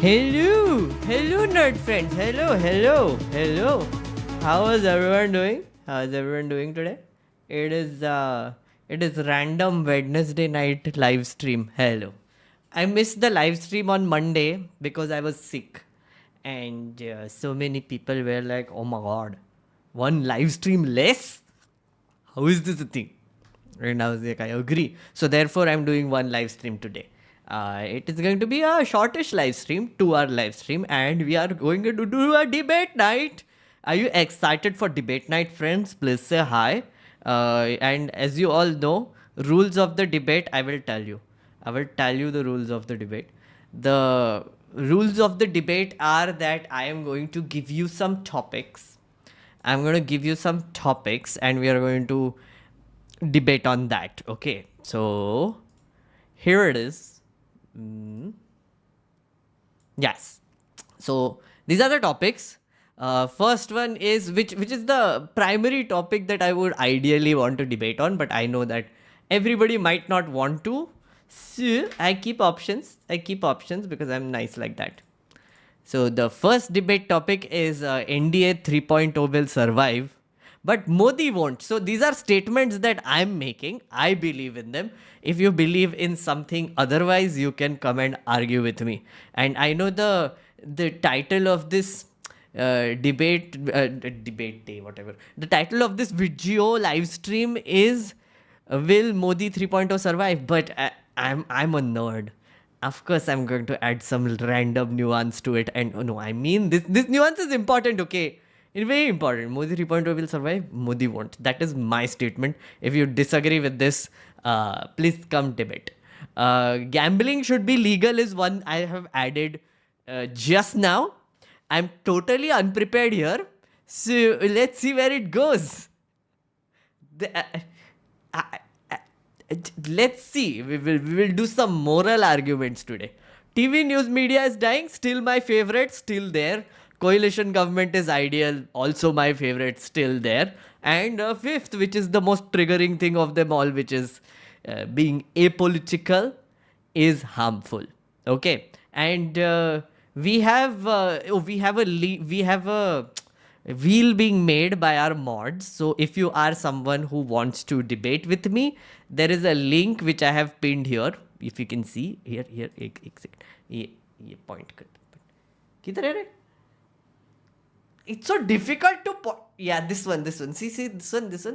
Hello, nerd friends. Hello. How is everyone doing? Today? It is random Wednesday night live stream. Hello. I missed the live stream on Monday because I was sick, and so many people were like, "Oh my god, one live stream less? How is this a thing?" And I was like, I agree. So therefore, I'm doing one live stream today. It is going to be a shortish live stream, 2-hour live stream, and we are going to do a debate night. Are you excited for debate night, friends? Please say hi. And as you all know, rules of the debate, I will tell you. I will tell you the rules of the debate. The rules of the debate are that I am going to give you some topics. I'm going to give you some topics, and we are going to debate on that. Okay, so here it is. Yes, so these are the topics. First one is which is the primary topic that I would ideally want to debate on, but I know that everybody might not want to, so I keep options because I'm nice like that. So the first debate topic is NDA 3.0 will survive, but Modi won't. So these are statements that I'm making. I believe in them. If you believe in something otherwise, you can come and argue with me. And I know the title of this debate day, whatever. The title of this video live stream is "Will Modi 3.0 survive?" But I'm a nerd. Of course, I'm going to add some random nuance to it. And no, I mean, this nuance is important, okay? It's very important. Modi 3.0 will survive, Modi won't. That is my statement. If you disagree with this, please come debate. Gambling should be legal is one I have added just now. I'm totally unprepared here. So let's see where it goes. Let's see. We will do some moral arguments today. TV news media is dying. Still my favorite. Still there. Coalition government is ideal. Also my favorite. Still there. And fifth, which is the most triggering thing of them all, which is being apolitical, is harmful. Okay. And we have a wheel being made by our mods. So if you are someone who wants to debate with me, there is a link which I have pinned here. If you can see here, ये point कर. किधर है रे? It's so difficult to yeah, this one. See, this one. This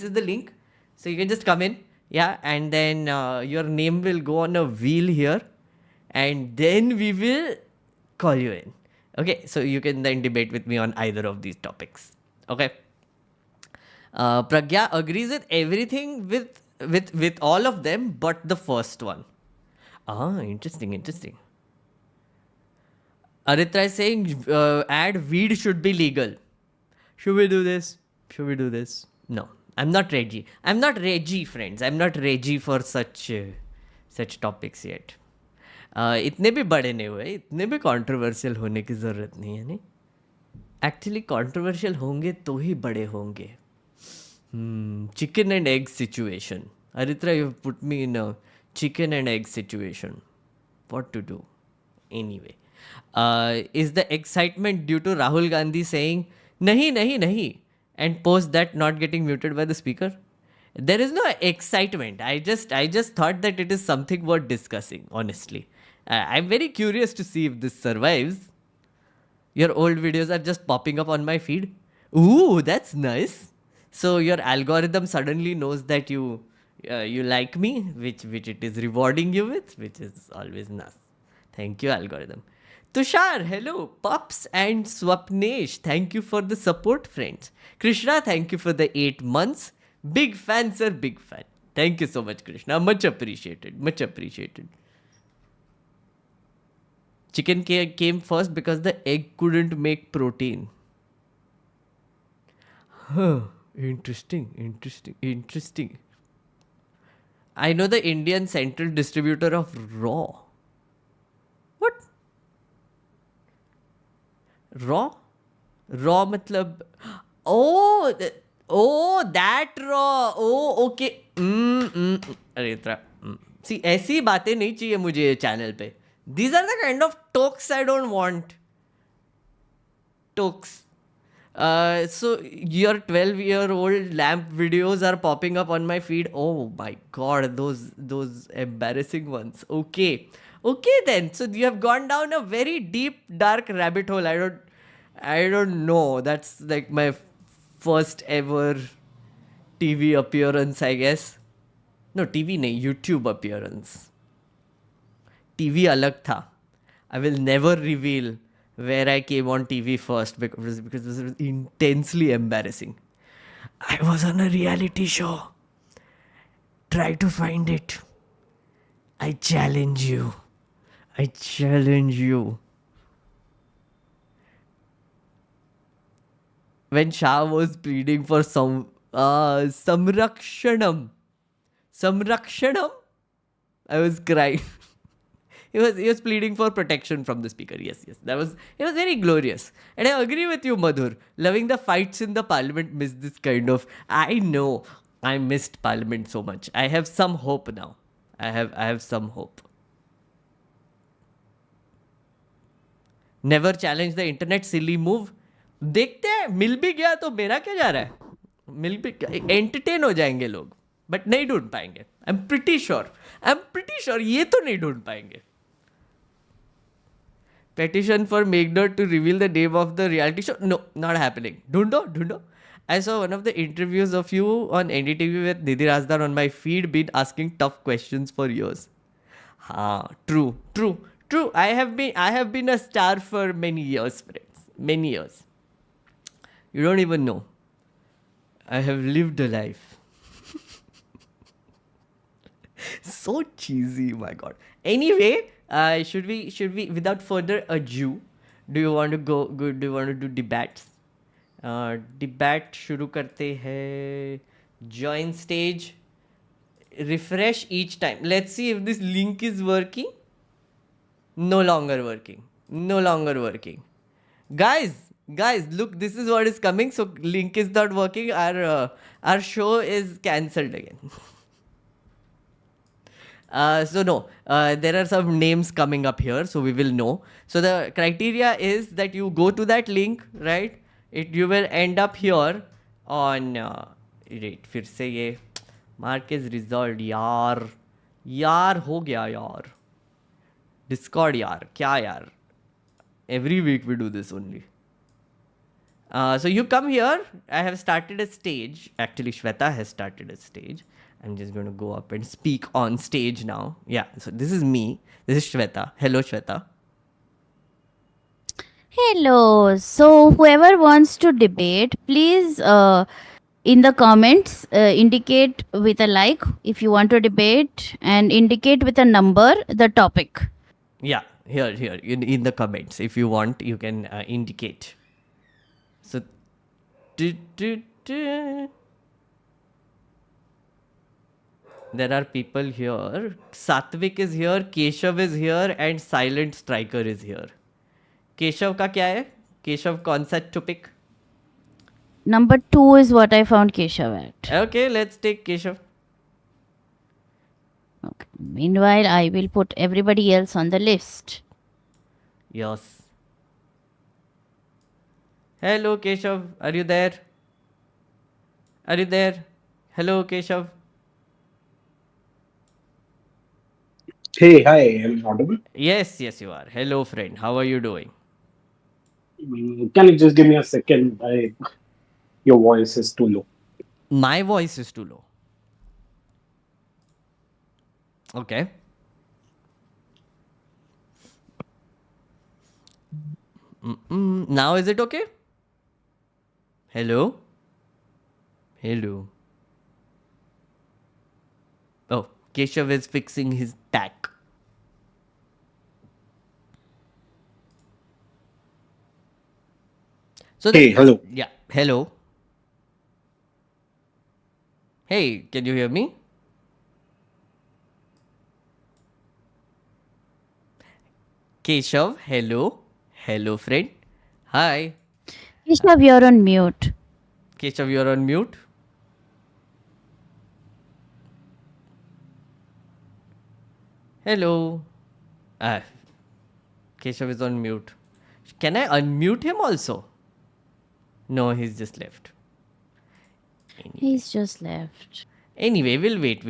is the link. So you can just come in. Yeah, and then your name will go on a wheel here, and then we will call you in. Okay, so you can then debate with me on either of these topics. Okay. Pragya agrees with everything with all of them but the first one. Interesting. Aritra is saying add weed should be legal. Should we do this? No, I'm not ready. Friends. I'm not ready for such topics yet. इतने भी बड़े नहीं हुए, इतने भी controversial होने की ज़रूरत नहीं है. नहीं, एक्चुअली कंट्रोवर्शियल होंगे तो ही बड़े होंगे. Chicken and egg situation. Aritra, you put me in a chicken and egg situation. What to do? Anyway, is the excitement due to Rahul Gandhi saying nahi and post that not getting muted by the speaker? There is no excitement. I just thought that it is something worth discussing, honestly. I'm very curious to see if this survives. Your old videos are just popping up on my feed. Ooh, that's nice. So your algorithm suddenly knows that you like me, which it is rewarding you with, which is always nice. Thank you, algorithm. Tushar, hello. Pups and Swapnesh, thank you for the support, friends. Krishna, thank you for the 8 months. Big fan, sir, big fan. Thank you so much, Krishna. Much appreciated. Chicken came first because the egg couldn't make protein. Interesting. I know the Indian central distributor of Raw. What? Raw matlab... Oh, that Raw. Oh, okay. Aritra. See, ऐसी बातें नहीं चाहिए मुझे channel पे. These are the kind of talks I don't want. Talks. So your 12-year-old lamp videos are popping up on my feed. Oh my god, those embarrassing ones. Okay then. So you have gone down a very deep dark rabbit hole. I don't know. That's like my first ever TV appearance, I guess. No, TV nahi, YouTube appearance. TV alag tha. I will never reveal where I came on TV first because this was intensely embarrassing. I was on a reality show. Try to find it. I challenge you. I challenge you. When Shah was pleading for some samrakshanam, I was crying. He was pleading for protection from the speaker. Yes. It was very glorious. And I agree with you, Madhur. Loving the fights in the parliament missed this kind of. I know. I missed parliament so much. I have some hope now. I have some hope. Never challenge the internet, silly move. देखते हैं मिल भी गया तो मेरा क्या जा रहा है मिल भी एंटरटेन हो जाएंगे लोग बट नहीं ढूंढ पाएंगे आई एम प्रिटी श्योर ये तो नहीं ढूंढ पाएंगे petition for Meghna to reveal the name of the reality show. No, not happening. Dhundo. I saw one of the interviews of you on NDTV with Nidhi Razdar on my feed, been asking tough questions for years. True. I have been a star for many years, friends. Many years. You don't even know. I have lived a life. So cheesy, my god. Anyway, should we without further ado, do you want to do you want to do debates? Debate शुरू करते हैं. Join stage. Refresh each time. Let's see if this link is working. No longer working. Guys, look, this is what is coming. So link is not working. Our show is cancelled again. So no, there are some names coming up here, so we will know. So the criteria is that you go to that link, right? You will end up here on. Wait, फिर से ये mark is resolved यार हो गया यार. Discord यार क्या यार? Every week we do this only. So you come here. I have started a stage. Actually, Shweta has started a stage. I'm just going to go up and speak on stage now. Yeah, so this is me. This is Shweta. Hello, Shweta. Hello. So whoever wants to debate, please in the comments indicate with a like if you want to debate and indicate with a number the topic. Yeah, here in the comments. If you want, you can indicate. So, there are people here. Satvik is here, Keshav is here, and Silent Striker is here. Keshav का क्या है? Keshav कौन सा topic? Number 2 is what I found Keshav at. Okay, let's take Keshav. Okay. Meanwhile, I will put everybody else on the list. Yes. Hello, Keshav. Are you there? Hello, Keshav. Hey, hi, am I audible? Yes, you are. Hello, friend. How are you doing? Can you just give me a second? Your voice is too low. My voice is too low. Okay. Now is it okay? Hello? Oh, Keshav is fixing his tack. So Hey, hello. Yeah, hello. Hey, can you hear me? Keshav, hello. Hello, friend. Hi. Keshav, you're on mute. Keshav, you're on mute. Hello. Keshav is on mute. Can I unmute him also? No, he's just left. He's just left. Anyway, we'll wait.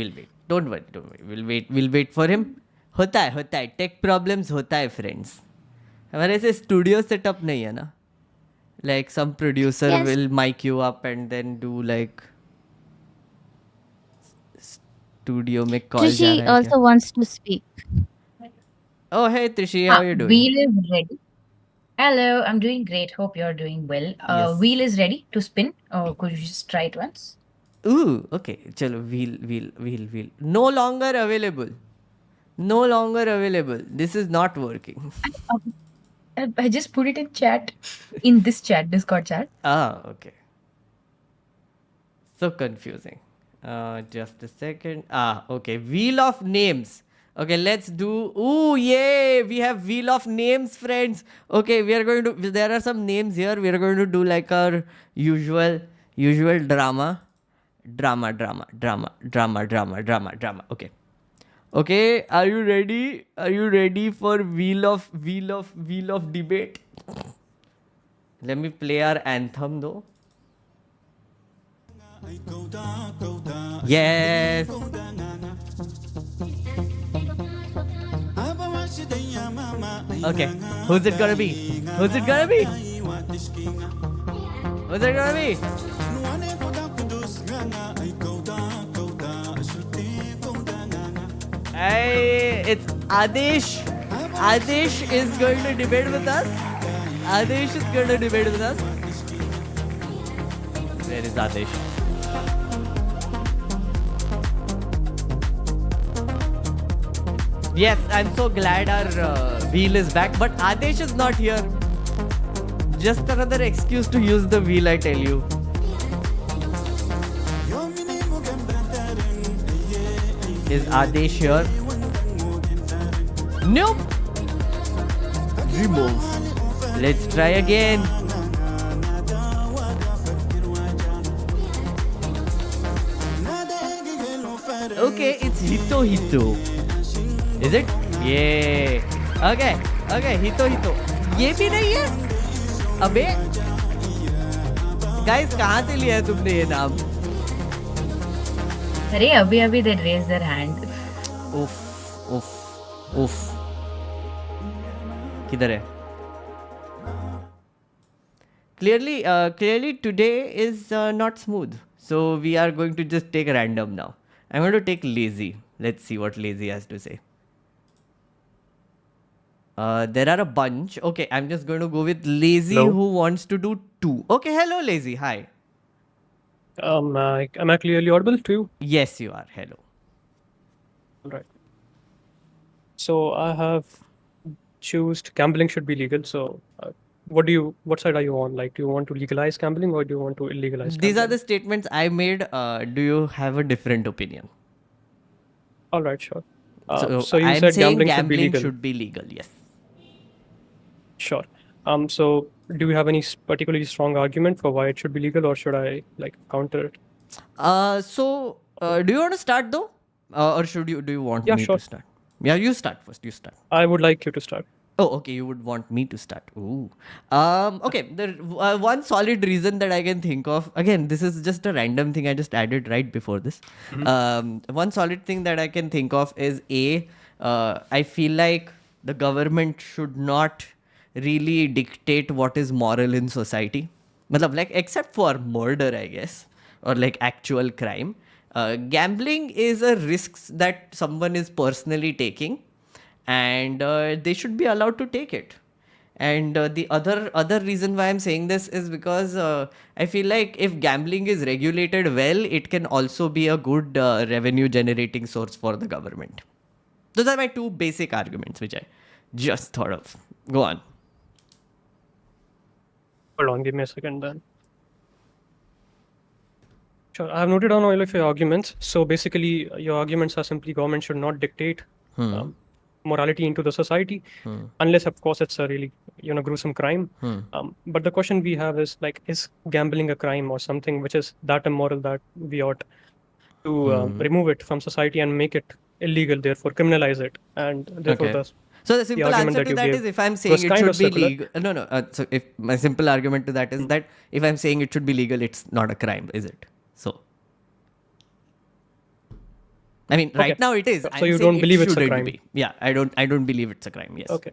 Don't worry. We'll wait for him. होता है. Tech problems होता है, friends. हमारे ऐसे studio setup नहीं है ना. Like some producer Yes. will mic you up and then do like studio में call जा Trishi रहा है also wants to speak. Oh, hey Trishi, how are you doing? Wheel is ready. Hello, I'm doing great. Hope you're doing well. Yes. Wheel is ready to spin. Could you just try it once? Ooh, okay. Chalo, wheel. No longer available. This is not working. I just put it in chat, in this chat, Discord chat. Okay. So confusing. Just a second. Okay. Wheel of names. Okay, let's do. Ooh, yay! We have wheel of names, friends. Okay, we are going to. There are some names here. We are going to do like our usual drama. Okay, are you ready? Are you ready for wheel of debate? Let me play our anthem though. Yes. Okay, who's it gonna be? Hey, it's Adesh. Adesh is going to debate with us. Where is Adesh? Yes, I'm so glad our wheel is back, but Adesh is not here. Just another excuse to use the wheel, I tell you. Is Adesh here? Nope. Remove. Let's try again. Okay, it's Hito. Is it? Yeah. Okay, Hito. ये भी नहीं है? अबे guys, कहाँ से लिया है तुमने ये नाम? अरे अभी they raised their hand. उफ. किधर है? Clearly today is not smooth. So we are going to just take random now. I'm going to take lazy. Let's see what lazy has to say. There are a bunch. Okay, I'm just going to go with lazy Hello. who wants to do 2. Okay, hello lazy. Hi. Am I clearly audible to you? Yes, you are. Hello. All right. So I have chosen gambling should be legal. So what side are you on? Like, do you want to legalize gambling or do you want to illegalize These are gambling? the statements I made. Do you have a different opinion? All right, sure. So you I'm said saying gambling should be legal. Yes. Sure. So do you have any particularly strong argument for why it should be legal, or should I like counter it? Do you want to start though, or do you want Yeah, me sure. to start? Yeah, you start first. You start. I would like you to start. Oh, okay. You would want me to start. Ooh. Okay. The one solid reason that I can think of. Again, this is just a random thing I just added right before this. One solid thing that I can think of is I feel like the government should not really dictate what is moral in society. Matlab, like, except for murder, I guess, or like actual crime. Gambling is a risk that someone is personally taking, and they should be allowed to take it. And the other reason why I'm saying this is because I feel like if gambling is regulated well, it can also be a good revenue generating source for the government. Those are my 2 basic arguments which I just thought of. Go on. Hold on, give me a second then. Sure, I have noted down all of your arguments. So basically, your arguments are simply government should not dictate morality into the society, unless of course it's a really gruesome crime. But the question we have is like, is gambling a crime or something which is that immoral that we ought to remove it from society and make it illegal, therefore criminalize it, and therefore Okay. thus So the simple argument answer that to you that gave is if I'm was saying it kind should of be circular. legal. No. So if my simple argument to that is that if I'm saying it should be legal, it's not a crime, is it? So. I mean, right Okay. now it is. So I'm you saying don't it believe it's a shouldn't crime? be. Yeah, I don't believe it's a crime. Yes. Okay.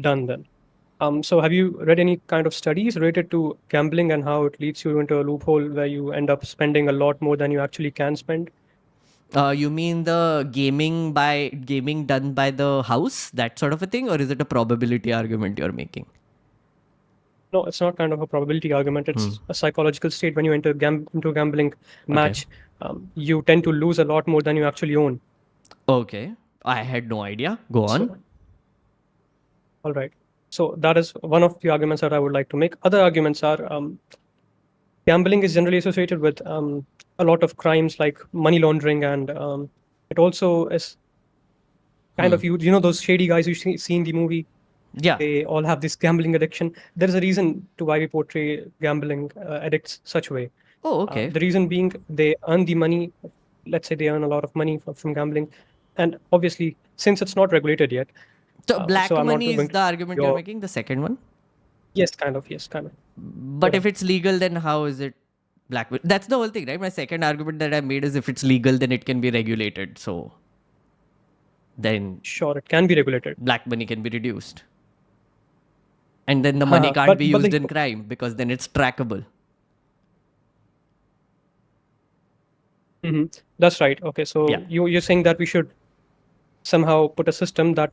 Done then. So have you read any kind of studies related to gambling and how it leads you into a loophole where you end up spending a lot more than you actually can spend? You mean the gaming done by the house, that sort of a thing, or is it a probability argument you're making? No, it's not kind of a probability argument. It's a psychological state. When you enter into a gambling match, you tend to lose a lot more than you actually own. Okay. I had no idea. Go on. So, all right. So that is one of the arguments that I would like to make. Other arguments are gambling is generally associated with a lot of crimes like money laundering, and it also is kind of you know those shady guys you see in the movie. Yeah. They all have this gambling addiction. There is a reason to why we portray gambling addicts such way. Oh, okay. The reason being they earn the money. Let's say they earn a lot of money from gambling, and obviously since it's not regulated yet. So black I'm not money going is the argument you're your- making, the second one? Yes, kind of. Yes, kind of. But if it's legal, then how is it black money? That's the whole thing, right? My second argument that I made is if it's legal, then it can be regulated. So then Sure, it can be regulated. black money can be reduced. And then the money can't be used in crime because then it's trackable. That's right. Okay, so Yeah. you're saying that we should somehow put a system that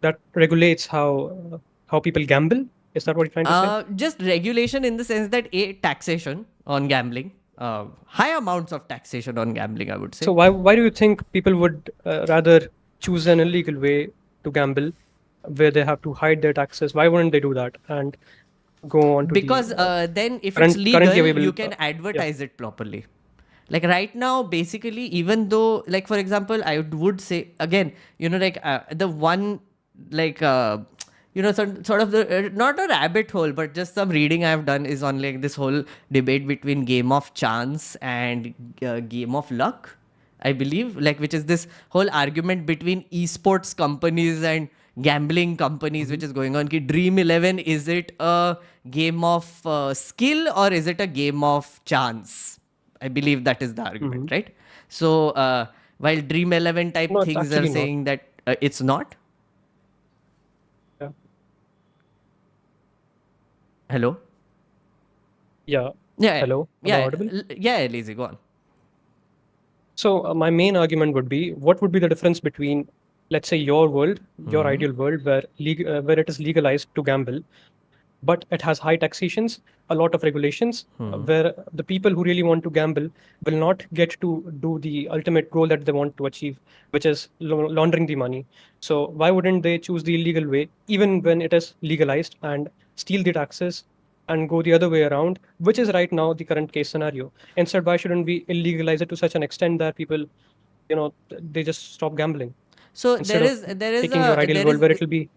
that regulates how people gamble. Is that what you're trying to say? Just regulation in the sense that taxation on gambling, high amounts of taxation on gambling, I would say. So why do you think people would rather choose an illegal way to gamble, where they have to hide their taxes? Why wouldn't they do that and go on to because the, then if current- it's legal, currently available, you can advertise it properly. Like right now, basically, even though, like for example, I would say again, like the one, like sort of the not a rabbit hole, but just some reading I've done is on like this whole debate between game of chance and game of luck, I believe, like which is this whole argument between esports companies and gambling companies, which is going on. Ki Dream 11, is it a game of skill or is it a game of chance? I believe that is the argument, right? So while Dream 11 type No, it's things are actually not. saying that it's not. Yeah. Hello? Yeah. Yeah. Hello? Am I audible? Yeah, Lazy, go on. So my main argument would be, what would be the difference between, let's say, your world, your ideal world, where it is legalized to gamble, but it has high taxations, a lot of regulations, where the people who really want to gamble will not get to do the ultimate goal that they want to achieve, which is laundering the money. So why wouldn't they choose the illegal way, even when it is legalized, and steal the taxes and go the other way around, which is right now the current case scenario? Instead, why shouldn't we illegalize it to such an extent that people, they just stop gambling? So Instead there of is taking your ideal world where it will be.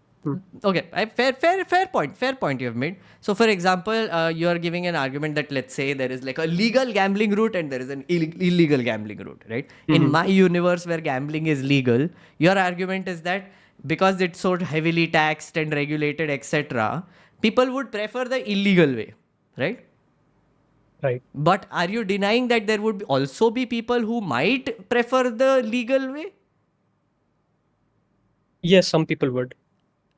Okay, fair point you have made. So for example, you are giving an argument that let's say there is like a legal gambling route and there is an illegal gambling route, right? In my universe where gambling is legal, your argument is that because it's so heavily taxed and regulated, etc., people would prefer the illegal way, right? Right. But are you denying that there would also be people who might prefer the legal way? Yes, some people would.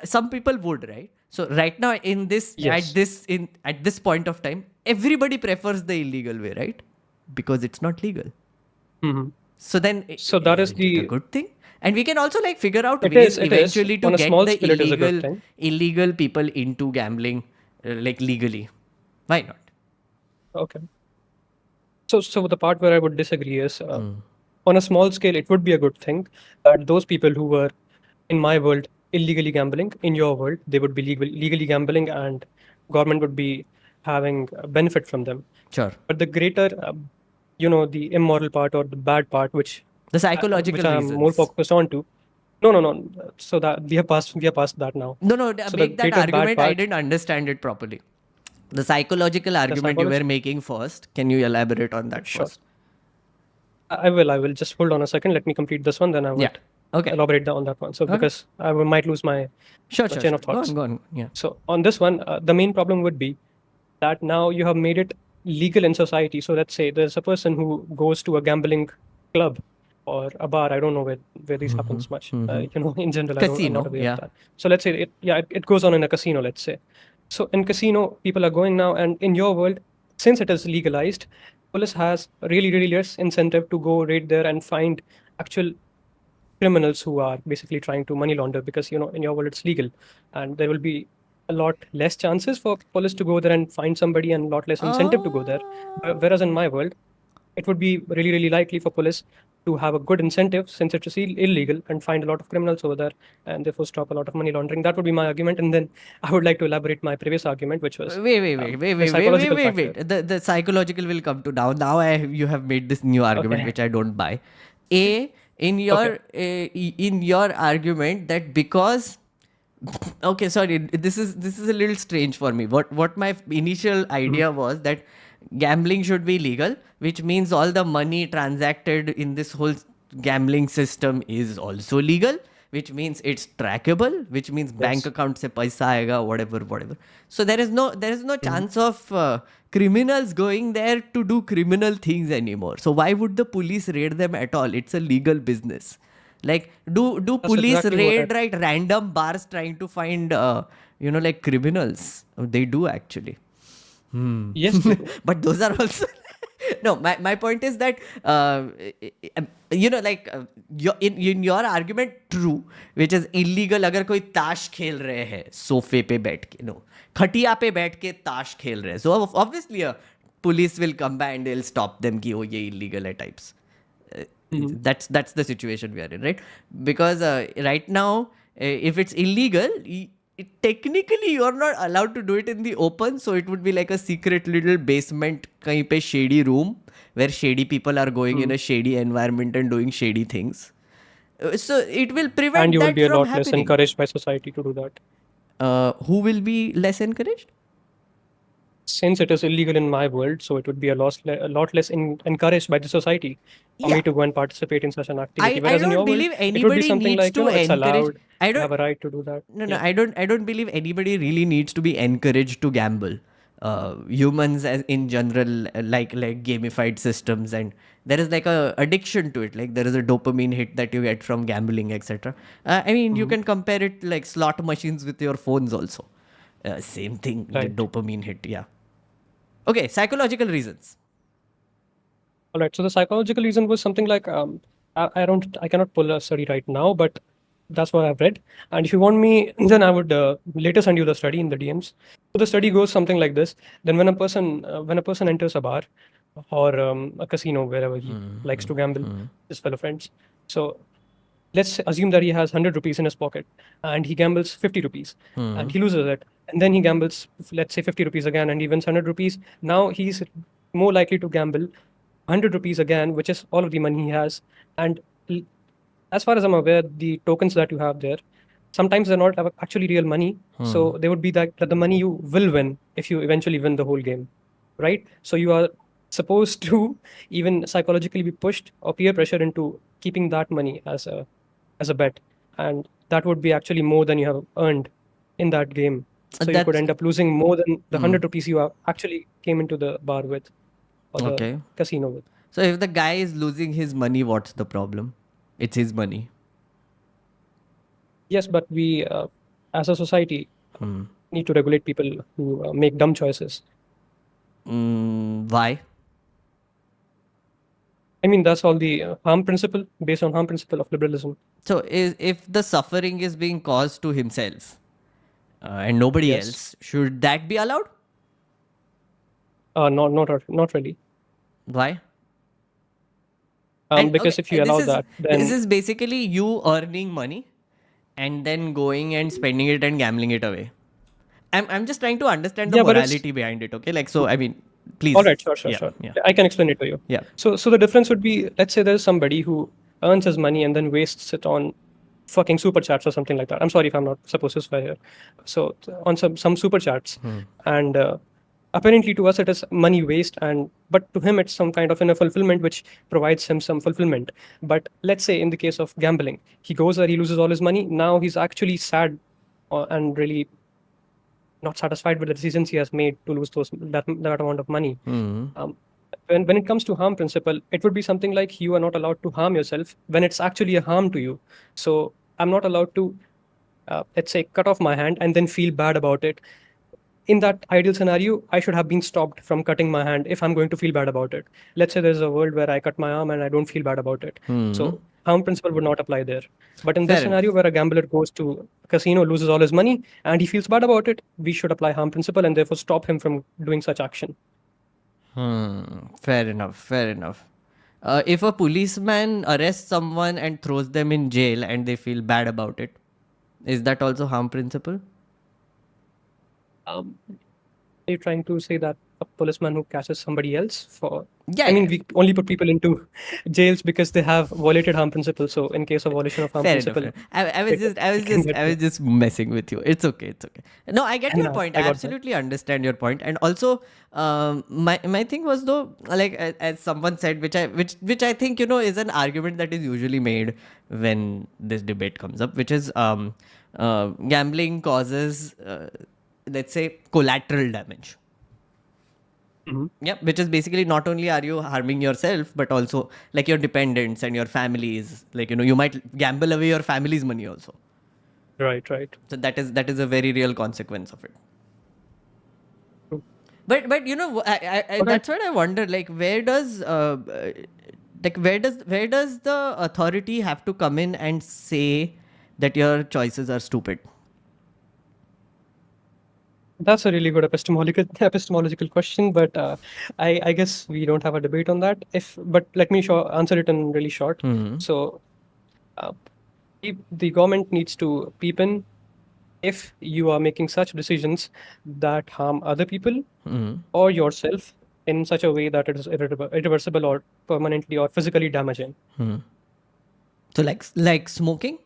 Some people would, right? So right now in this Yes. at this point of time, everybody prefers the illegal way, right? Because it's not legal. So then So that is it the- a good thing? And we can also like figure out It ways is. eventually to On a get small the scale, it is a good thing. illegal people into gambling like legally. Why not? Okay. So the part where I would disagree is, on a small scale, it would be a good thing that those people who were in my world illegally gambling, in your world, they would be legally gambling, and government would be having a benefit from them. Sure. But the greater, the immoral part or the bad part, which The psychological which I'm reasons. more focused on to. No. So that we are past that now. No, So the make that greater bad argument. I part- didn't understand it properly. The psychological argument you were making first. Can you elaborate on that Sure. first? I will just hold on a second. Let me complete this one, then I would Yeah. Okay. elaborate on that one. So Okay. because I might lose my Sure. chain of Go thoughts. on. Go on. Yeah. So on this one, the main problem would be that now you have made it legal in society. So let's say there's a person who goes to a gambling club or a bar. I don't know where this happens much. In general, I'm Casino, not aware yeah. of that. So let's say it goes on in a casino. Let's say. So in casino, people are going now, and in your world, since it is legalized, police has really less incentive to go right there and find actual criminals who are basically trying to money launder, because in your world it's legal, and there will be a lot less chances for police to go there and find somebody, and a lot less incentive to go there. Whereas in my world, it would be really likely for police to have a good incentive, since it is illegal, and find a lot of criminals over there, and therefore stop a lot of money laundering. That would be my argument, and then I would like to elaborate my previous argument, which was the psychological factor. The psychological will come to now. Now you have made this new argument Okay. which I don't buy. In your argument that because okay, sorry, this is a little strange for me. What my initial idea was that gambling should be legal, which means all the money transacted in this whole gambling system is also legal, which means it's trackable, which means bank account se paisa aega, whatever. So there is no chance of criminals going there to do criminal things anymore. So why would the police raid them at all? It's a legal business. Like, do police exactly what raid random bars trying to find like criminals? They do actually. Yes, they do. But those are also no. My point is that in your argument, true, which is illegal. अगर कोई ताश खेल रहे हैं सोफे पे बैठ के, no, खटिया पे बैठ के ताश खेल रहे हैं, so obviously police will come by and they'll stop them कि ये illegal है types. That's the situation we are in, right? Because right now, if it's illegal, technically you're not allowed to do it in the open, so it would be like a secret little basement kahin pe shady room where shady people are going in a shady environment and doing shady things. So it will prevent And you will that be a from lot less happening. encouraged by society to do that. Who will be less encouraged? Since it is illegal in my world, so it would be a lot less encouraged by the society for me to go and participate in such an activity. I Whereas in don't your believe world, it would be anybody something needs like, to it's encourage. allowed, you have a right to do that. No, I don't believe anybody really needs to be encouraged to gamble. Humans as in general like gamified systems, and there is like a addiction to it. Like there is a dopamine hit that you get from gambling, etc. I mean, you can compare it like slot machines with your phones also. Same thing, the Right. dopamine hit. Yeah. Okay, psychological reasons. All right. So the psychological reason was something like I cannot pull a study right now, but that's what I've read. And if you want me, then I would later send you the study in the DMs. So the study goes something like this. Then when a person enters a bar or a casino, wherever he likes to gamble, his fellow friends. So let's assume that he has 100 rupees in his pocket and he gambles 50 rupees and he loses it. And then he gambles, let's say 50 rupees again, and he wins 100 rupees. Now he's more likely to gamble 100 rupees again, which is all of the money he has. And as far as I'm aware, the tokens that you have there, sometimes they're not actually real money. So they would be that the money you will win if you eventually win the whole game, right? So you are supposed to even psychologically be pushed or peer pressure into keeping that money as a bet, and that would be actually more than you have earned in that game. So you could That's- end up losing more than the 100 rupees you actually came into the bar with or the Okay. casino with. So if the guy is losing his money, what's the problem? It's his money. Yes, but we as a society need to regulate people who make dumb choices. Why? I mean, that's all the harm principle, based on harm principle of liberalism. So if the suffering is being caused to himself and nobody Yes. else, should that be allowed? Not really. Why? And, Because okay, if you allow this is- that, then this is basically you earning money and then going and spending it and gambling it away. I'm just trying to understand the Yeah, but it's- morality behind it. Okay, like, so I mean, please. all right, sure. Yeah. I can explain it to you. Yeah. So the difference would be, let's say there's somebody who earns his money and then wastes it on fucking superchats or something like that. I'm sorry if I'm not supposed to swear here. So on some superchats, and apparently to us it is money waste, but to him it's some kind of inner fulfillment which provides him some fulfillment. But let's say in the case of gambling, he goes there, he loses all his money. Now he's actually sad and really not satisfied with the decisions he has made to lose that amount of money. When it comes to harm principle, it would be something like you are not allowed to harm yourself when it's actually a harm to you. So I'm not allowed to, let's say, cut off my hand and then feel bad about it. In that ideal scenario, I should have been stopped from cutting my hand if I'm going to feel bad about it. Let's say there's a world where I cut my arm and I don't feel bad about it. So harm principle would not apply there. But in this Fair scenario where a gambler goes to a casino, loses all his money, and he feels bad about it, we should apply harm principle and therefore stop him from doing such action. Fair enough. Fair enough. If a policeman arrests someone and throws them in jail and they feel bad about it, is that also harm principle? Are you trying to say that a policeman who catches somebody else for... Yeah. I mean, we only put people into jails because they have violated harm principle. So in case of violation of harm Fair enough. principle... I was just messing with you. It's okay. No, I get your Yeah, point. I I got that. absolutely understand your point. And also, my thing was though, like as someone said, which I think is an argument that is usually made when this debate comes up, which is gambling causes, let's say, collateral damage. Yeah, which is basically not only are you harming yourself, but also like your dependents and your families. Like you might gamble away your family's money also. Right. So that is a very real consequence of it. True. But I that's what I wonder. Like where does the authority have to come in and say that your choices are stupid? That's a really good epistemological question, but I guess we don't have a debate on that. But let me answer it in really short. So the government needs to peep in if you are making such decisions that harm other people or yourself in such a way that it is irreversible or permanently or physically damaging. So like smoking?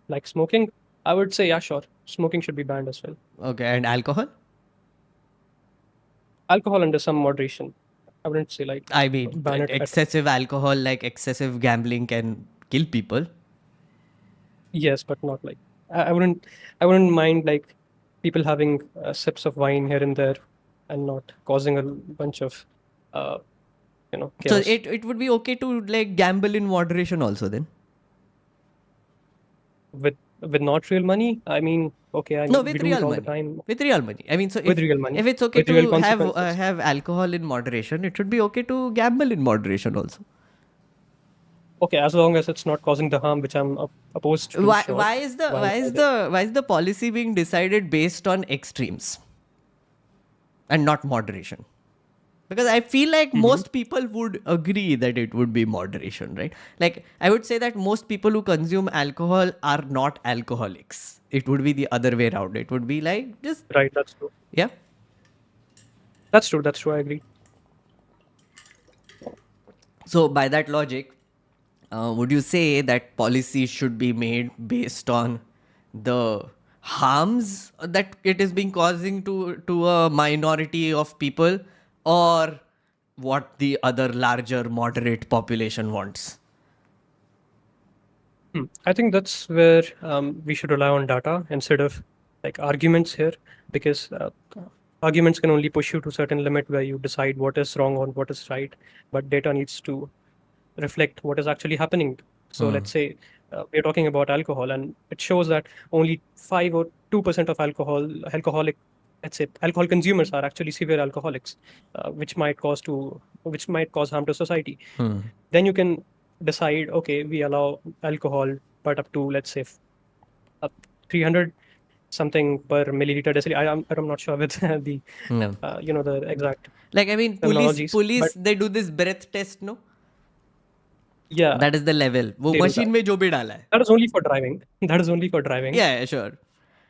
Like smoking, I would say, yeah, sure. Smoking should be banned as well. Okay, and alcohol? Alcohol under some moderation. I wouldn't say like I mean, ban it. excessive alcohol, like excessive gambling can kill people. Yes, but not like I wouldn't mind like people having sips of wine here and there and not causing a bunch of So chaos. it would be okay to like gamble in moderation also then? With not real money, I mean, okay, I No, mean, we with do it real all money. the time. With real money. I mean, so With real money. if it's okay With real to consequences. have alcohol in moderation, it should be okay to gamble in moderation also. Okay, as long as it's not causing the harm which I'm opposed to. Why sure. is the policy being decided based on extremes and not moderation? Because I feel like most people would agree that it would be moderation, right? Like I would say that most people who consume alcohol are not alcoholics. It would be the other way around. It would be like just Right, that's true. yeah. That's true. I agree. So by that logic, would you say that policy should be made based on the harms that it is being causing to a minority of people, or what the other larger moderate population wants? I think that's where we should rely on data instead of like arguments here, because arguments can only push you to a certain limit where you decide what is wrong or what is right, but data needs to reflect what is actually happening. So let's say we're talking about alcohol, and it shows that only 5 or 2% of alcoholic, let's say, alcohol consumers are actually severe alcoholics, which might cause harm to society. Then you can decide, okay, we allow alcohol, but up to, let's say, 300 something per milliliter deciliter. I'm not sure with the No. The exact Like I mean, terminologies, police but- they do this breath test, no? Yeah, That is the level. वो They do machine में जो भी डाला है. that is only for driving. Yeah, sure.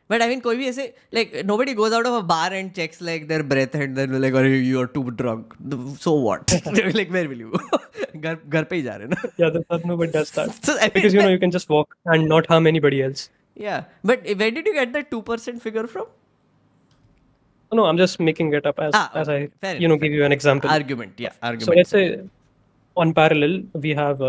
But I mean, कोई भी ऐसे like nobody goes out of a bar and checks like their breath and then like, "Are you are too drunk." So what? Like where will you go? घर पे ही जा रहे ना. Yeah, nobody does that. So, I Because mean, you can just walk and not harm anybody else. Yeah, but where did you get that 2% figure from? No, I'm just making it up as okay. I Fair enough, give you an example. Argument, yeah, So argument. let's say on parallel we have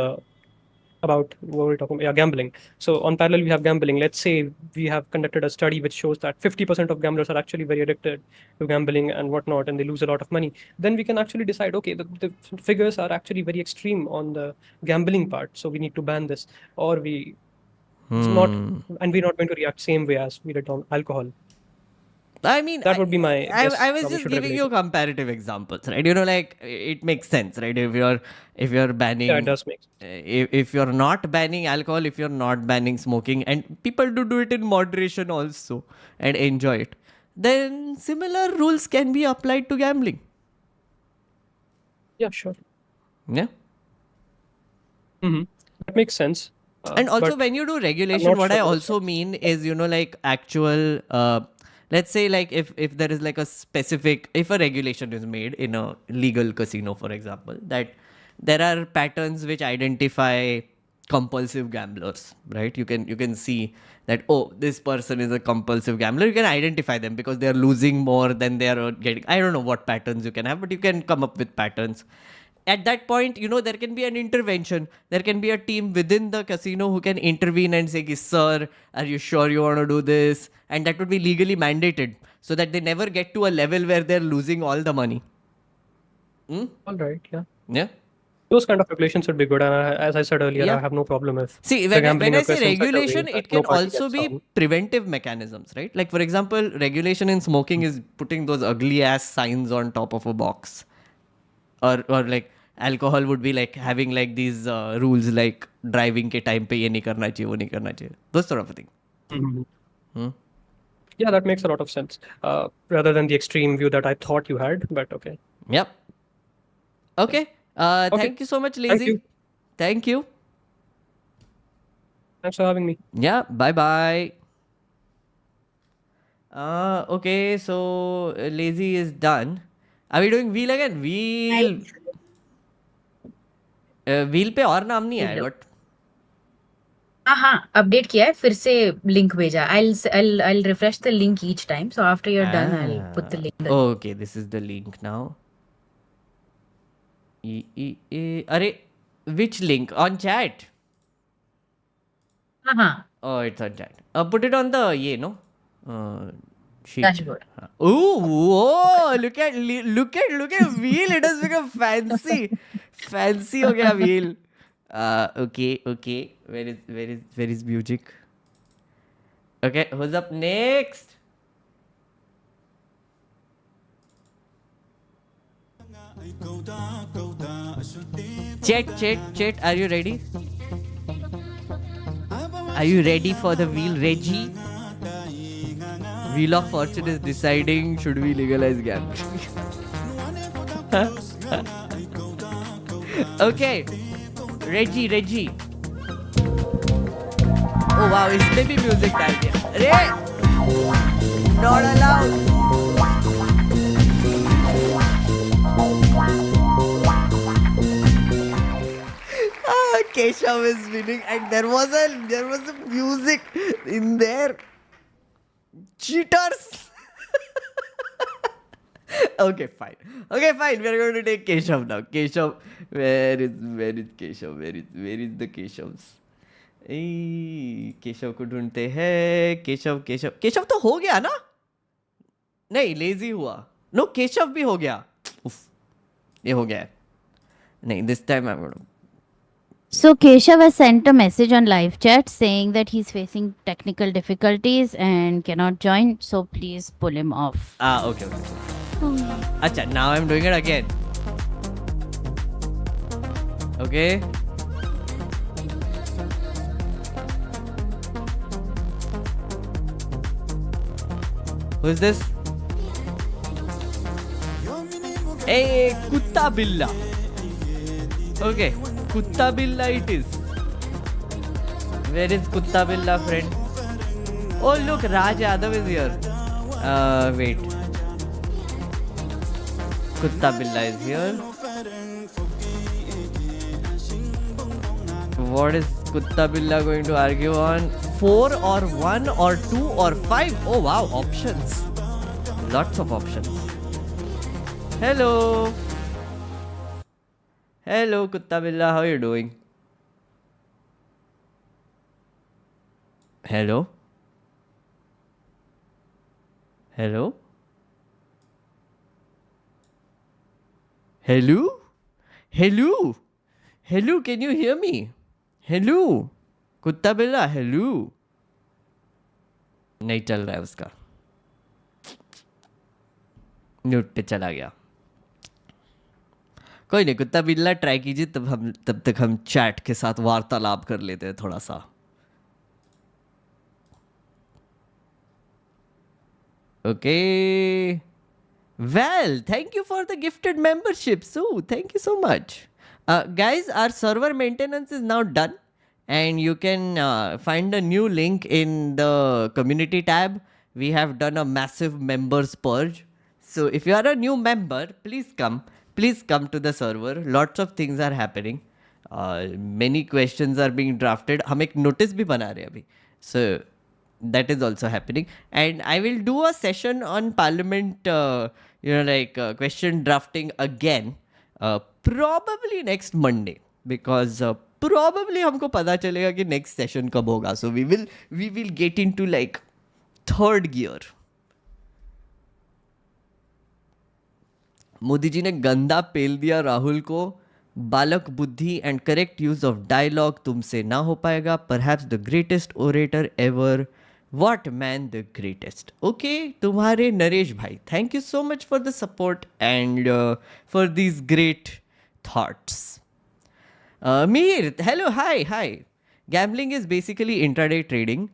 about what we're talking about, gambling. So on parallel we have gambling. Let's say we have conducted a study which shows that 50% of gamblers are actually very addicted to gambling and whatnot, and they lose a lot of money. Then we can actually decide, okay, the figures are actually very extreme on the gambling part, so we need to ban this, or it's not, and we're not going to react same way as we did on alcohol. I mean, That would be my guess. I was how we just should giving regulate you it. comparative examples, right? Like it makes sense, right? If you're banning, Yeah, it does make sense. if you're not banning alcohol, if you're not banning smoking, and people do it in moderation also and enjoy it, then similar rules can be applied to gambling. Yeah, sure. Yeah. That makes sense. And also but when you do regulation, not what I sure about also mean is, like actual, let's say like if there is like a specific, if a regulation is made in a legal casino, for example, that there are patterns which identify compulsive gamblers, right? You can see that, oh, this person is a compulsive gambler. You can identify them because they are losing more than they are getting. I don't know what patterns you can have, but you can come up with patterns. At that point, there can be an intervention. There can be a team within the casino who can intervene and say, sir, are you sure you want to do this? And that would be legally mandated so that they never get to a level where they're losing all the money. all right, yeah. Yeah. Those kind of regulations would be good. And as I said earlier, Yeah. I have no problem if See, the when gambling I say occurs in such a way regulation, that it no can party also gets be harmed. preventive mechanisms, right? Like, for example, regulation in smoking is putting those ugly ass signs on top of a box. Or like alcohol would be like having like these rules like driving ke time pe ye nahi karna chahiye, wo nahi karna chahiye. Those sort of a thing. Mhm. Yeah, that makes a lot of sense. Rather than the extreme view that I thought you had, but okay. Yep. Okay. Thank you so much, Lazy. you. Thank you. Thanks for having me. Yeah. Bye bye. Okay. So Lazy is done. Are we doing wheel again? Wheel. Wheel पे और नाम नहीं आया but हाँ update किया है फिर से लिंक भेजा I'll refresh the link each time so after you're done I'll put the link there. Okay, this is the link now. अरे which link on chat? हाँ Oh, it's on chat. Put it on the sheet. Dashboard. Ooh, whoa! Look at wheel. It has become fancy. Fancy हो गया wheel. Okay. Where is music? Okay, who's up next? Chat. Are you ready? Are you ready for the wheel, Reggie? Wheel of Fortune is deciding should we legalize gambling. Okay, Reggie. Oh wow, इसमें भी music डाल दिया. अरे, not allowed. Keshav is winning, and there was a music in there. Cheaters. Okay, fine. We are going to take Keshav now. Keshav, where is Keshav? Where is the Keshavs? Keshav को ढूंढते हैं. केशव तो हो गया ना? नहीं, लेजी हुआ. No, Keshav भी हो गया. उफ, ये हो गया है. नहीं, this time I'm going to. So Keshav has sent a message on live chat saying that he's facing technical difficulties and cannot join. So please pull him off. Okay. Acha, now I'm doing it again. Okay. Who is this? Hey, Kutta Billa. Okay, Kutta Billa it is. Where is Kutta Billa, friend? Oh, look, Raj Yadav is here. Wait. Kutta Billa is here. What is Kutta Billa going to argue on? 4 or 1 or 2 or 5? Oh wow, options. lots of options. Hello. Hello, Kutta Billa. How are you doing? Hello. Hello. Hello. Hello. Hello. Can you hear me? Hello. Kutta Billa. Hello. नहीं चल रहा है उसका, mute पे चला गया. कोई नहीं, कुत्ता बिल्ला ट्राई कीजिए, तब तक हम चैट के साथ वार्तालाप कर लेते हैं थोड़ा सा. Okay, well, thank you for the gifted membership. So thank you so much. Guys, our server maintenance is now done, and you can find a new link in the community tab. We have done a massive members purge. So if you are a new member, please come to the server. Lots of things are happening. Many questions are being drafted. हम एक notice भी बना रहे हैं अभी. So that is also happening. And I will do a session on parliament, question drafting again. Probably next Monday, because probably हमको पता चलेगा कि next session कब होगा. So we will get into like third gear. Modi ji ने गंदा पेल दिया राहुल को. बालक बुद्धि and correct use of dialogue तुमसे ना हो पाएगा. Perhaps the greatest orator ever. What man the greatest. Okay, तुम्हारे नरेश भाई, thank you so much for the support and for these great thoughts. Mir, hello, hi. Gambling is basically intraday trading.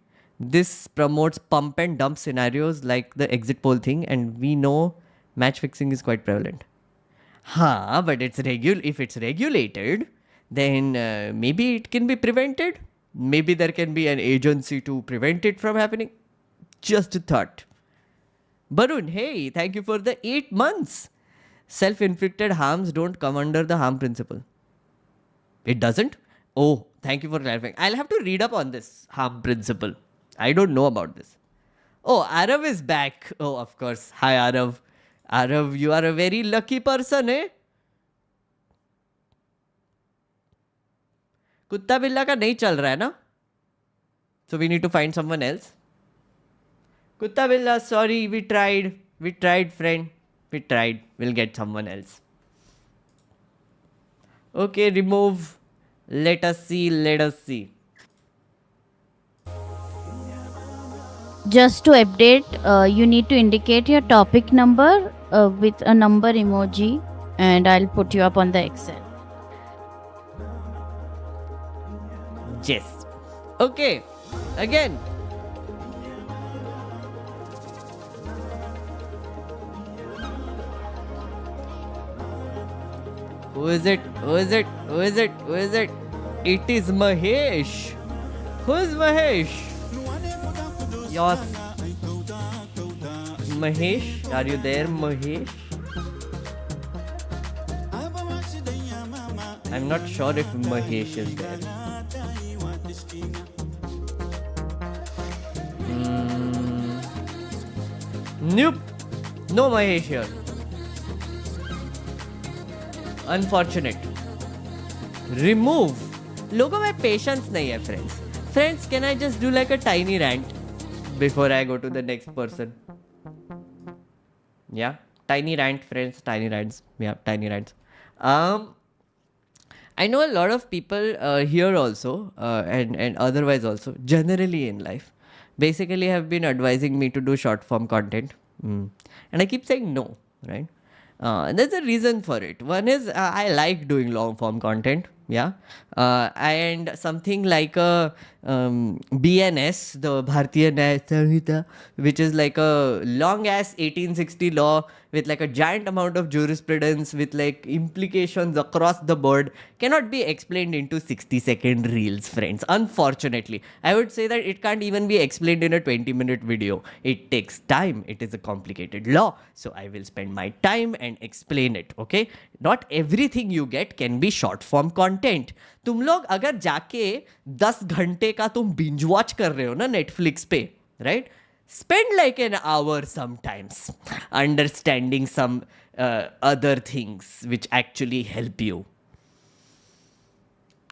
This promotes pump and dump scenarios like the exit poll thing, and we know match fixing is quite prevalent. But if it's regulated, then maybe it can be prevented. Maybe there can be an agency to prevent it from happening. Just a thought. Barun, hey, thank you for the 8 months. Self-inflicted harms don't come under the harm principle. It doesn't? Oh, thank you for clarifying. I'll have to read up on this harm principle. I don't know about this. Oh, Arav is back. Oh, of course. Hi, Arav. Arav, you are a very lucky person, eh? कुत्ता बिल्ला का नहीं चल रहा है ना? So we need to find someone else. कुत्ता बिल्ला, sorry, we tried, friend. We tried. We'll get someone else. Okay, remove. Let us see. Just to update, you need to indicate your topic number with a number emoji, and I'll put you up on the Excel. Yes. Okay. Again. Who is it? It is Mahesh. Who is Mahesh? Yes. Mahesh, are you there, Mahesh? I'm not sure if Mahesh is there. Nope. No Mahesh here. Unfortunate. Remove. लोगों में patience नहीं है, friends. Friends, can I just do like a tiny rant before I go to the next person? Yeah, tiny rant, friends. Tiny rants. Yeah, tiny rants. I know a lot of people here also and otherwise also, generally in life, basically have been advising me to do short form content. And I keep saying no, right? There's a reason for it. One is I like doing long form content. Yeah. And something like a BNS, the Bharatiya Nyaya Samhita, which is like a long ass 1860 law with like a giant amount of jurisprudence with like implications across the board, cannot be explained into 60-second reels, friends. Unfortunately, I would say that it can't even be explained in a 20-minute video. It takes time. It is a complicated law. So I will spend my time and explain it. Okay. Not everything you get can be short form content. तुम लोग अगर जाके 10 घंटे का तुम binge watch कर रहे हो ना नेटफ्लिक्स पे, right? spend like an hour sometimes understanding some other things which actually help you.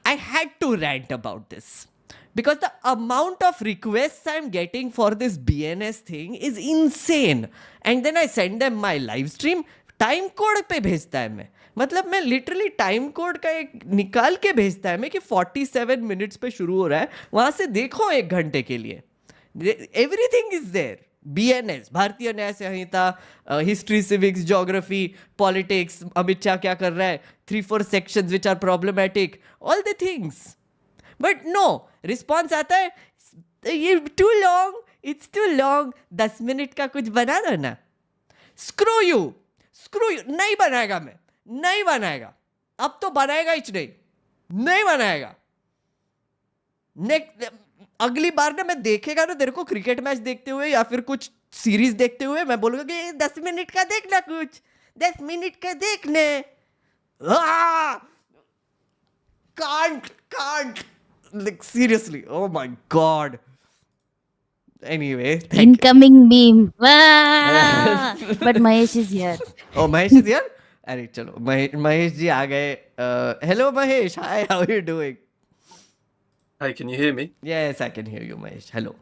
I had to rant about this because the amount of requests I'm getting for this BNS thing is insane. And then I send them my live stream. Time code पे भेजता है मैं, मतलब मैं literally time code का एक निकाल के भेजता है मैं कि 47 मिनट्स पे शुरू हो रहा है, वहां से देखो 1 घंटे के लिए. Everything is there. BNS, Bharatiya Nyaya Sanhita, history, civics, geography, politics, Amit Shah क्या कर रहा है, 3-4 sections which are problematic, all the things. But no, response आता है, ये too long, it's too long, 10 minute का कुछ बना दो ना. स्क्रू यू, नहीं बनाएगा मैं, नहीं बनाएगा. अब तो बनाएगा ही नहीं बनाएगा. अगली बार ना मैं देखेगा ना तेरे को क्रिकेट मैच देखते हुए या फिर कुछ सीरीज देखते हुए, मैं बोलूंगा कि 10 मिनट का देखना, कुछ 10 मिनट का देखने. Can't. Like, seriously, oh my god. Anyway, Incoming meme. Wow. But Mahesh is here. Oh, Mahesh is here? अरे चलो, महेश जी आ गए. Hello Mahesh, hi, how are you doing? Hi, can you hear me? Yes, I can hear you, Mahesh. Hello.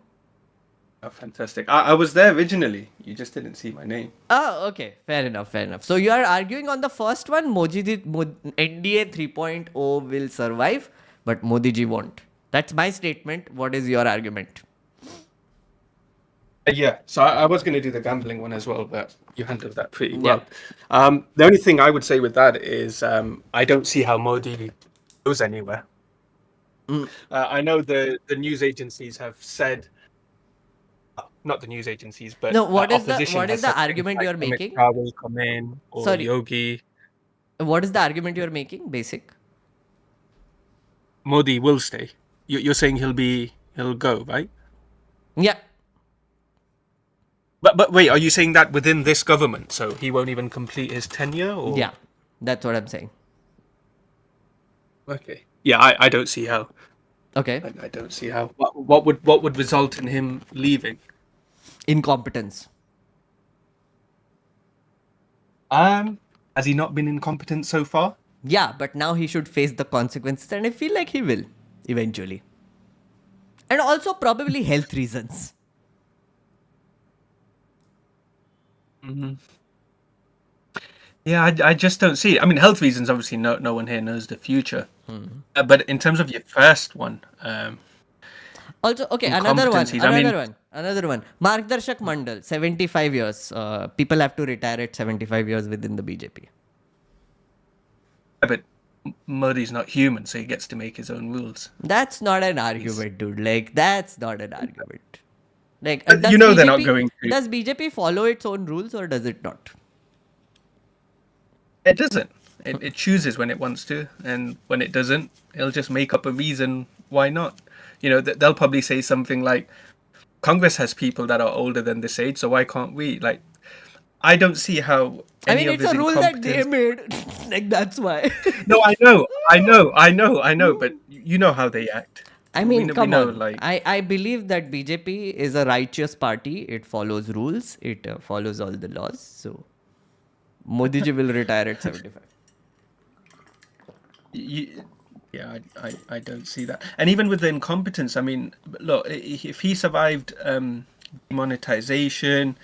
Oh, fantastic. I was there originally. You just didn't see my name. Oh, okay. Fair enough. So you are arguing on the first one, NDA 3.0 will survive, but Modi ji won't. That's my statement. What is your argument? Yeah, so I was going to do the gambling one as well, but you handled that pretty well. The only thing I would say with that is I don't see how Modi goes anywhere. I know the news agencies have said, not the news agencies, but no. What is opposition has the said argument like you are Amit making? Shah will come in, or Sorry. Yogi. What is the argument you are making? Basic. Modi will stay. You're saying he'll go, right? Yeah. But wait, are you saying that within this government, so he won't even complete his tenure? Or? Yeah. That's what I'm saying. Okay. Yeah, I don't see how. Okay. I don't see how. What would result in him leaving? Incompetence. Has he not been incompetent so far? Yeah, but now he should face the consequences, and I feel like he will eventually. And also probably health reasons. Mm-hmm. Yeah, I just don't see it. I mean, health reasons, obviously, no one here knows the future. But in terms of your first one, Also, okay, another one. incompetencies, Another one. Margdarshak Mandal, 75 years. People have to retire at 75 years within the BJP. but Modi's not human, so he gets to make his own rules. That's not an argument, dude. Like, that's not an argument. Like, You know they're not going to. Does BJP follow its own rules or does it not? It doesn't. It chooses when it wants to, and when it doesn't, it'll just make up a reason why not. You know, they'll probably say something like, Congress has people that are older than this age, so why can't we? Like, I don't see how I any mean, of it's his a rule that they incompetence- made. Like, that's why. No, I know, but you know how they act. I mean, we come know, on. like- I believe that BJP is a righteous party. It follows rules. It follows all the laws. So, Modi ji will retire at 75. Yeah, I don't see that. And even with the incompetence, I mean, look, if he survived demonetization,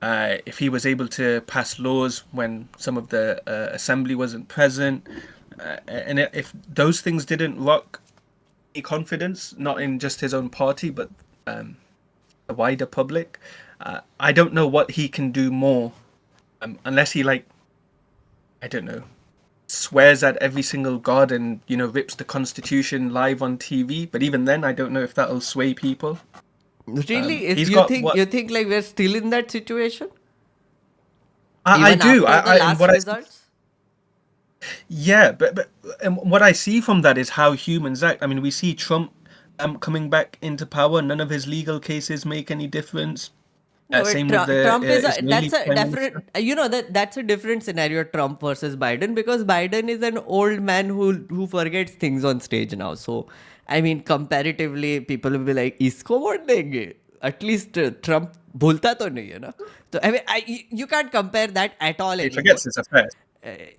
if he was able to pass laws when some of the assembly wasn't present, and if those things didn't rock any confidence, not in just his own party, but the wider public, I don't know what he can do more, unless he, like, I don't know, swears at every single god and, you know, rips the constitution live on TV. But even then, I don't know if that'll sway people. Really? he's you got think what- you think like we're still in that situation? I Even do. after the last what results? Yeah, but what I see from that is how humans act. I mean, we see Trump coming back into power. None of his legal cases make any difference. No, but Same with the Trump is Israeli that's a Prime different. Minister. You know that's a different scenario. Trump versus Biden, because Biden is an old man who forgets things on stage now. So I mean, comparatively, people will be like, "Isko vote denge." At least Trump भूलता तो नहीं है ना. So I mean, you can't compare that at all He anymore. forgets his affairs.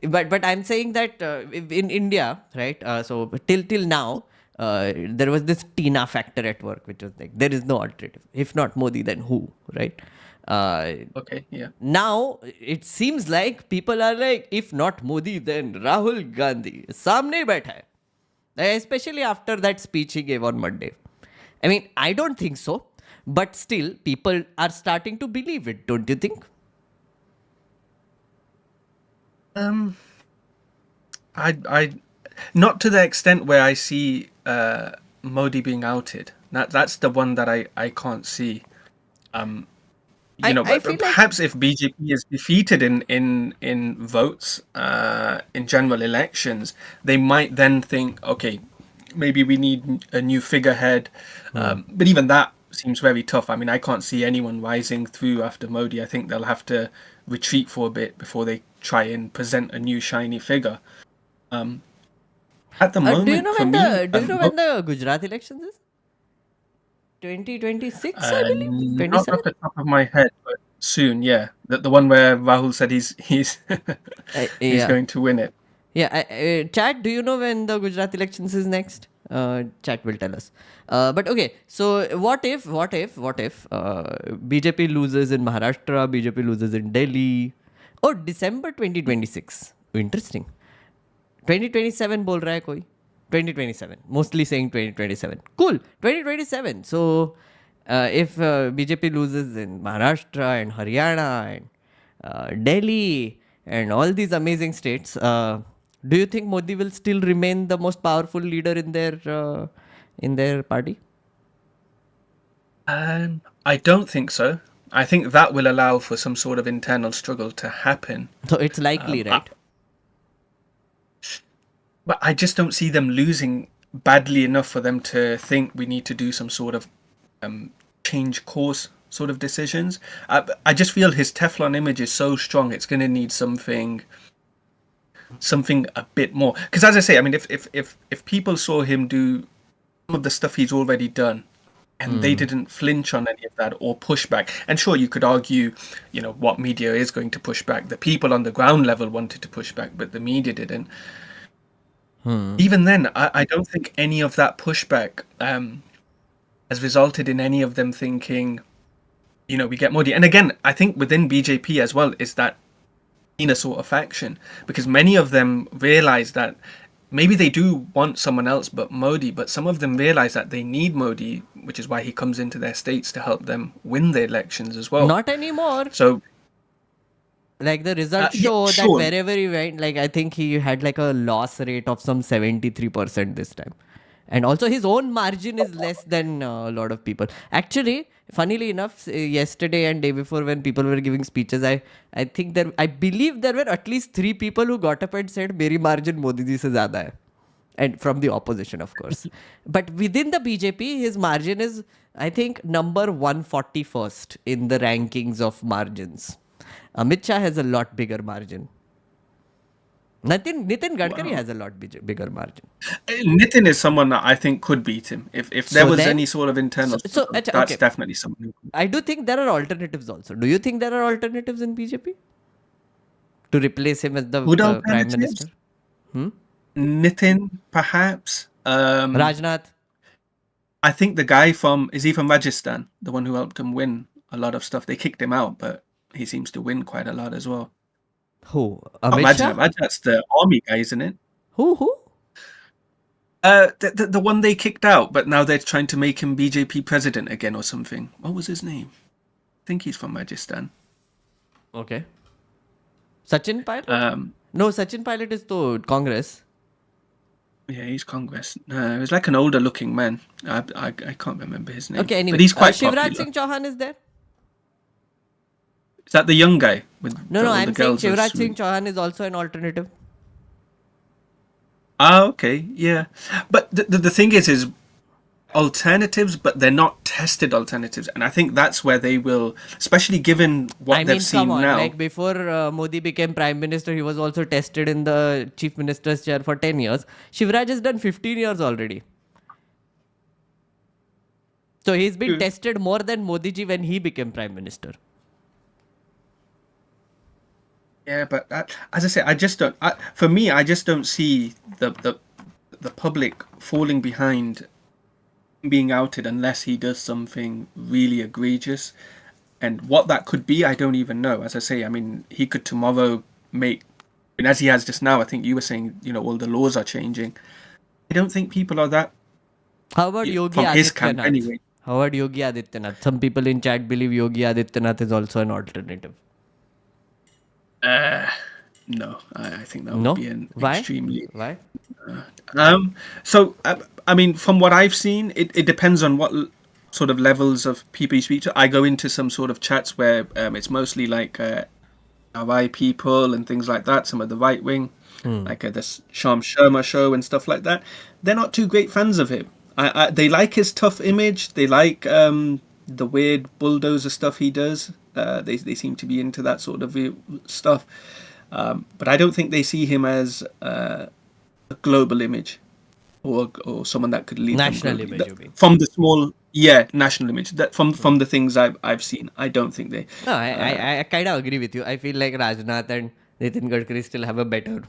But I'm saying that in India, right? So till now, there was this Tina factor at work, which was like there is no alternative. If not Modi, then who, right? Okay, yeah. Now it seems like people are like, if not Modi, then Rahul Gandhi. सामने ही बैठा है. Especially after that speech he gave on Monday. I mean, I don't think so, but still, people are starting to believe it, don't you think? I not to the extent where I see Modi being outed. That's the one that I can't see. I But feel like- perhaps if BJP is defeated in votes in general elections, they might then think, okay, maybe we need a new figurehead. But even that seems very tough. I mean, I can't see anyone rising through after Modi. I think they'll have to retreat for a bit before they try and present a new shiny figure. At the moment, do you know for when me, when the Gujarat elections is? 2026, I believe. not 27. off the top of my head, but soon, yeah. The one where Rahul said he's he's Yeah. going to win it. Yeah, chat, do you know when the Gujarat elections is next? Chat will tell us. But okay, so what if BJP loses in Maharashtra, BJP loses in Delhi? Oh, December 2026. Interesting. 2027 बोल रहा है कोई. 2027. Mostly saying 2027. Cool. 2027. So if BJP loses in Maharashtra and Haryana and Delhi and all these amazing states, do you think Modi will still remain the most powerful leader in their party? I don't think so. I think that will allow for some sort of internal struggle to happen. So it's likely, right? But I just don't see them losing badly enough for them to think we need to do some sort of change course sort of decisions. I just feel his Teflon image is so strong. It's going to need something a bit more. Because as I say, I mean, if people saw him do some of the stuff he's already done, and they didn't flinch on any of that or push back. And sure, you could argue, what media is going to push back. The people on the ground level wanted to push back, but the media didn't. Even then, I don't think any of that pushback has resulted in any of them thinking, we get Modi. And again, I think within BJP as well is that inner sort of faction, because many of them realize that maybe they do want someone else but Modi, but some of them realize that they need Modi, which is why he comes into their states to help them win the elections as well. Not anymore. So, like the results show that wherever he went, like I think he had like a loss rate of some 73% this time. And also his own margin is less than a lot of people. Actually, funnily enough, yesterday and day before when people were giving speeches, I believe there were at least 3 people who got up and said, "Meri margin Modi ji se zyada hai." And from the opposition, of course. But within the BJP, his margin is, I think, number 141st in the rankings of margins. Amit Shah has a lot bigger margin. Nitin Gadkari has a lot bigger margin. Nitin is someone that I think could beat him. If there was any sort of internal struggle, that's okay. definitely someone who could. I do think there are alternatives also. Do you think there are alternatives in BJP? To replace him as the Prime Minister? Nitin, perhaps. Rajnath? I think the guy is he from Rajasthan? The one who helped him win a lot of stuff. They kicked him out, but he seems to win quite a lot as well. Who? Amit Shah? Rajnath's the army guy, isn't it? Who? The one they kicked out, but now they're trying to make him BJP president again or something. What was his name? I think he's from Rajasthan. Okay. Sachin Pilot? No, Sachin Pilot is to Congress. Yeah, he's Congress. He was like an older looking man. I can't remember his name. Okay, anyway. But he's quite Shivraj popular. Singh Chauhan is there? Is that the young guy? No, I'm saying Shivraj Singh Chauhan is also an alternative. Okay, yeah. But the thing is alternatives, but they're not tested alternatives. And I think that's where they will, especially given what they've seen come on. now. Like before Modi became Prime Minister, he was also tested in the Chief Minister's chair for 10 years. Shivraj has done 15 years already. So he's been tested more than Modi ji when he became Prime Minister. Yeah, but as I say, I just don't. For me, I just don't see the public falling behind being outed unless he does something really egregious. And what that could be, I don't even know. As I say, I mean, he could tomorrow make, and as he has just now, I think you were saying, all the laws are changing. I don't think people are that, How about Yogi from his camp Adityanath? anyway. How about Yogi Adityanath? Some people in chat believe Yogi Adityanath is also an alternative. No, I think that No? would be an Why? extremely. Why? So, I mean, from what I've seen, it depends on what sort of levels of people you speak to. I go into some sort of chats where it's mostly like RI people and things like that, some of the right wing, like the Sham Sharma show and stuff like that. They're not too great fans of him. They like his tough image. They like the weird bulldozer stuff he does. They seem to be into that sort of stuff. But I don't think they see him as a global image or someone that could lead National them globally. image, you mean? From the small, national image. That from the things I've seen, I don't think they. No, I kind of agree with you. I feel like Rajnath and Nitin Gadkari still have a better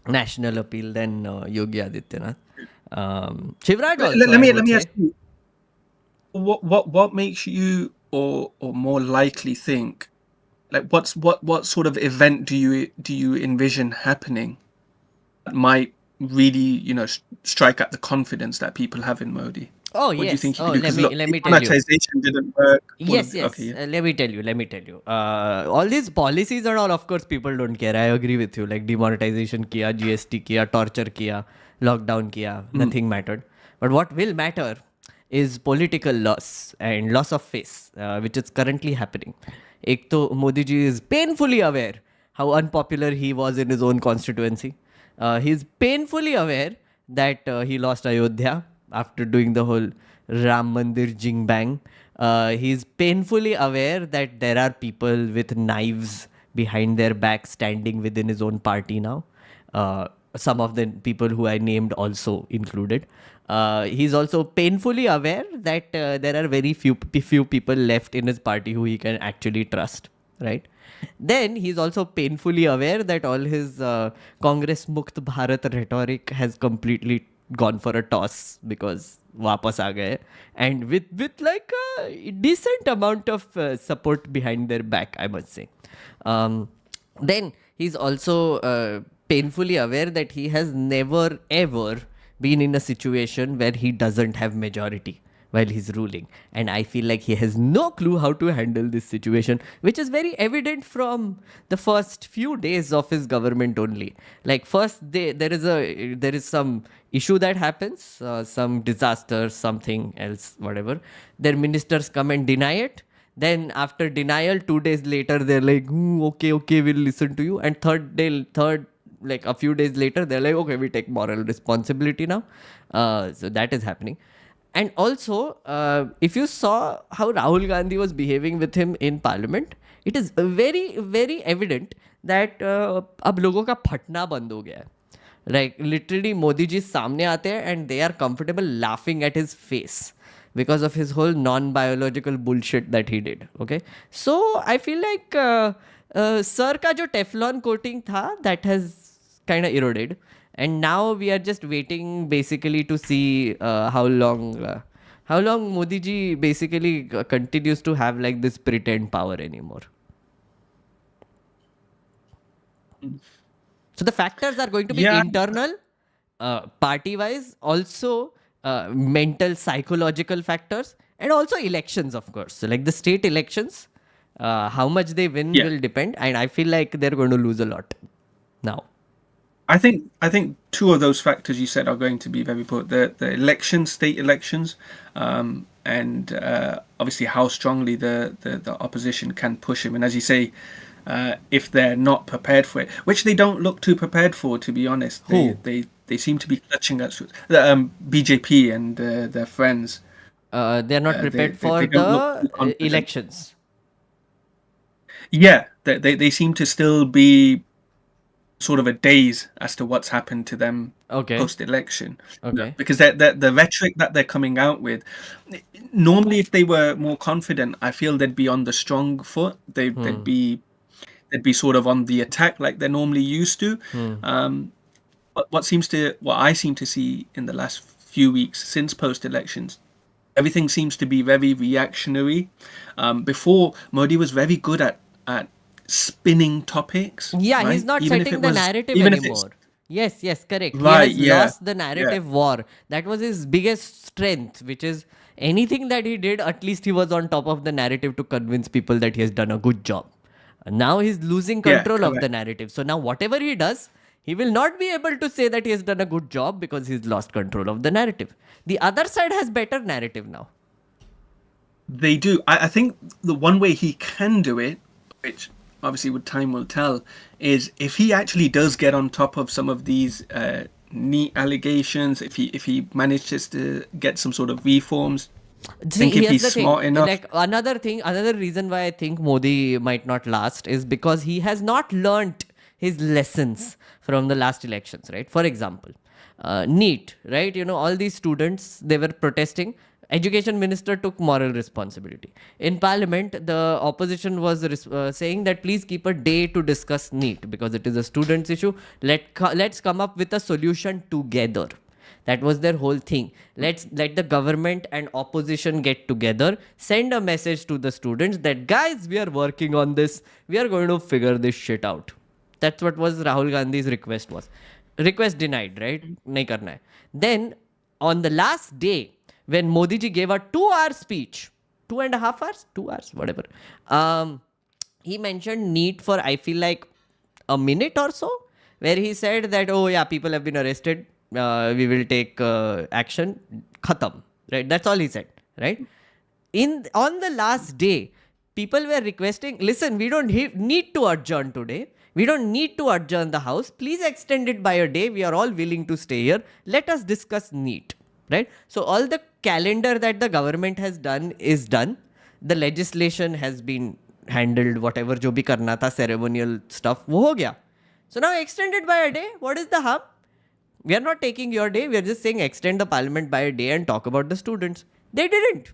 national appeal than Yogi Adityanath. Shivraj also, Let I me would say. ask you, what makes you or more likely think, like what sort of event do you envision happening that might really strike at the confidence that people have in Modi? Oh, What do you yes. think you Oh, could do? Because let me tell you. monetization didn't work. Yes. Okay, yeah. Let me tell you. All these policies and all, of course, people don't care. I agree with you. Like demonetization kiya, GST kiya, torture kiya, lockdown kiya, nothing mattered. But what will matter is political loss and loss of face, which is currently happening. Ek to Modi ji is painfully aware how unpopular he was in his own constituency. He's painfully aware that he lost Ayodhya after doing the whole Ram Mandir jing bang. He's painfully aware that there are people with knives behind their back standing within his own party now. Some of the people who I named also included. He's also painfully aware that there are very few people left in his party who he can actually trust, right? Then he's also painfully aware that all his Congress Mukt Bharat rhetoric has completely gone for a toss because वापस आ गए, and with like a decent amount of support behind their back, I must say. Then he's also painfully aware that he has never ever been in a situation where he doesn't have majority while he's ruling, and I feel like he has no clue how to handle this situation, which is very evident from the first few days of his government only. Like first there is some issue that happens, some disaster, something else, whatever. Their ministers come and deny it. Then after denial, 2 days later, they're like, okay, we'll listen to you. And third, like a few days later, they're like, okay, we take moral responsibility now. So that is happening. And also, if you saw how Rahul Gandhi was behaving with him in parliament, it is very, very evident that अब लोगों का फटना बंद हो गया है. Like literally Modi ji सामने आते हैं and they are comfortable laughing at his face because of his whole non-biological bullshit that he did. Okay, so I feel like sir का जो Teflon coating था, that has kind of eroded, and now we are just waiting basically to see how long Modi ji basically continues to have like this pretend power anymore. So the factors are going to be internal, party-wise, also mental, psychological factors, and also elections, of course. So like the state elections, how much they win will depend, and I feel like they're going to lose a lot now. I think two of those factors you said are going to be very important: the elections, state elections, and obviously how strongly the opposition can push him. And as you say, if they're not prepared for it, which they don't look too prepared for, to be honest. They seem to be clutching at BJP and their friends. They're not prepared for the elections. Yeah, they seem to still be sort of a daze as to what's happened to them Okay. post-election. Okay. Because the rhetoric that they're coming out with, normally if they were more confident, I feel they'd be on the strong foot. They'd be sort of on the attack like they're normally used to. But what I seem to see in the last few weeks since post-elections, everything seems to be very reactionary. Before, Modi was very good at spinning topics. Yeah, right? he's not Even if setting it the was, narrative even if it's anymore. Yes, correct. He right, has yeah, lost the narrative war. That was his biggest strength, which is anything that he did, at least he was on top of the narrative to convince people that he has done a good job. Now he's losing yeah, control of the correct. narrative. So now whatever he does, he will not be able to say that he has done a good job because he's lost control of the narrative. The other side has better narrative now. They do. I think the one way he can do it, which obviously with time will tell, is if he actually does get on top of some of these neat allegations, if he manages to get some sort of reforms. See, Think if here's he's the thing. smart enough. Like another reason why I think Modi might not last is because he has not learnt his lessons from the last elections, right? For example, NEET, right? All these students, they were protesting. Education minister took moral responsibility. In parliament, the opposition was saying that please keep a day to discuss NEET because it is a students' issue. Let's come up with a solution together. That was their whole thing. Let the government and opposition get together, send a message to the students that guys, we are working on this. We are going to figure this shit out. That's what was Rahul Gandhi's request was. Request denied, right? Nahi karna hai. Then on the last day, when Modi ji gave a 2-hour speech, 2.5 hours, 2 hours, whatever. He mentioned NEET for I feel like a minute or so, where he said that, oh yeah, people have been arrested. We will take action. Khatam. Right? That's all he said. Right? On the last day, people were requesting, listen, we don't need to adjourn today. We don't need to adjourn the house. Please extend it by a day. We are all willing to stay here. Let us discuss NEET. Right? So all the calendar that the government has done is done. The legislation has been handled. Whatever jo bhi karna tha, ceremonial stuff, wo ho gaya. So now extend it by a day. What is the harm? We are not taking your day. We are just saying extend the parliament by a day and talk about the students. They didn't.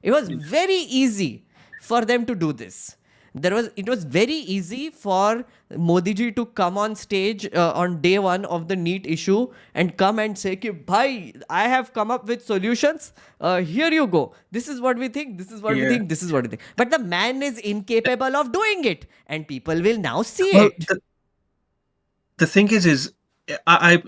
It was very easy for them to do this. It was very easy for Modi ji to come on stage on day one of the NEET issue and come and say, bhai, I have come up with solutions. Here you go. This is what we think. This is what we think. This is what we think. But the man is incapable of doing it. And people will now see it. The thing is I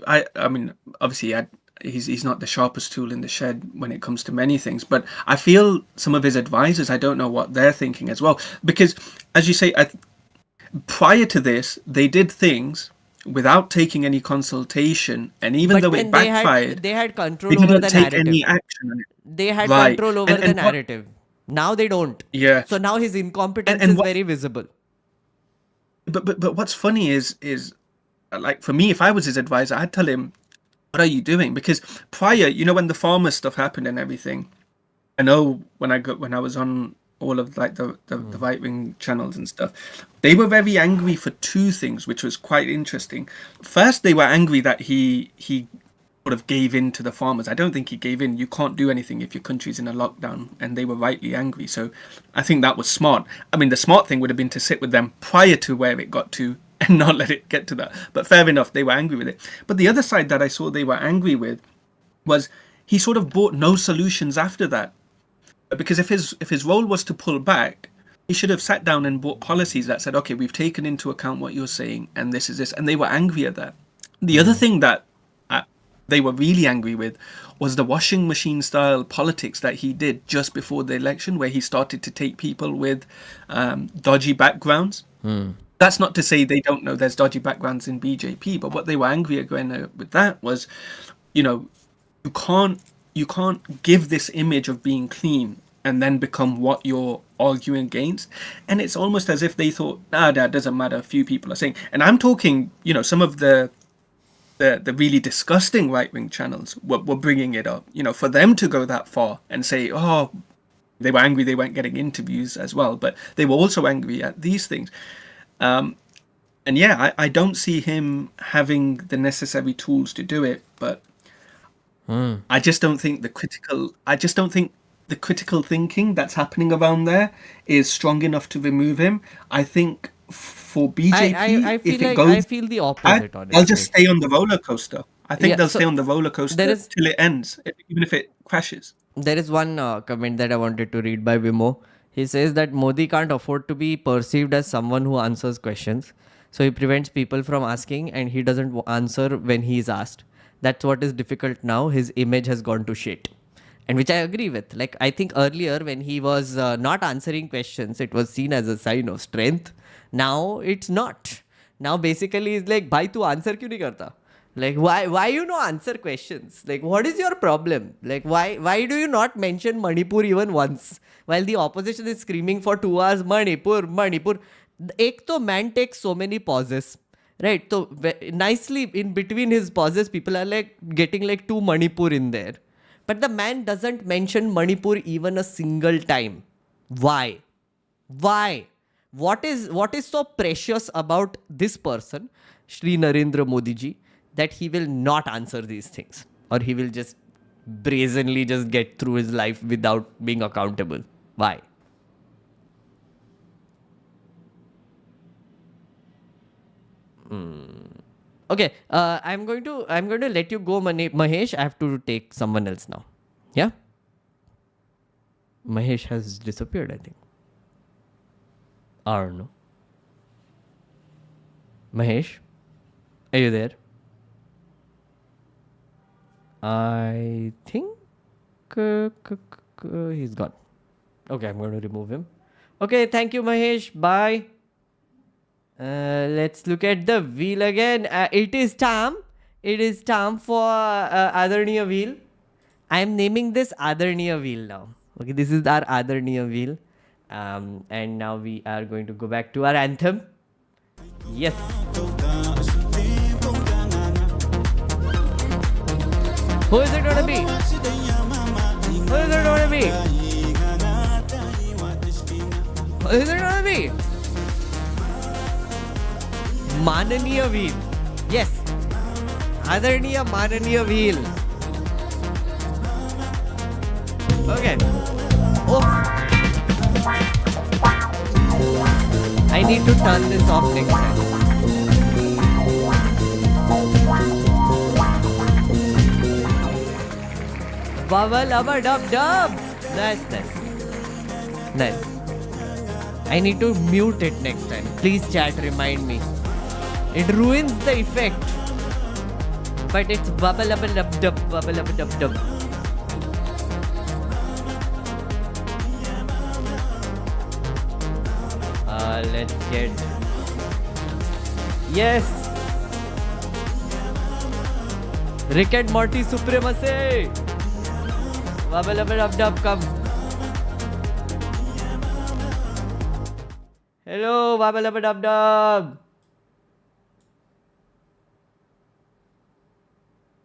mean, obviously, he's not the sharpest tool in the shed when it comes to many things, but I feel some of his advisors, I don't know what they're thinking as well, because as you say, prior to this, they did things without taking any consultation, and even though it backfired, they had they control over didn't the take narrative. any action on it. They had Right. control over And the what- narrative. Now they don't. Yeah. So now his incompetence And is what- very visible. But what's funny is like, for me, if I was his advisor, I'd tell him, what are you doing? Because prior, when the farmer stuff happened and everything, I know when I was on all of like the right wing channels and stuff, they were very angry for two things, which was quite interesting. First, they were angry that he sort of gave in to the farmers. I don't think he gave in. You can't do anything if your country's in a lockdown, and they were rightly angry. So I think that was smart. I mean, the smart thing would have been to sit with them prior to where it got to and not let it get to that. But fair enough, they were angry with it. But the other side that I saw they were angry with was he sort of brought no solutions after that. Because if his role was to pull back, he should have sat down and brought policies that said, okay, we've taken into account what you're saying, and this is this. And they were angry at that. The other thing that they were really angry with was the washing machine style politics that he did just before the election, where he started to take people with dodgy backgrounds. That's not to say they don't know there's dodgy backgrounds in BJP, but what they were angry again with that was, you can't give this image of being clean and then become what you're arguing against. And it's almost as if they thought, that doesn't matter, a few people are saying. And I'm talking, some of the really disgusting right-wing channels were bringing it up, for them to go that far and say, oh, they were angry they weren't getting interviews as well, but they were also angry at these things. And yeah, I don't see him having the necessary tools to do it, but I just don't think the critical thinking that's happening around there is strong enough to remove him. I think for BJP, I if feel it like I goes feel the bad, opposite, they'll just honestly. stay on the roller coaster. I think Yeah, they'll so stay on the roller there coaster is till it ends, even if it crashes. there is one comment that I wanted to read by Vimo. He says that Modi can't afford to be perceived as someone who answers questions. So he prevents people from asking and he doesn't answer when he is asked. That's what is difficult now. His image has gone to shit. And which I agree with. Like, I think earlier when he was not answering questions, it was seen as a sign of strength. Now it's not. Now basically it's like, bhai tu answer kyun nahi karta? Like, why you no answer questions? Like, what is your problem? Like, why do you not mention Manipur even once? While the opposition is screaming for 2 hours, Manipur, Manipur. Ek to man takes so many pauses. Right. So nicely in between his pauses, people are like getting like 2 Manipur in there. But the man doesn't mention Manipur even a single time. Why? Why? What is so precious about this person, Shri Narendra Modi ji, that he will not answer these things? Or he will just brazenly just get through his life without being accountable? Why? Okay, I'm going to let you go, Mahesh. I have to take someone else now. Yeah? Mahesh has disappeared, I think. Or no. Mahesh, are you there? I think he's gone. Okay, I'm going to remove him. Okay, thank you, Mahesh. Bye. Let's look at the wheel again. It is time. It is time for Adarniya wheel. I am naming this Adarniya wheel now. Okay, this is our Adarniya wheel. And now we are going to go back to our anthem. Yes. Who is it going to be? Who is it going to be? Who is it going to be? Mananiya wheel. Yes. Adarniya Mananiya wheel. Okay. Oh. I need to turn this off next time. Bubba lubba dub dub. Nice. Nice. I need to mute it next time. Please, chat, remind me. It ruins the effect. But it's bubba lubba dub dub. Bubba lubba dub dub. Let's get. Yes! Rick and Morty supremacy! Wabba lubba dub dub, come. Hello, wabba lubba dub dub.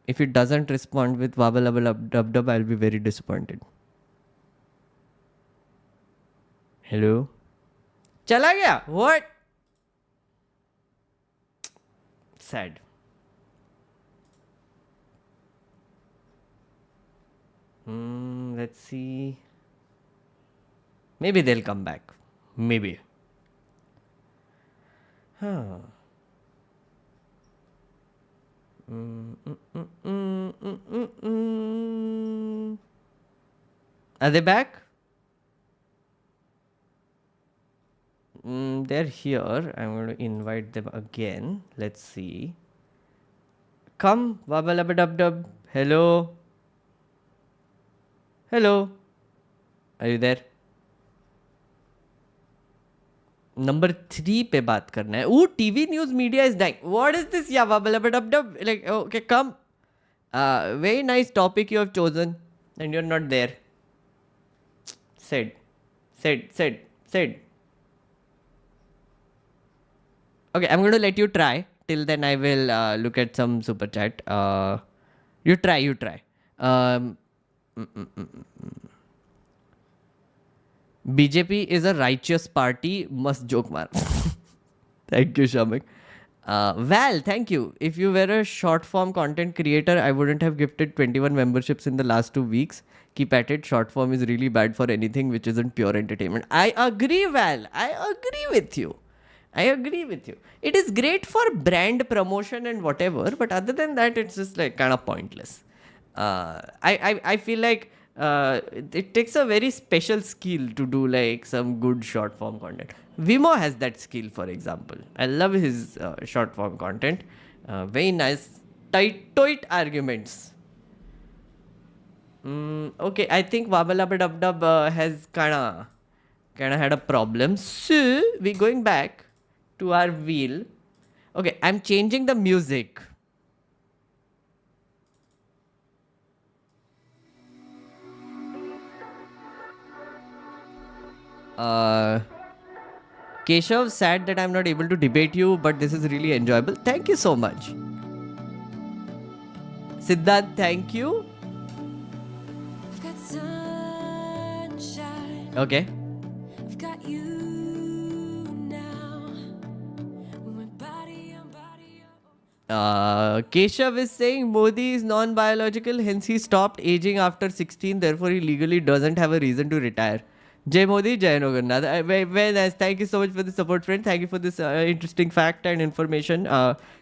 If it doesn't respond with wabba lubba dub dub, I'll be very disappointed. Hello? चला गया? What? Sad. Let's see. Maybe they'll come back. Maybe. Huh. Are they back? They're here. I'm going to invite them again. Let's see. Come, wabba lubba dub dub. Hello. Hello. Are you there? Number 3 पे बात करना है. Ooh, TV news media is dying. What is this? Yeah, wabba lubba dub dub. Like, okay, come. Very nice topic you have chosen, and you're not there. Said. Okay, I'm going to let you try. Till then, I will look at some super chat. You try. BJP is a righteous party. Must joke, man. Thank you, Shamak. Val, thank you. If you were a short form content creator, I wouldn't have gifted 21 memberships in the last 2 weeks. Keep at it. Short form is really bad for anything which isn't pure entertainment. I agree, Val. I agree with you. I agree with you. It is great for brand promotion and whatever, but other than that, it's just like kind of pointless. I feel like it takes a very special skill to do like some good short form content. Vimo has that skill, for example. I love his short form content. Very nice, tight arguments. Okay, I think Wabalabadubdub has kinda had a problem. So we're going back to our wheel. Okay, I'm changing the music. Keshav, sad that I'm not able to debate you, but this is really enjoyable. Thank you so much. Siddharth, thank you. Okay. Keshav is saying Modi is non-biological, hence he stopped aging after 16, therefore he legally doesn't have a reason to retire. Jai Modi, Jai Nagarnath. Very nice. Thank you so much for the support, friend. Thank you for this interesting fact and information,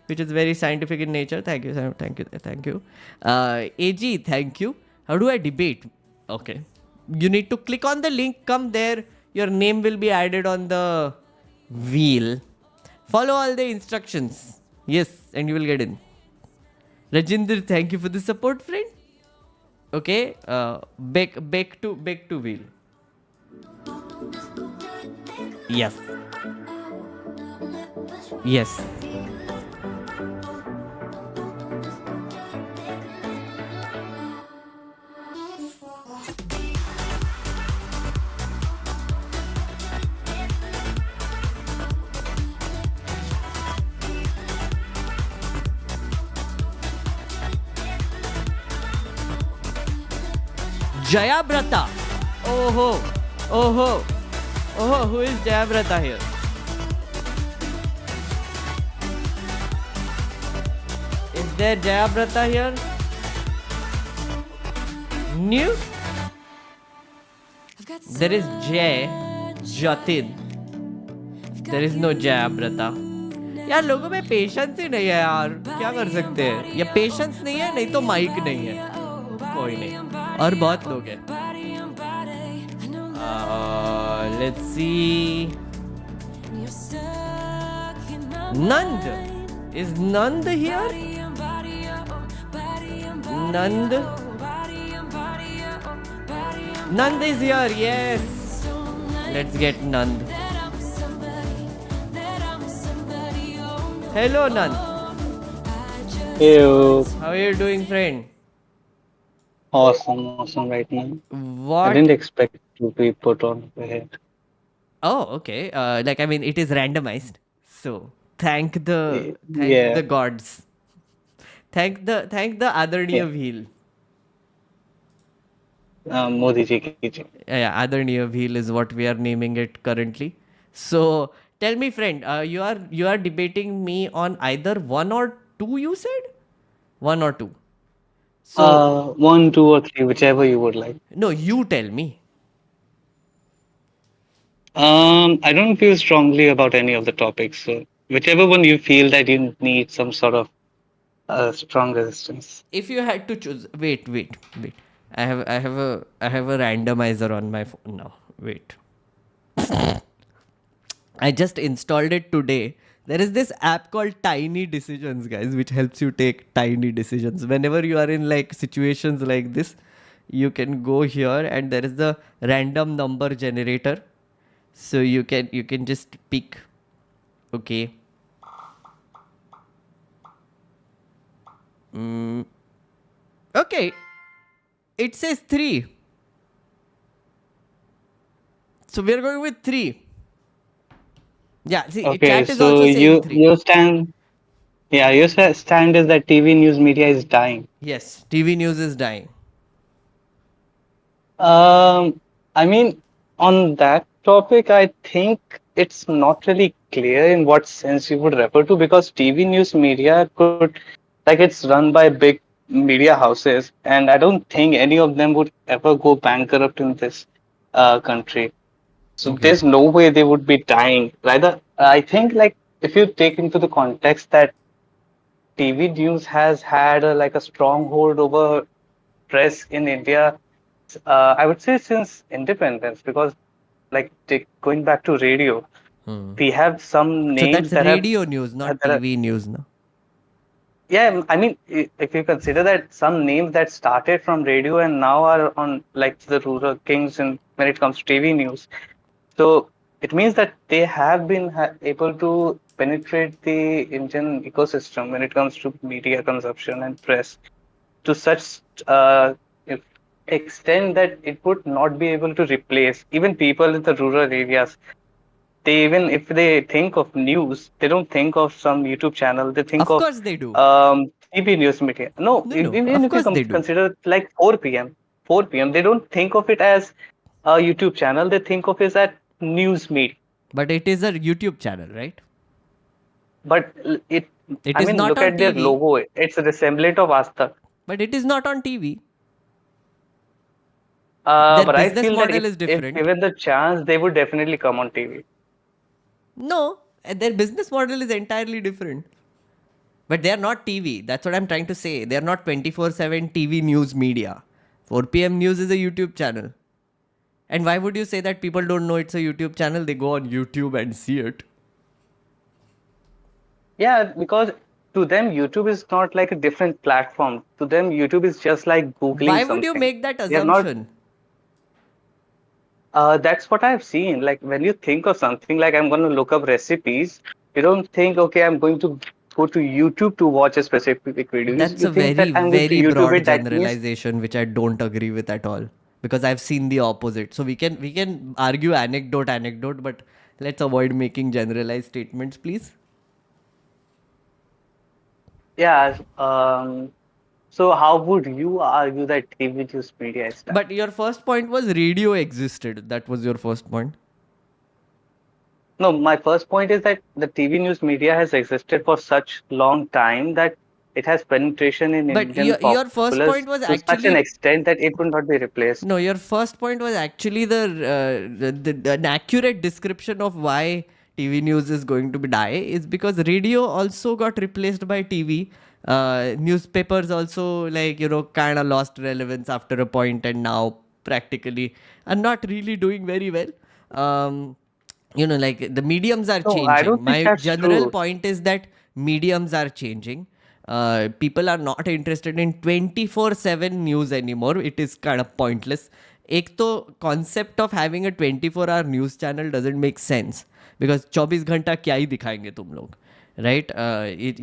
which is very scientific in nature. Thank you, thank you, thank you. AG, thank you. How do I debate? Okay. You need to click on the link, come there. Your name will be added on the wheel. Follow all the instructions. Yes, and you will get in. Rajinder, thank you for the support, friend. Okay, back to wheel. Yes. Yes. Jayabrata. Oh, who is Jayabrata here? Is there Jayabrata here? New? There is Jatin. There is no Jayabrata. यार लोगों में patience ही नहीं है यार, क्या कर सकते हैं? या पेशेंस नहीं है, नहीं तो माइक नहीं है, कोई नहीं, और बहुत लोग हैं. Let's see. Nand. Is Nand here? Nand. Nand is here, yes. Let's get Nand. Hello, Nand. Ew. How are you doing, friend? Awesome right now. What? I didn't expect to be put on the head. Oh, okay. Like, I mean, it is randomized. So, thank the Yeah. gods. Thank the Adarniya wheel. Modi ji ki jai. Yeah, Adarniya wheel is what we are naming it currently. So, tell me, friend, you are debating me on either 1 or 2, you said? 1 or 2. So, 1, 2, or 3, whichever you would like. no, you tell me. I don't feel strongly about any of the topics, so whichever one you feel that you need some sort of strong resistance. If you had to choose, wait. I have a randomizer on my phone now. Wait. I just installed it today. There is this app called Tiny Decisions, guys, which helps you take tiny decisions. Whenever you are in like situations like this, you can go here and there is the random number generator. So you can just pick. Okay. Okay. It says 3. So we are going with 3. Yeah, see, Okay, chat is so also saying 3. your stand is that TV news media is dying. Yes, TV news is dying. I mean, on that, topic, I think it's not really clear in what sense you would refer to, because TV news media could, like, it's run by big media houses, and I don't think any of them would ever go bankrupt in this country. So Okay. there's no way they would be dying. Rather, I think, like, if you take into the context that TV news has had like a stronghold over press in India, I would say since independence, because like going back to radio, Hmm. we have some So names that's that have radio news, not that are, TV news, no? yeah, I mean, if you consider that some names that started from radio and now are on like the rural kings and when it comes to TV news, so it means that they have been able to penetrate the Indian ecosystem when it comes to media consumption and press to such uh, if- extent that it would not be able to replace even people in the rural areas. They, even if they think of news, they don't think of some YouTube channel. They think Of of course they do. TV news media. No, No. even Of if you course they do. consider like 4 p.m., 4 p.m., they don't think of it as a YouTube channel. They think of it as news media. But it is a YouTube channel, right? But It I is mean, not look on at their TV. logo. It's a resemblant of Asta. But it is not on TV. Their But I business feel that model is if different. given the chance, they would definitely come on TV. No, their business model is entirely different. But they are not TV. That's what I'm trying to say. They are not 24/7 TV news media. 4 p.m. news is a YouTube channel. And why would you say that people don't know it's a YouTube channel? They go on YouTube and see it. Yeah, because to them, YouTube is not like a different platform. To them, YouTube is just like Googling Why something. would you make that They are not. assumption? That's what I've seen. Like when you think of something like I'm going to look up recipes, you don't think, okay, I'm going to go to YouTube to watch a specific video. That's You a think very, that I'm going to very YouTube broad it. That means, generalization, which I don't agree with at all. Because I've seen the opposite. So we can argue anecdote, but let's avoid making generalized statements, please. yeah. So how would you argue that TV news media is done? But your first point was radio existed. That was your first point. No, my first point is that the TV news media has existed for such long time that it has penetration in But Indian your first populace point was to such an actually extent that it would not be replaced. no. Your first point was actually an accurate description of why TV news is going to be die is because radio also got replaced by TV. Newspapers also kind of lost relevance after a point and now practically are not really doing very well. Like the mediums are No, I changing. don't think My that's general true. point is that mediums are changing. People are not interested in 24/7 news anymore. It is kind of pointless. एक तो concept of having a 24-hour news channel doesn't make sense because 24 घंटा क्या ही दिखाएंगे तुम लोग, right?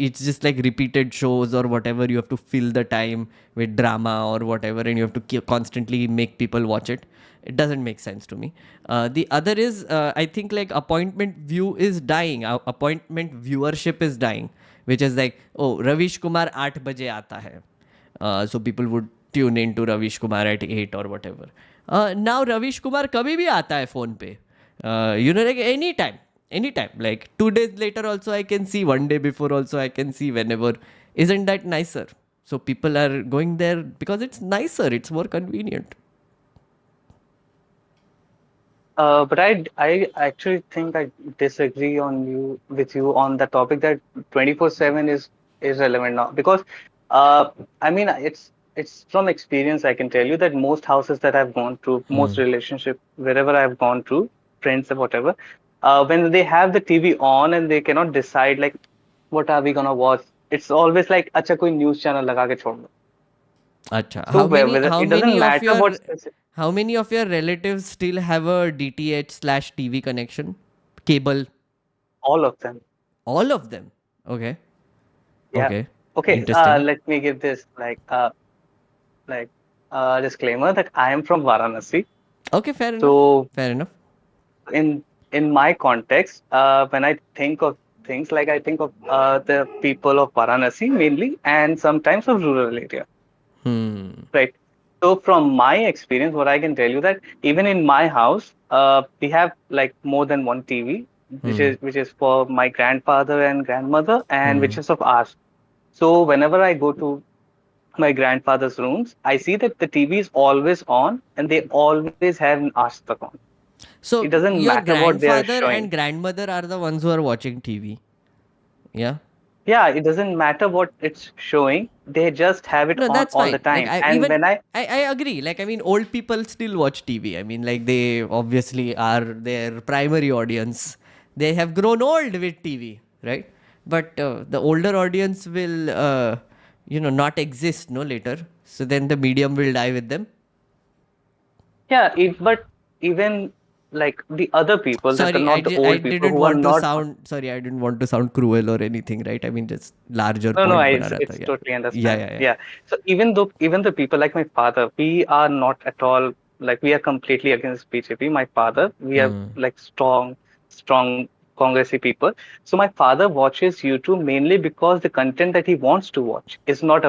It's just like repeated shows or whatever. You have to fill the time with drama or whatever, and you have to constantly make people watch it. It doesn't make sense to me. The other is, I think like appointment view is dying. Appointment viewership is dying, which is like, oh, Ravish Kumar 8 baje aata hai. So people would tune in to Ravish Kumar at 8 or whatever. Now Ravish Kumar kabhi bhi aata hai phone pe. Like anytime. Like 2 days later also I can see, 1 day before also I can see, whenever. Isn't that nicer? So people are going there because it's nicer, it's more convenient. But I actually think I disagree with you on the topic that 24/7 is irrelevant now, because I mean it's from experience. I can tell you that most houses that I've gone through, most relationship wherever I've gone through, friends or whatever, when they have the TV on and they cannot decide like what are we gonna watch, it's always like अच्छा कोई news channel लगा के छोड़ दो. Acha. So it doesn't matter what specific. How many of your relatives still have a DTH/TV connection? Cable? All of them. All of them? Okay. Yeah. Okay. Okay. Interesting. Let me give this disclaimer that I am from Varanasi. Okay, fair enough. So Fair enough. in my context, when I think of things, like I think of the people of Varanasi mainly, and sometimes of rural area, Hmm. right? So from my experience, what I can tell you that even in my house, we have like more than one TV, which is for my grandfather and grandmother, and which is of ours. So whenever I go to my grandfather's rooms, I see that the TV is always on, and they always have an Aaj Tak on. It So doesn't your matter what they are grandfather showing. and grandmother are the ones who are watching TV. Yeah. Yeah, it doesn't matter what it's showing. They just have it No, on that's all the fine. Like time. I And even when I agree. Like I mean, old people still watch TV. I mean, like they obviously are their primary audience. They have grown old with TV, right? But the older audience will, not exist no later. So then the medium will die with them. yeah, but even like the other people that are Sorry, not the I old people didn't who are want to not. sound. Sorry, I didn't want to sound cruel or anything, right? I mean, just larger No, no, point. it's, बना रहा था, it's yeah. totally Yeah, understand. yeah, yeah. Yeah. So even the people like my father, we are not at all like we are completely against BJP. My father, we are like strong Congressy people. So my father watches YouTube mainly because the content that he wants to watch is not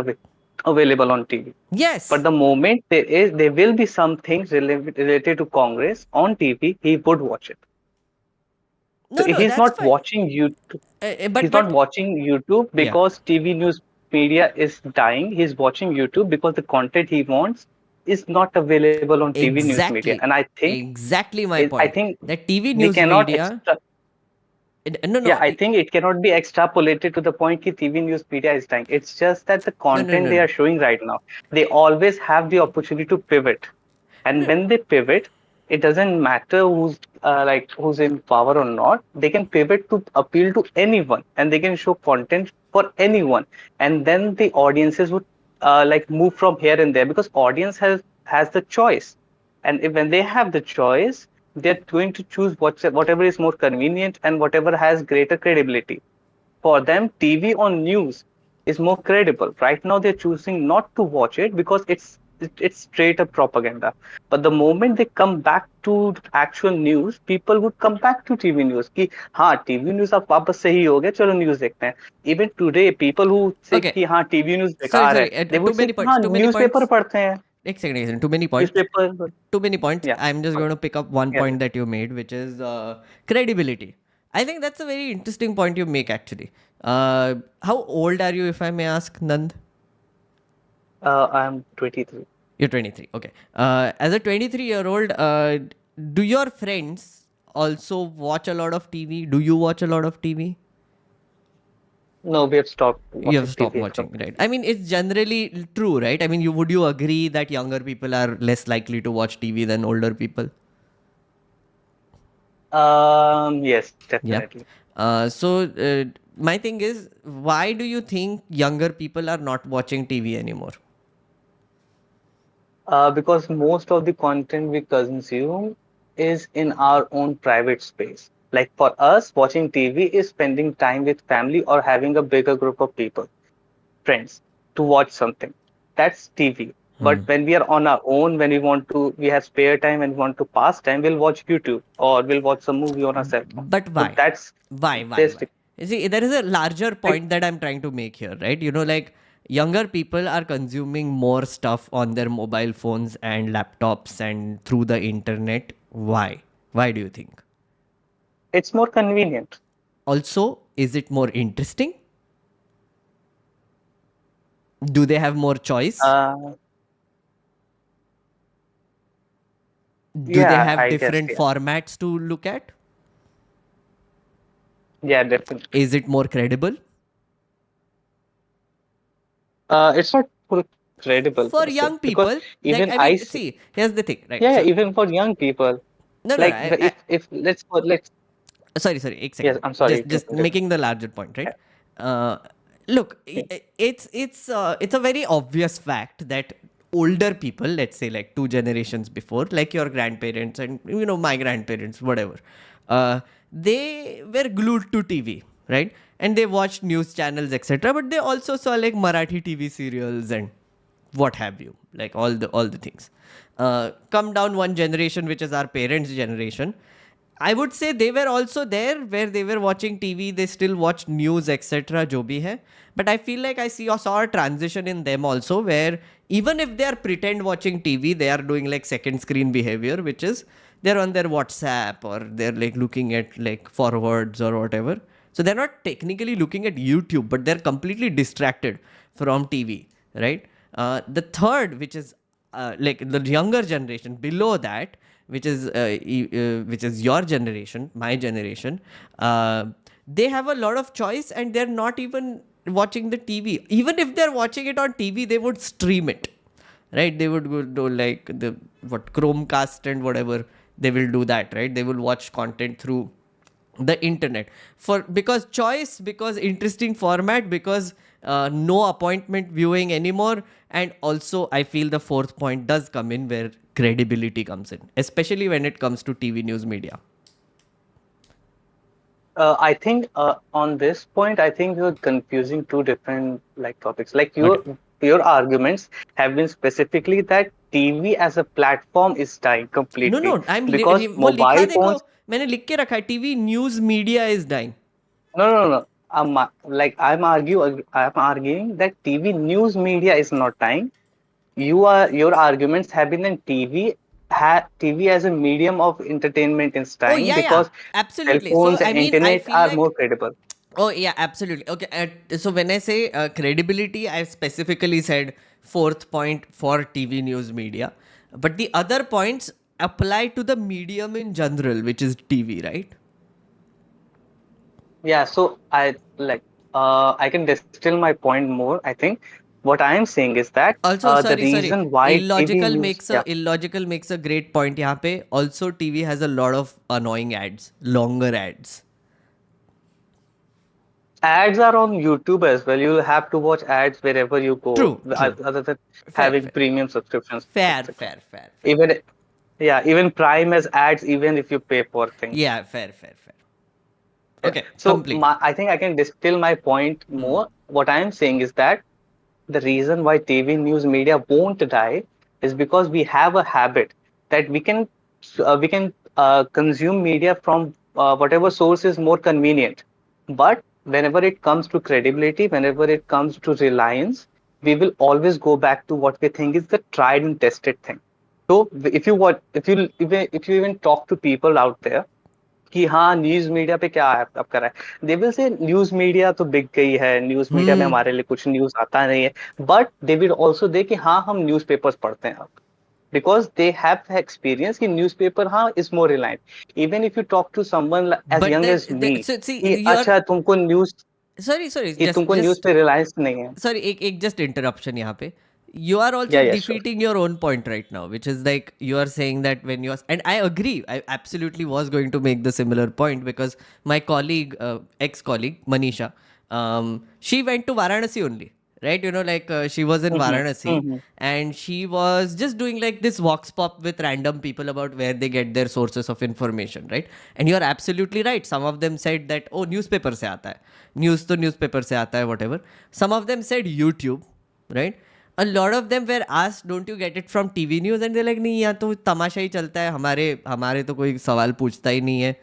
available on TV. But Yes. the moment there will be some things related to Congress on TV, he would watch it. So No, he's that's not fine. watching YouTube. But He's not watching YouTube yeah. because TV news media is dying. He's watching YouTube because the content he wants is not available on TV news media. And Exactly. Exactly my I point. think That TV we news cannot media. No, yeah, no, I think it cannot be extrapolated to the point that TV news media is dying. It's just that the content they no. are showing right now, they always have the opportunity to pivot. And when they pivot, it doesn't matter who's in power or not. They can pivot to appeal to anyone, and they can show content for anyone. And then the audiences would move from here and there because audience has the choice. And when they have the choice, they're going to choose whatever is more convenient and whatever has greater credibility. For them, TV on news is more credible. Right now, they're choosing not to watch it because it's straight up propaganda. But the moment they come back to actual news, people would come back to TV news. कि हाँ TV news अब वापस सही हो गया चलो news देखते हैं. Even today, people who say Okay. कि हाँ TV news Sorry, बेकार है, they too would say many कि points. हाँ Too many newspaper points. पढ़ते हैं. एक second. Too many points. Newspaper. Too many points. Yeah. I'm just going to pick up one Yeah. point that you made, which is credibility. I think that's a very interesting point you make, actually. How old are you, if I may ask, Nand? I'm 23. You're 23. Okay. As a 23-year-old, do your friends also watch a lot of TV? Do you watch a lot of TV? No, we have stopped. You have stopped TV watching, right? I mean, it's generally true, right? I mean, would you agree that younger people are less likely to watch TV than older people? Yes, definitely. So my thing is, why do you think younger people are not watching TV anymore? Because most of the content we consume is in our own private space. Like for us, watching TV is spending time with family or having a bigger group of people, friends, to watch something. That's TV. But when we are on our own, we have spare time and want to pass time, we'll watch YouTube or we'll watch some movie on our cell phone. But why? So that's Why? basic. You see, there is a larger point that I'm trying to make here, right? Like younger people are consuming more stuff on their mobile phones and laptops and through the internet. Why? Why do you think? It's more convenient. Also, is it more interesting? Do they have more choice? Do they Yeah, have I guess, different yeah. formats to look at? Yeah, definitely. Is it more credible? It's not full credible For per se, young because people, even like, I mean, see, see, here's the thing, right? yeah, So, even for young people, no, like I, if let's sorry, एक yes, second. I'm sorry. you Just can continue. making the larger point, right? Look, it's a very obvious fact that older people, let's say like 2 generations before, like your grandparents and my grandparents, whatever, they were glued to TV, right? And they watched news channels, etc. But they also saw like Marathi TV serials and what have you, like all the things. Come down one generation, which is our parents' generation, I would say they were also there where they were watching TV, they still watched news, etc. जो भी है. But I feel like I saw a transition in them also where even if they are pretend watching TV, they are doing like second screen behavior, which is they're on their WhatsApp or they're like looking at like forwards or whatever. So they're not technically looking at YouTube, but they're completely distracted from TV, right? The third, which is like the younger generation below that, which is your generation, my generation, they have a lot of choice and they're not even watching the TV. Even if they're watching it on TV, they would stream it, right? They would go do like the Chromecast and whatever. They will do that, right? They will watch content through the internet because interesting format, because no appointment viewing anymore. And also I feel the fourth point does come in where credibility comes in, especially when it comes to TV news media. I think on this point, I think you're confusing two different like topics. Like your arguments have been specifically that TV as a platform is dying completely. No, I'm because वो mobile लिखा देखो, phones. मैंने लिख के रखा है, TV news media is dying. No. I'm arguing that TV news media is not dying. Your arguments have been that TV as a medium of entertainment is dying because absolutely. cell phones So, and I internet feel are like, more credible. Oh yeah, absolutely. Okay, so when I say credibility, I specifically said fourth point for TV news media, but the other points apply to the medium in general, which is TV, right? Yeah, so I can distill my point more. I think what I am saying is that Also, the reason why TV news, illogical makes a great point यहाँ पे. Also, TV has a lot of annoying ads, longer ads. Ads are on YouTube as well. You have to watch ads wherever you go. True. Other than having premium subscriptions. Fair. Even Prime has ads, even if you pay for things. Yeah, fair. Okay, so I think I can distill my point more. What I am saying is that the reason why TV news media won't die is because we have a habit that we can consume media from whatever source is more convenient. But whenever it comes to credibility, whenever it comes to reliance, we will always go back to what we think is the tried and tested thing. So if you even talk to people out there कि हाँ news media पे क्या अब कर रहा है, they will say news media तो बिक गई है, न्यूज मीडिया में हमारे लिए कुछ न्यूज आता नहीं है, but they will also they कि हाँ हम न्यूज पेपर्स पढ़ते हैं अब, because they have experience कि newspaper हाँ is more reliant. Even if you talk to someone as young as me, अच्छा तुमको न्यूज तुमको न्यूज पे रिलायंस नहीं है. Sorry, एक just interruption यहाँ पे. You are also defeating your own point right now, which is like you are saying that when you are, and I agree, I absolutely was going to make the similar point because my colleague, ex-colleague Manisha, she went to Varanasi only, right? You know, like she was in Varanasi and she was just doing like this vox pop with random people about where they get their sources of information, right? And you are absolutely right. Some of them said that, oh, newspaper se aata hai. News to newspaper se aata hai, whatever. Some of them said YouTube, right? A lot of them were asked, don't you get it from TV news? And they're like, नहीं यहाँ तो तमाशा ही चलता है, हमारे तो कोई सवाल पूछता ही नहीं है.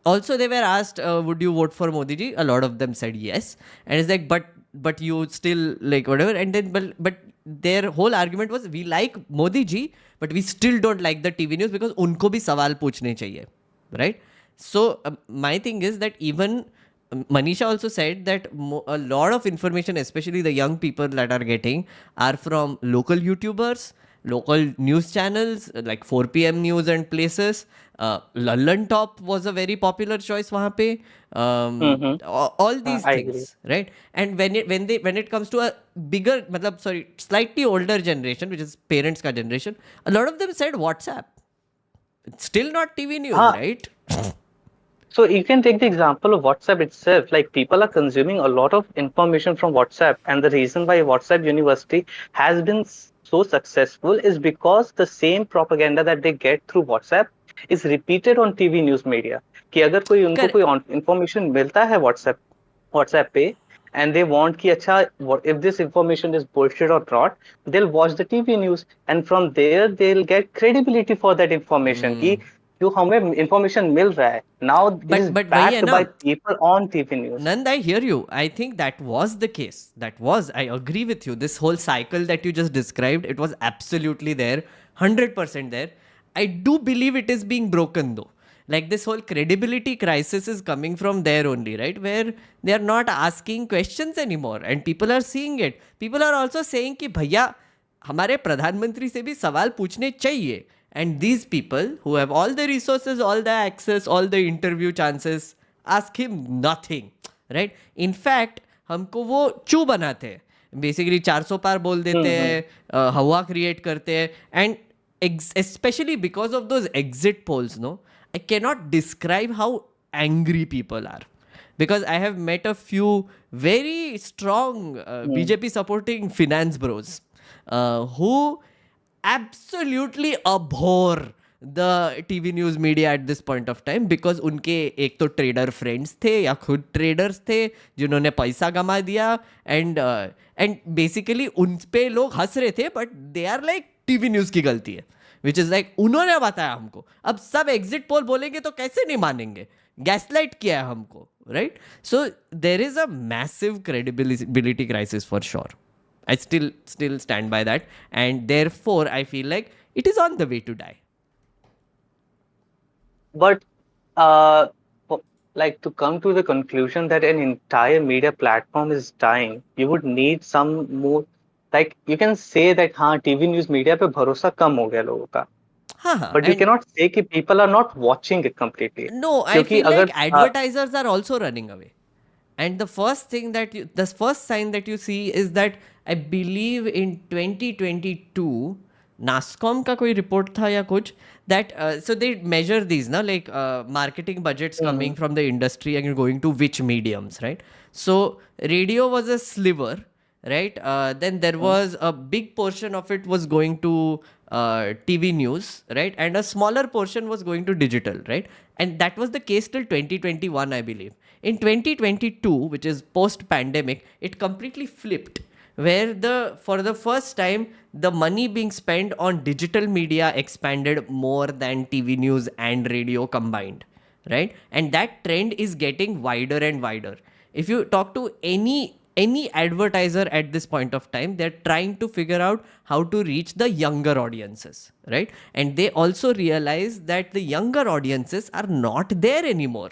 Also they were asked, would you vote for Modi ji? A lot of them said yes. And it's like, but you still like whatever. And then but their whole argument was, we like Modi ji, but we still don't like the TV news because उनको भी सवाल पूछने चाहिए, right? So my thing is that even Manisha also said that a lot of information, especially the young people that are getting, are from local YouTubers, local news channels like 4 p.m. news and places. Lallan Top was a very popular choice वहाँ पे. All these things, right? And when it comes to a bigger, slightly older generation, which is parents' ka generation, a lot of them said WhatsApp. It's still not TV news, right? So you can take the example of WhatsApp itself. Like people are consuming a lot of information from WhatsApp, and the reason why WhatsApp University has been so successful is because the same propaganda that they get through WhatsApp is repeated on TV news media. कि अगर कोई उनको कोई information मिलता है WhatsApp पे, and they want कि अच्छा if this information is bullshit or not, they'll watch the TV news, and from there they'll get credibility for that information. कि जो हमें information मिल रहा है, now it is but वही है backed ना, by people on TV news. Nand, I hear you. I think that was the case. I agree with you. This whole cycle that you just described, it was absolutely there, 100% there. I do believe it is being broken though. Like this whole credibility crisis is coming from there only, right? Where they are not asking questions anymore and people are seeing it. People are also saying कि भैया हमारे प्रधानमंत्री से भी सवाल पूछने चाहिए. And these people who have all the resources, all the access, all the interview chances, ask him nothing, right? In fact, हमको वो चू बनाते हैं. Basically 400 पार बोल देते हैं, हवा क्रिएट करते हैं. And especially because of those exit polls, no? I cannot describe how angry people are. Because I have met a few very strong BJP supporting finance bros who absolutely abhor the TV news media at this point of time because उनके एक तो trader friends थे या खुद traders थे जिन्होंने पैसा कमा दिया एंड बेसिकली उन पे लोग हंस रहे थे but they are like TV news की गलती है विच इज़ लाइक उन्होंने बताया हमको. अब सब एग्जिट पोल बोलेंगे तो कैसे नहीं मानेंगे. गैसलाइट किया है हमको, right? So there is a massive credibility crisis for sure. I still stand by that, and therefore I feel like it is on the way to die. But like to come to the conclusion that an entire media platform is dying, you would need some more. Like you can say that हाँ TV news media पे भरोसा कम हो गया लोगों का. But you cannot say कि people are not watching it completely. No, I feel like advertisers are also running away. And the first sign that you see is that I believe in 2022, NASCOM का कोई report था या कुछ that so they measure these ना like marketing budgets coming from the industry and going to which mediums, right? So radio was a sliver, right? Then there was a big portion of it was going to TV news, right? And a smaller portion was going to digital, right? And that was the case till 2021, I believe. In 2022, which is post-pandemic, it completely flipped, where for the first time, the money being spent on digital media expanded more than TV news and radio combined, right? And that trend is getting wider and wider. If you talk to any advertiser at this point of time, they're trying to figure out how to reach the younger audiences, right? And they also realize that the younger audiences are not there anymore.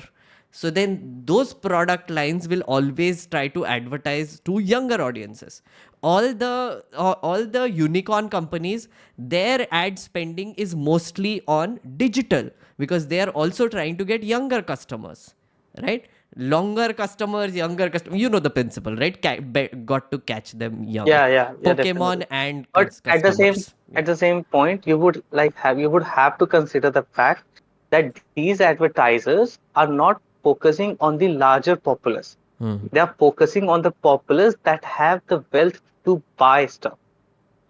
So then those product lines will always try to advertise to younger audiences. All the unicorn companies, their ad spending is mostly on digital because they are also trying to get younger customers, right? Longer customers, younger customers. You know the principle, right? Got to catch them young. Yeah, Pokemon definitely. and But customers. at the same point, you would have to consider the fact that these advertisers are not focusing on the larger populace. They are focusing on the populace that have the wealth to buy stuff.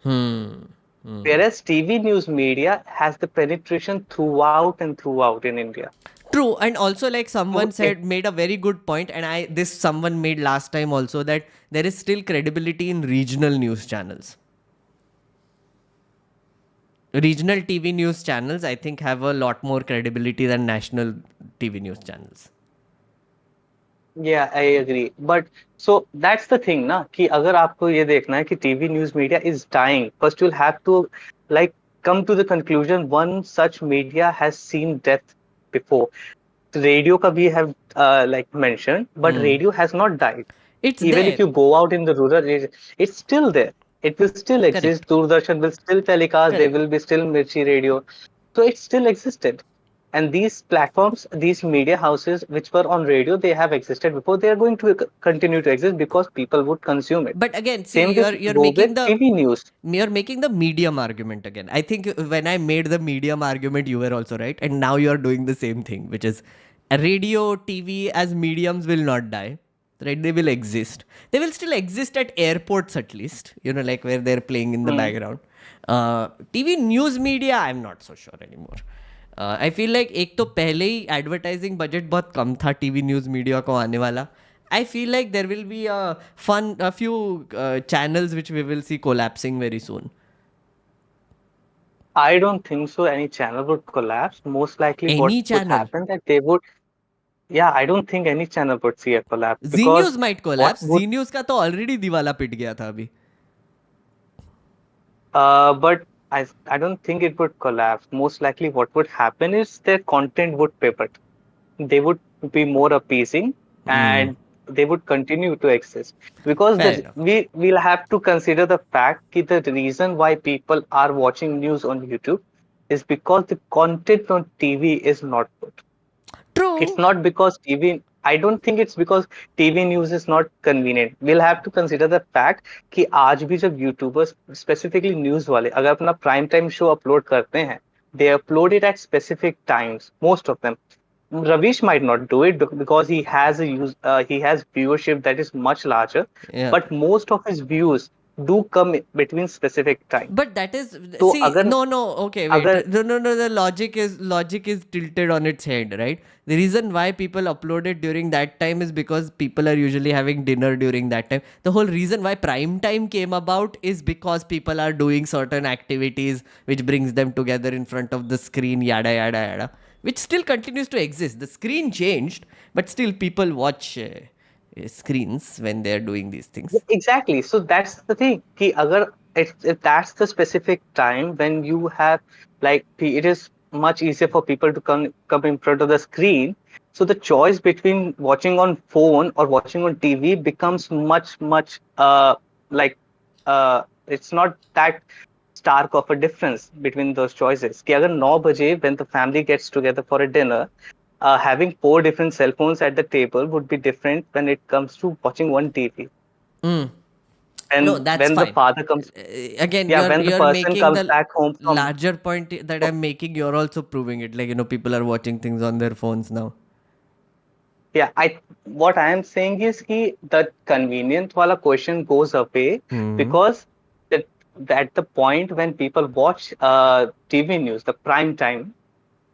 Whereas TV news media has the penetration throughout in India. True, and also like someone made a very good point, and someone made last time also that there is still credibility in regional news channels. Regional TV news channels, I think, have a lot more credibility than national TV news channels. Yeah, I agree. But so that's the thing, ना कि अगर आपको ये देखना है कि TV news media is dying, first you'll have to like come to the conclusion one such media has seen death before. Radio ka bhi have like mentioned, but radio has not died. It's Even there. if you go out in the rural areas, it's still there. It will still exist. Doordarshan will still telecast. There will be still Mirchi radio. So it still existed. And these platforms, these media houses which were on radio, they have existed before. They are going to continue to exist because people would consume it. But again, see, Same you're go making with the TV news. You're making the medium argument again. I think when I made the medium argument, you were also right, and now you're doing the same thing, which is radio, TV as mediums will not die. Right? They will exist. They will still exist at airports at least. You know, like where they're playing in the background. TV news media, I'm not so sure anymore. I feel like एक तो पहले ही advertising budget बहुत कम था TV news media को आने वाला. I feel like there will be a few channels which we will see collapsing very soon. I don't think so. Any channel would collapse. Most likely, what Any would channel. happen that they would. Yeah, I don't think any channel would see a collapse Zee because news might what collapse. would. Zee news का तो already दिवाला पिट गया था अभी. But I don't think it would collapse. Most likely, what would happen is their content would pivot. They would be more appeasing, and they would continue to exist because Fair enough. we will have to consider the fact that the reason why people are watching news on YouTube is because the content on TV is not good. True. It's not because TV. I don't think it's because TV news is not convenient. We'll have to consider the fact कि आज भी जब YouTubers specifically news वाले अगर अपना prime time show upload करते हैं, they upload it at specific times. Most of them. Ravish might not do it because he has viewership that is much larger, Yeah. but most of his views do come between specific time. But that is So see अगर no okay wait अगर no the logic is tilted on its head, right? The reason why people upload it during that time is because people are usually having dinner during that time. The whole reason why prime time came about is because people are doing certain activities which brings them together in front of the screen, yada yada yada, which still continues to exist. The screen changed, but still people watch screens when they're doing these things. Exactly. So that's the thing. कि अगर if that's the specific time when you have like it is much easier for people to come in front of the screen. So the choice between watching on phone or watching on TV becomes much like it's not that stark of a difference between those choices. कि अगर 9 बजे when the family gets together for a dinner, having 4 different cell phones at the table would be different when it comes to watching one TV. And No, that's when fine. the father comes, Again, when the you're person making comes the back home from, larger point that I'm making. You're also proving it. Like, people are watching things on their phones now. yeah, what I am saying is the convenient wala question goes away because at the point when people watch TV news, the prime time,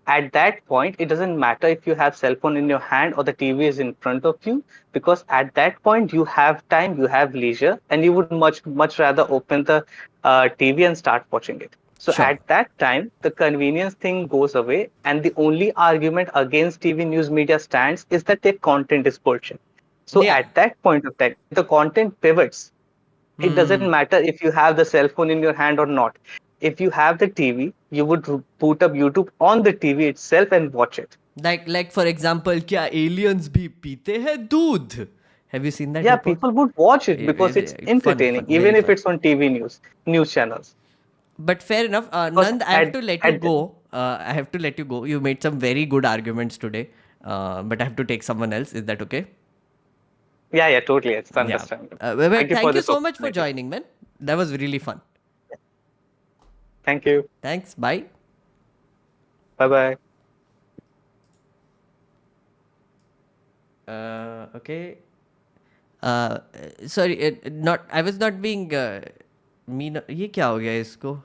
at that point, it doesn't matter if you have cell phone in your hand or the TV is in front of you, because at that point you have time, you have leisure, and you would much rather open the TV and start watching it. So Sure. at that time, the convenience thing goes away, and the only argument against TV news media stands is that their content is bullshit. So Yeah. at that point of time, the content pivots. It doesn't matter if you have the cell phone in your hand or not. If you have the TV, you would boot up YouTube on the TV itself and watch it. Like for example, क्या aliens भी पीते हैं दूध? Have you seen that? Yeah, report? people would watch it Yeah, because it's fun, entertaining, fun, even very if fun. it's on TV news channels. But fair enough. Nand, I have to let you go. I have to let you go. You made some very good arguments today. But I have to take someone else. Is that okay? Yeah, totally. It's Yeah. understandable. But thank you this so much for opportunity. joining, man. That was really fun. Thank you. Thanks. Bye. Bye-bye. Okay. Sorry, not. I was not being mean. ये क्या हो गया इसको?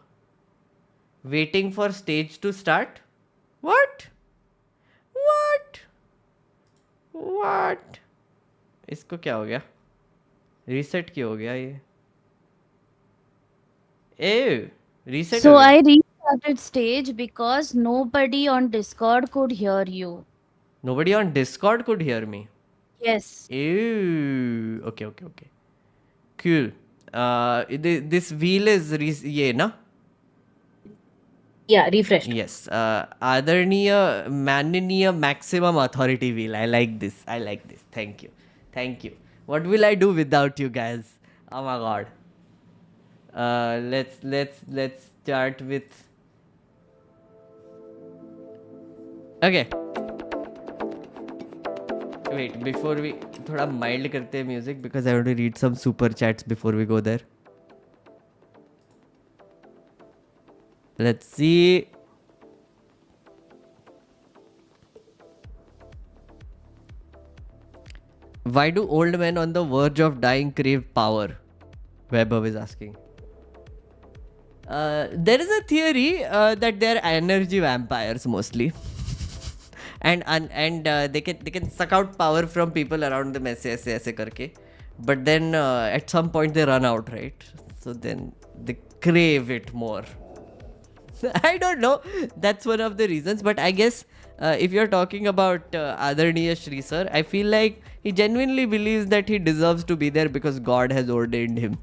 Waiting for stage to start? What? इसको क्या हो गया? Reset क्यों हो गया ये? Ew. Reset So हो गया. I restarted stage because nobody on Discord could hear you. Nobody on Discord could hear me. Yes. Ew. Okay. Cool. This wheel is ये ना? Yeah, refreshed. Yes. Adarniya Mananiya Maximum Authority wheel. I like this. Thank you. What will I do without you guys? Oh my god. Let's start with. Okay. Wait, before we थोड़ा mild करते हैं music because I want to read some super chats before we go there. Let's see. Why do old men on the verge of dying crave power? Vaibhav is asking. There is a theory that they're energy vampires mostly. and they can suck out power from people around them ऐसे करके. But then at some point they run out, right? So then they crave it more. I don't know. That's one of the reasons. But I guess if you're talking about Adarniya Shri Sir, I feel like he genuinely believes that he deserves to be there because God has ordained him.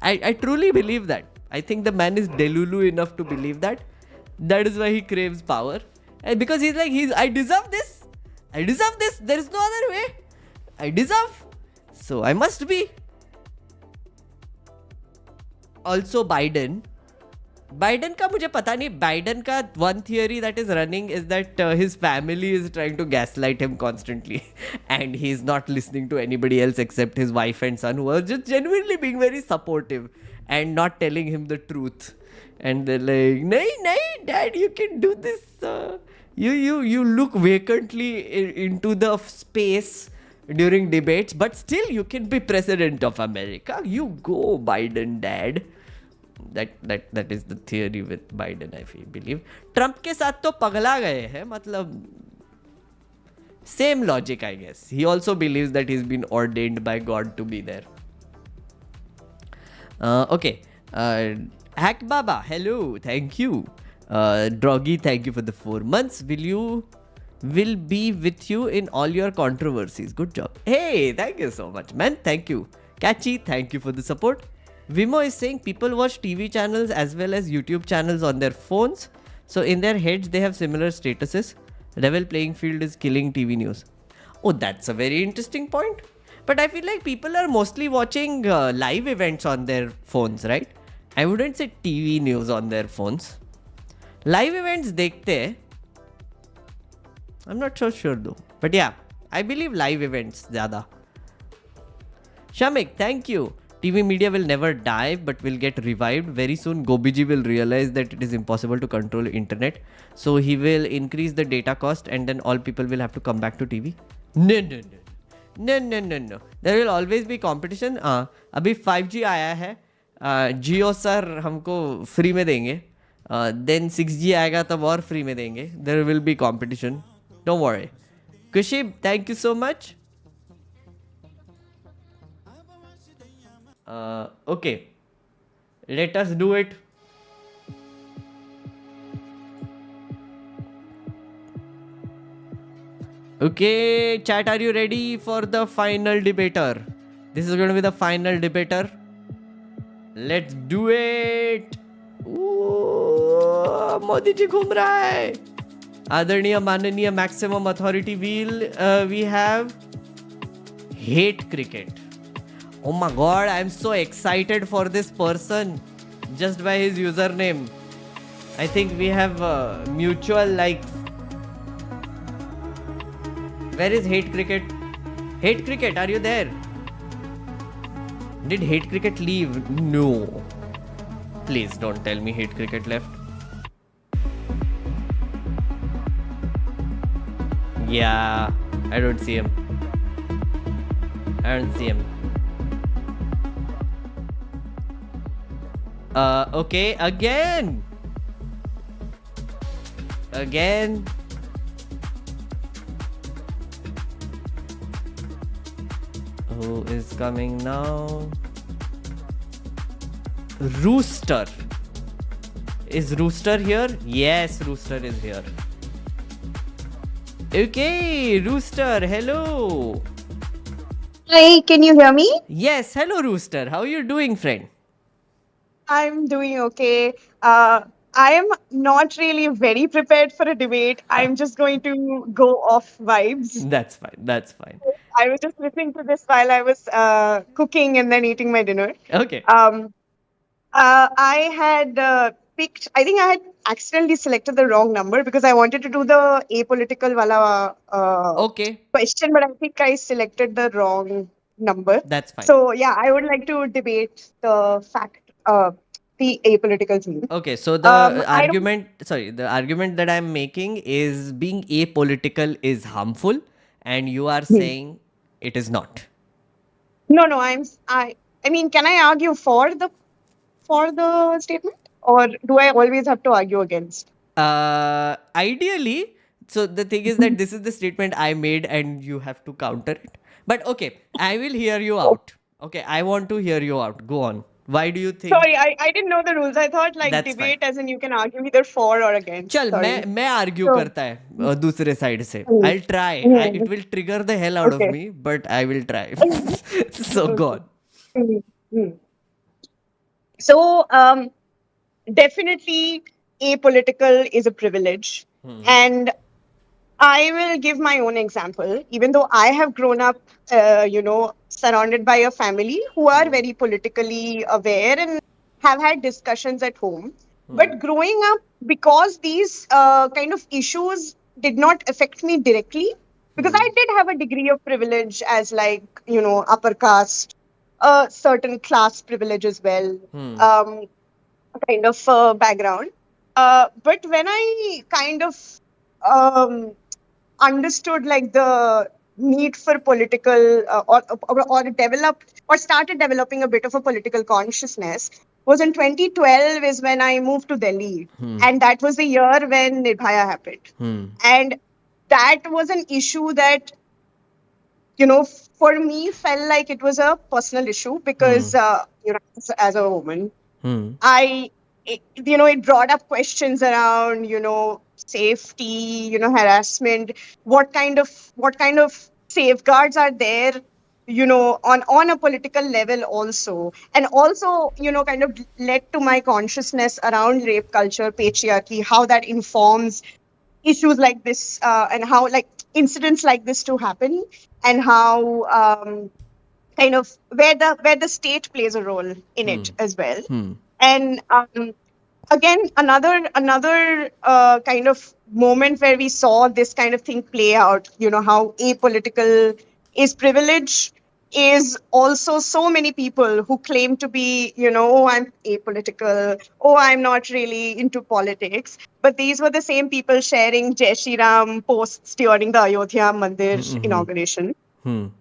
I truly believe that. I think the man is delulu enough to believe that. That is why he craves power. And because he's like, I deserve this. I deserve this. There is no other way. I deserve. So I must be. Also Biden का मुझे पता नहीं. Biden का one theory that is running is that his family is trying to gaslight him constantly and he's not listening to anybody else except his wife and son, who are just genuinely being very supportive and not telling him the truth. And they're like, nahi, dad, you can do this. You look vacantly into the space during debates, but still you can be president of America. You go, Biden, dad. That is the theory with Biden, I believe. Trump के साथ तो पगला गए हैं, मतलब same logic, I guess. He also believes that he's been ordained by God to be there. Okay. Hack Baba, hello, thank you. Droggy, thank you for the 4 months. Will be with you in all your controversies. Good job. Hey, thank you so much, man. Thank you. Catchy, thank you for the support. Vimo is saying people watch TV channels as well as YouTube channels on their phones. So in their heads, they have similar statuses. Level playing field is killing TV news. Oh, that's a very interesting point. But I feel like people are mostly watching live events on their phones, right? I wouldn't say TV news on their phones. Live events dekhte hai. I'm not so sure though. But yeah, I believe live events zyada. Shamik, thank you. TV media will never die but will get revived. Very soon Gobiji will realize that it is impossible to control internet. So he will increase the data cost and then all people will have to come back to TV. No. There will always be competition. अभी 5G आया है. Jio sir हमको free में देंगे. Then 6G आएगा तब और free में देंगे. There will be competition. Don't worry. Kushib, thank you so much. Okay, let us do it. Okay, chat, are you ready for the final debater? This is going to be the final debater. Let's do it. Ooh, Modi ji घूम रहा है. आदरणीय माननीय maximum authority we have hate cricket. Oh my god, I'm so excited for this person just by his username. I think we have mutual likes. Where is Hate Cricket? Hate Cricket, are you there? Did Hate Cricket leave? No. Please don't tell me Hate Cricket left. Yeah, I don't see him. Okay, again. Who is coming now? Rooster. Is Rooster here? Yes, Rooster is here. Okay, Rooster, hello. Hi, can you hear me? Yes, hello, Rooster. How are you doing, friend? I'm doing okay. I am not really very prepared for a debate. I'm just going to go off vibes. That's fine. I was just listening to this while I was cooking and then eating my dinner. Okay. I had picked, I think I had accidentally selected the wrong number because I wanted to do the apolitical wala Okay. question, but I think I selected the wrong number. That's fine. So yeah, I would like to debate the the apolitical theme. Okay, so the argument that I'm making is being apolitical is harmful, and you are saying it is not. No, I mean, can I argue for the statement, or do I always have to argue against? Ideally, so the thing is that this is the statement I made, and you have to counter it. But okay, I will hear you out. Okay, I want to hear you out. Go on. Why do you think? Sorry, I didn't know the rules. I thought like That's fine. debate as in you can argue either for or against. चल Sorry. मैं argue So, करता है दूसरे side से. mm, I'll try. It mm, will trigger the hell out of okay. me, but I will try. So go on. Mm, mm. So, definitely apolitical is a privilege. And I will give my own example. Even though I have grown up, surrounded by a family who are very politically aware and have had discussions at home. But growing up, because these kind of issues did not affect me directly, because I did have a degree of privilege as like, upper caste, a certain class privilege as well, kind of background. But when I kind of um, understood like the need for political or developed or started developing a bit of a political consciousness was in 2012 is when I moved to Delhi, and that was the year when Nirbhaya happened. And that was an issue that for me felt like it was a personal issue because as a woman I, it brought up questions around, safety, harassment. What kind of safeguards are there, on a political level also, and also, kind of led to my consciousness around rape culture, patriarchy, how that informs issues like this, and how like incidents like this to happen, and how kind of where the state plays a role in it as well. And again, another kind of moment where we saw this kind of thing play out, how apolitical is privilege is also so many people who claim to be, oh, I'm apolitical, oh, I'm not really into politics. But these were the same people sharing Jai Shri Ram posts during the Ayodhya Mandir inauguration.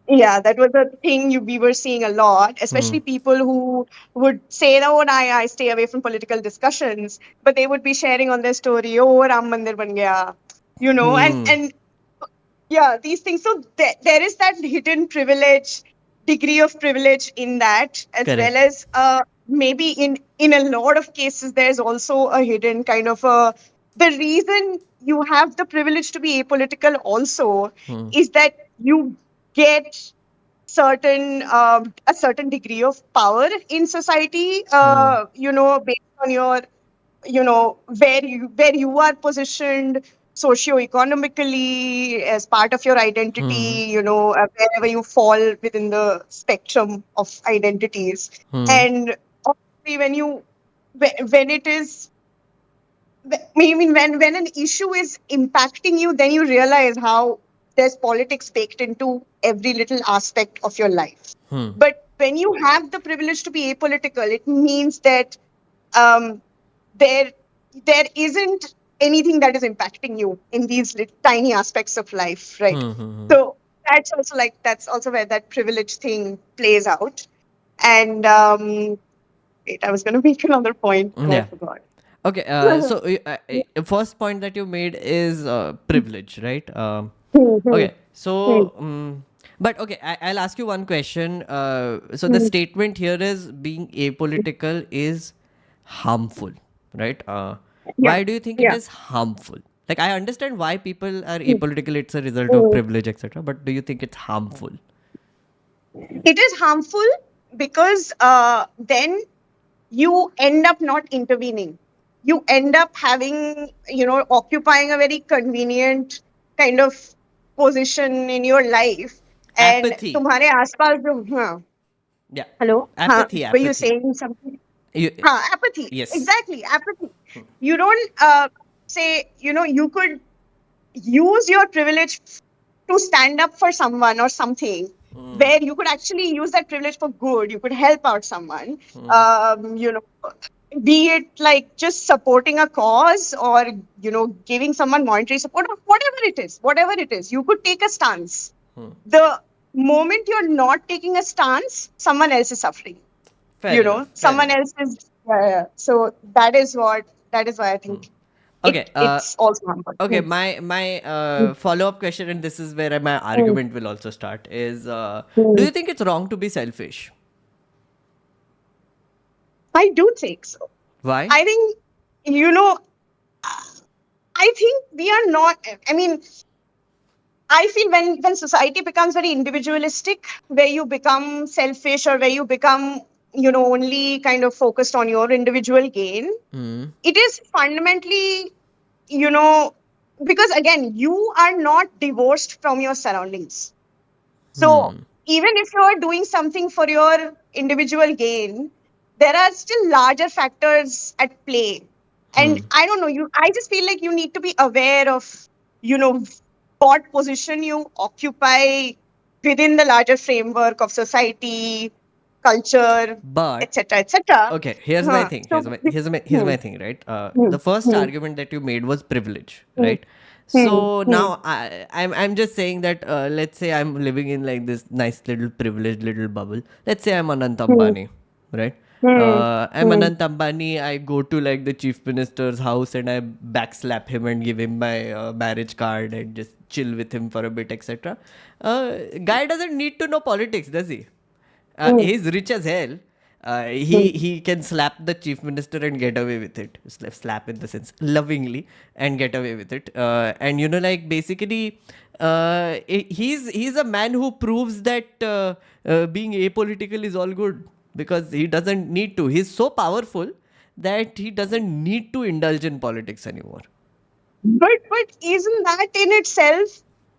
Yeah, that was a thing we were seeing a lot, especially people who would say, "Oh, I stay away from political discussions," but they would be sharing on their story, "Oh, Ram Mandir ban gaya," and yeah, these things. So there is that hidden privilege, degree of privilege in that, as Correct. well as maybe in a lot of cases, there's also a hidden kind of the reason you have the privilege to be apolitical also is that you get a certain degree of power in society, based on your, where you are positioned socio-economically as part of your identity, wherever you fall within the spectrum of identities. And obviously when it is, I mean, when an issue is impacting you, then you realize how there's politics baked into every little aspect of your life. But when you have the privilege to be apolitical, it means that um, there isn't anything that is impacting you in these tiny aspects of life, right? So that's also where that privilege thing plays out. And wait, I was going to make another point and I Yeah. forgot. Okay, so first point that you made is privilege, right? Okay, so but okay, I'll ask you one question. So the statement here is being apolitical is harmful, right? Yeah, Why do you think it yeah. is harmful? Like I understand why people are apolitical; it's a result of privilege, etc. But do you think it's harmful? It is harmful because then you end up not intervening. You end up having, occupying a very convenient kind of position in your life. And Apathy. तुम्हारे आसपास जो हाँ, Yeah. hello, हाँ, Apathy. were you Apathy. saying something? You, Apathy. yes. Exactly, apathy. You don't say, you could use your privilege to stand up for someone or something where you could actually use that privilege for good. You could help out someone, be it like just supporting a cause or, giving someone monetary support or whatever it is, you could take a stance. The moment you're not taking a stance, someone else is suffering. Fair enough. Fair Someone enough. else is, yeah. So that is why I think Okay. it's also harmful. Okay. My follow up question, and this is where my argument will also start, is do you think it's wrong to be selfish? I do think so. Why? I think, you know, I think we are not, I mean, I feel when society becomes very individualistic, where you become selfish or where you become, only kind of focused on your individual gain, Hmm. it is fundamentally, you know, because again, you are not divorced from your surroundings. So Hmm. even if you are doing something for your individual gain, there are still larger factors at play. Hmm. And I don't know, I just feel like you need to be aware of, you know, what position you occupy within the larger framework of society, culture, But etc., etc. okay, here's my thing. So, Here's hmm, my thing, right? hmm, The first hmm, argument that you made was privilege, hmm, right? hmm, So hmm, now I'm just saying that let's say I'm living in like this nice little privileged little bubble. Let's say I'm Anant hmm, Ambani, right? hmm, I'm hmm, Anant Ambani. I go to like the chief minister's house and I backslap him and give him my marriage card and just chill with him for a bit, etc. Guy doesn't need to know politics, does he? hmm, He's rich as hell. hmm. He can slap the chief minister and get away with it. Slap in the sense lovingly and get away with it. And like basically, he's a man who proves that being apolitical is all good because he doesn't need to. He's so powerful that he doesn't need to indulge in politics anymore. But isn't that in itself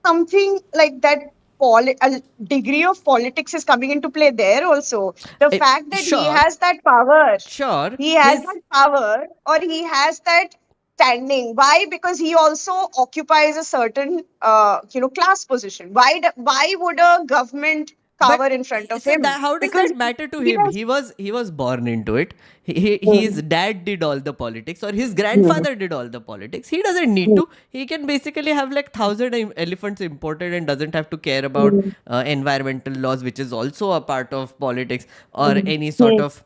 something like that? A degree of politics is coming into play there also. The Eh, fact that he sure, has that power, sure. he has His that power, or he has that standing. Why? Because he also occupies a certain, class position. Why would a government But cower in front of so him? that how does Because that matter to he him? has. He was born into it. His Hmm, dad did all the politics, or his hmm, grandfather did all the politics. He doesn't need hmm, to. He can basically have like 1,000 elephants imported and doesn't have to care about hmm, environmental laws, which is also a part of politics, or hmm, any sort hmm, of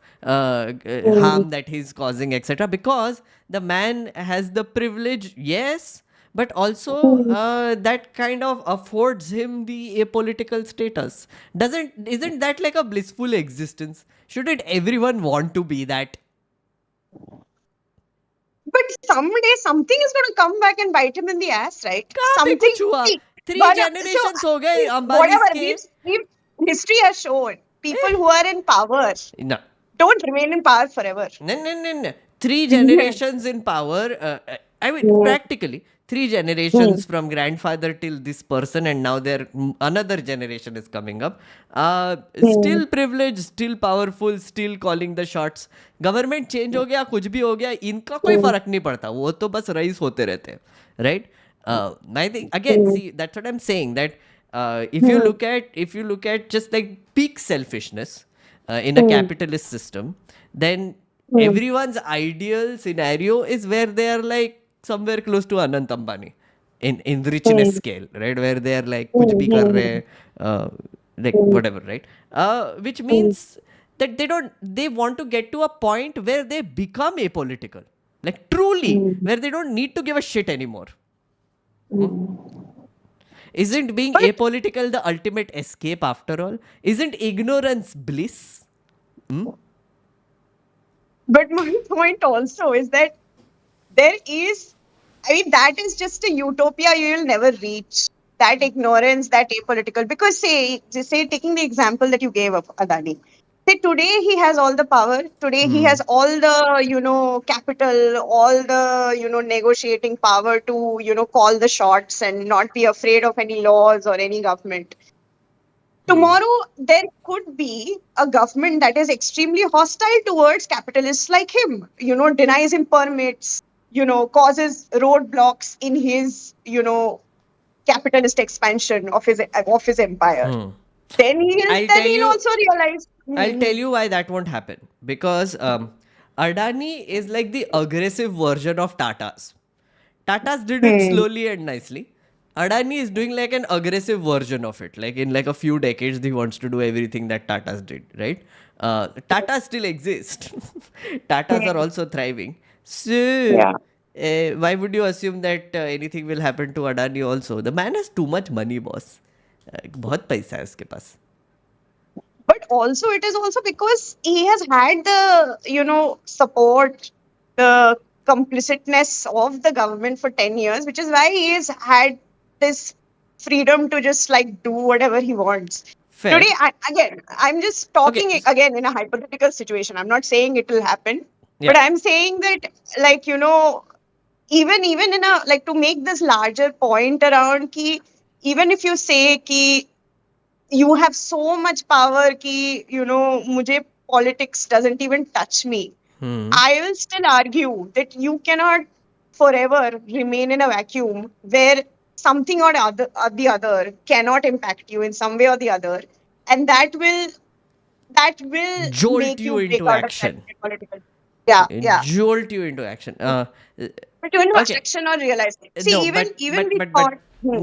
hmm, harm that he's causing, etc. Because the man has the privilege, yes, but also hmm. that kind of affords him the apolitical status. Isn't that like a blissful existence? Shouldn't everyone want to be that? But someday something is going to come back and bite him in the ass, right? कहाँ पे Something. कुछ हुआ? See, 3 but so generations हो गए whatever Ambanis के. history has shown, people who are in power No. don't remain in power forever. No, no, no, no. 3 Hmm, generations in power. I mean, hmm, practically 3 hmm, generations from grandfather till this person, and now another generation is coming up. hmm, Still privileged, still powerful, still calling the shots. Government change हो गया कुछ भी हो गया इनका कोई hmm, फर्क नहीं पड़ता वो तो बस रईस होते रहते हैं right I think again hmm, see that's what I'm saying that hmm, if you look at just like peak selfishness in a hmm, capitalist system then hmm, everyone's ideal scenario is where they are like somewhere close to Anant Ambani in richness hmm, scale, right? Where they are like kuch hmm, bhi kar rahe hain, like hmm, whatever, right? Which hmm, means that they want to get to a point where they become apolitical, like truly, hmm, where they don't need to give a shit anymore. hmm. Isn't being But apolitical the ultimate escape after all? Isn't ignorance bliss? but my point also is that there is, I mean, that is just a utopia you will never reach. That ignorance, that apolitical. Because just say taking the example that you gave of Adani. Say today he has all the power. Today he has all the, capital, all the, negotiating power to, call the shots and not be afraid of any laws or any government. Tomorrow, there could be a government that is extremely hostile towards capitalists like him, denies him permits, causes roadblocks in his, capitalist expansion of his empire. I'll Then tell he'll you also realize. I'll tell you why that won't happen. Because Adani is like the aggressive version of Tata's. Tata's did it Hmm. slowly and nicely. Adani is doing like an aggressive version of it. Like in like a few decades, he wants to do everything that Tata's did, right? Tata still exist. Tatas are also thriving. So, Yeah. why would you assume that anything will happen to Adani also? The man has too much money, boss. बहुत पैसा है उसके पास. but also it is also because he has had the support, the complicitness of the government for 10 years, which is why he has had this freedom to just like do whatever he wants. Fair. Today, again, I'm just Okay. talking again in a hypothetical situation. I'm not saying it will happen, Yeah. but I'm saying that, like, even in a, like, to make this larger point around ki, even if you say ki you have so much power ki, mujhe politics doesn't even touch me, I will still argue that you cannot forever remain in a vacuum where something the other cannot impact you in some way or the other, and that will Jolt make you you break into out of that action. political. Yeah, yeah. Jolt you into action. Between Okay. action or realization. See, No, even we thought.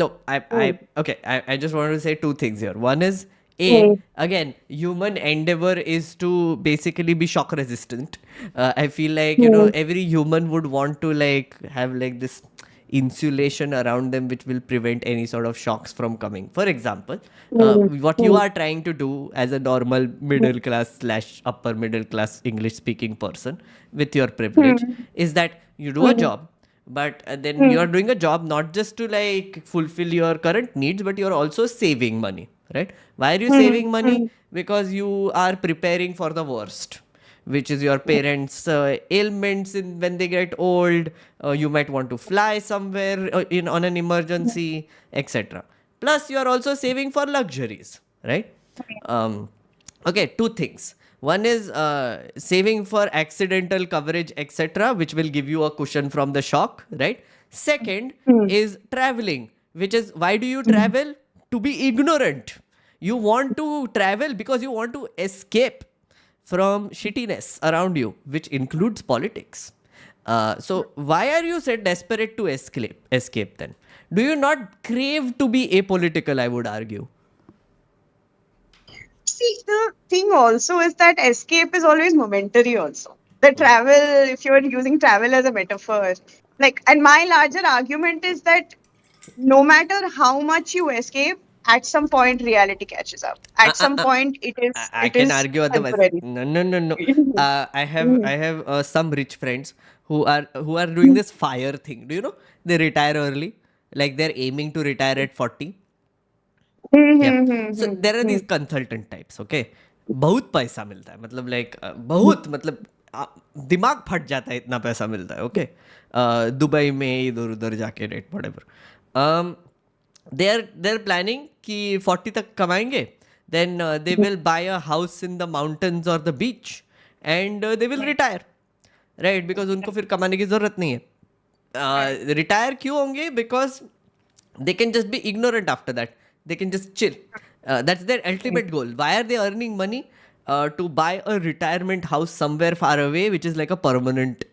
no, Hmm. okay. I just wanted to say two things here. One is, Hmm. again, human endeavor is to basically be shock resistant. I feel like, Hmm. every human would want to like have like this insulation around them which will prevent any sort of shocks from coming. For example, Hmm. what you are trying to do as a normal middle class slash upper middle class English speaking person with your privilege Hmm. is that you do a Hmm. job, but then you Hmm. are doing a job not just to like fulfill your current needs, but you're also saving money, right? Why are you Hmm. saving money? Hmm. Because you are preparing for the worst, which is your parents ailments when they get old. You might want to fly somewhere in on an emergency, etc. Plus you are also saving for luxuries, right? Okay, two things. One is saving for accidental coverage, etc., which will give you a cushion from the shock, right? Second Hmm. is traveling, which is why do you travel? To be ignorant. You want to travel because you want to escape from shittiness around you, which includes politics. So why are you so desperate to escape? Escape then? Do you not crave to be apolitical? I would argue. See, the thing also is that escape is always momentary also. The travel, if you're using travel as a metaphor, like, and my larger argument is that no matter how much you escape, at some point reality catches up. Uh, At uh, some uh, point, I it can is argue otherwise. temporary. No, no, no, no. Mhm. I have some rich friends who are doing this fire thing. Do you know? They retire early, like they're aiming to retire at 40. Yeah. So there are these consultant types. Okay. बहुत पैसा मिलता है मतलब like बहुत मतलब दिमाग फट जाता है इतना पैसा मिलता है ओके दुबई में इधर उधर जाके rate whatever they are planning कि 40 तक कमाएंगे then they will buy a house in the mountains or the beach and they will retire right because उनको फिर कमाने की ज़रूरत नहीं है retire क्यों होंगे because they can just be ignorant after that they can just chill that's their ultimate goal why are they earning money to buy a retirement house somewhere far away which is like a permanent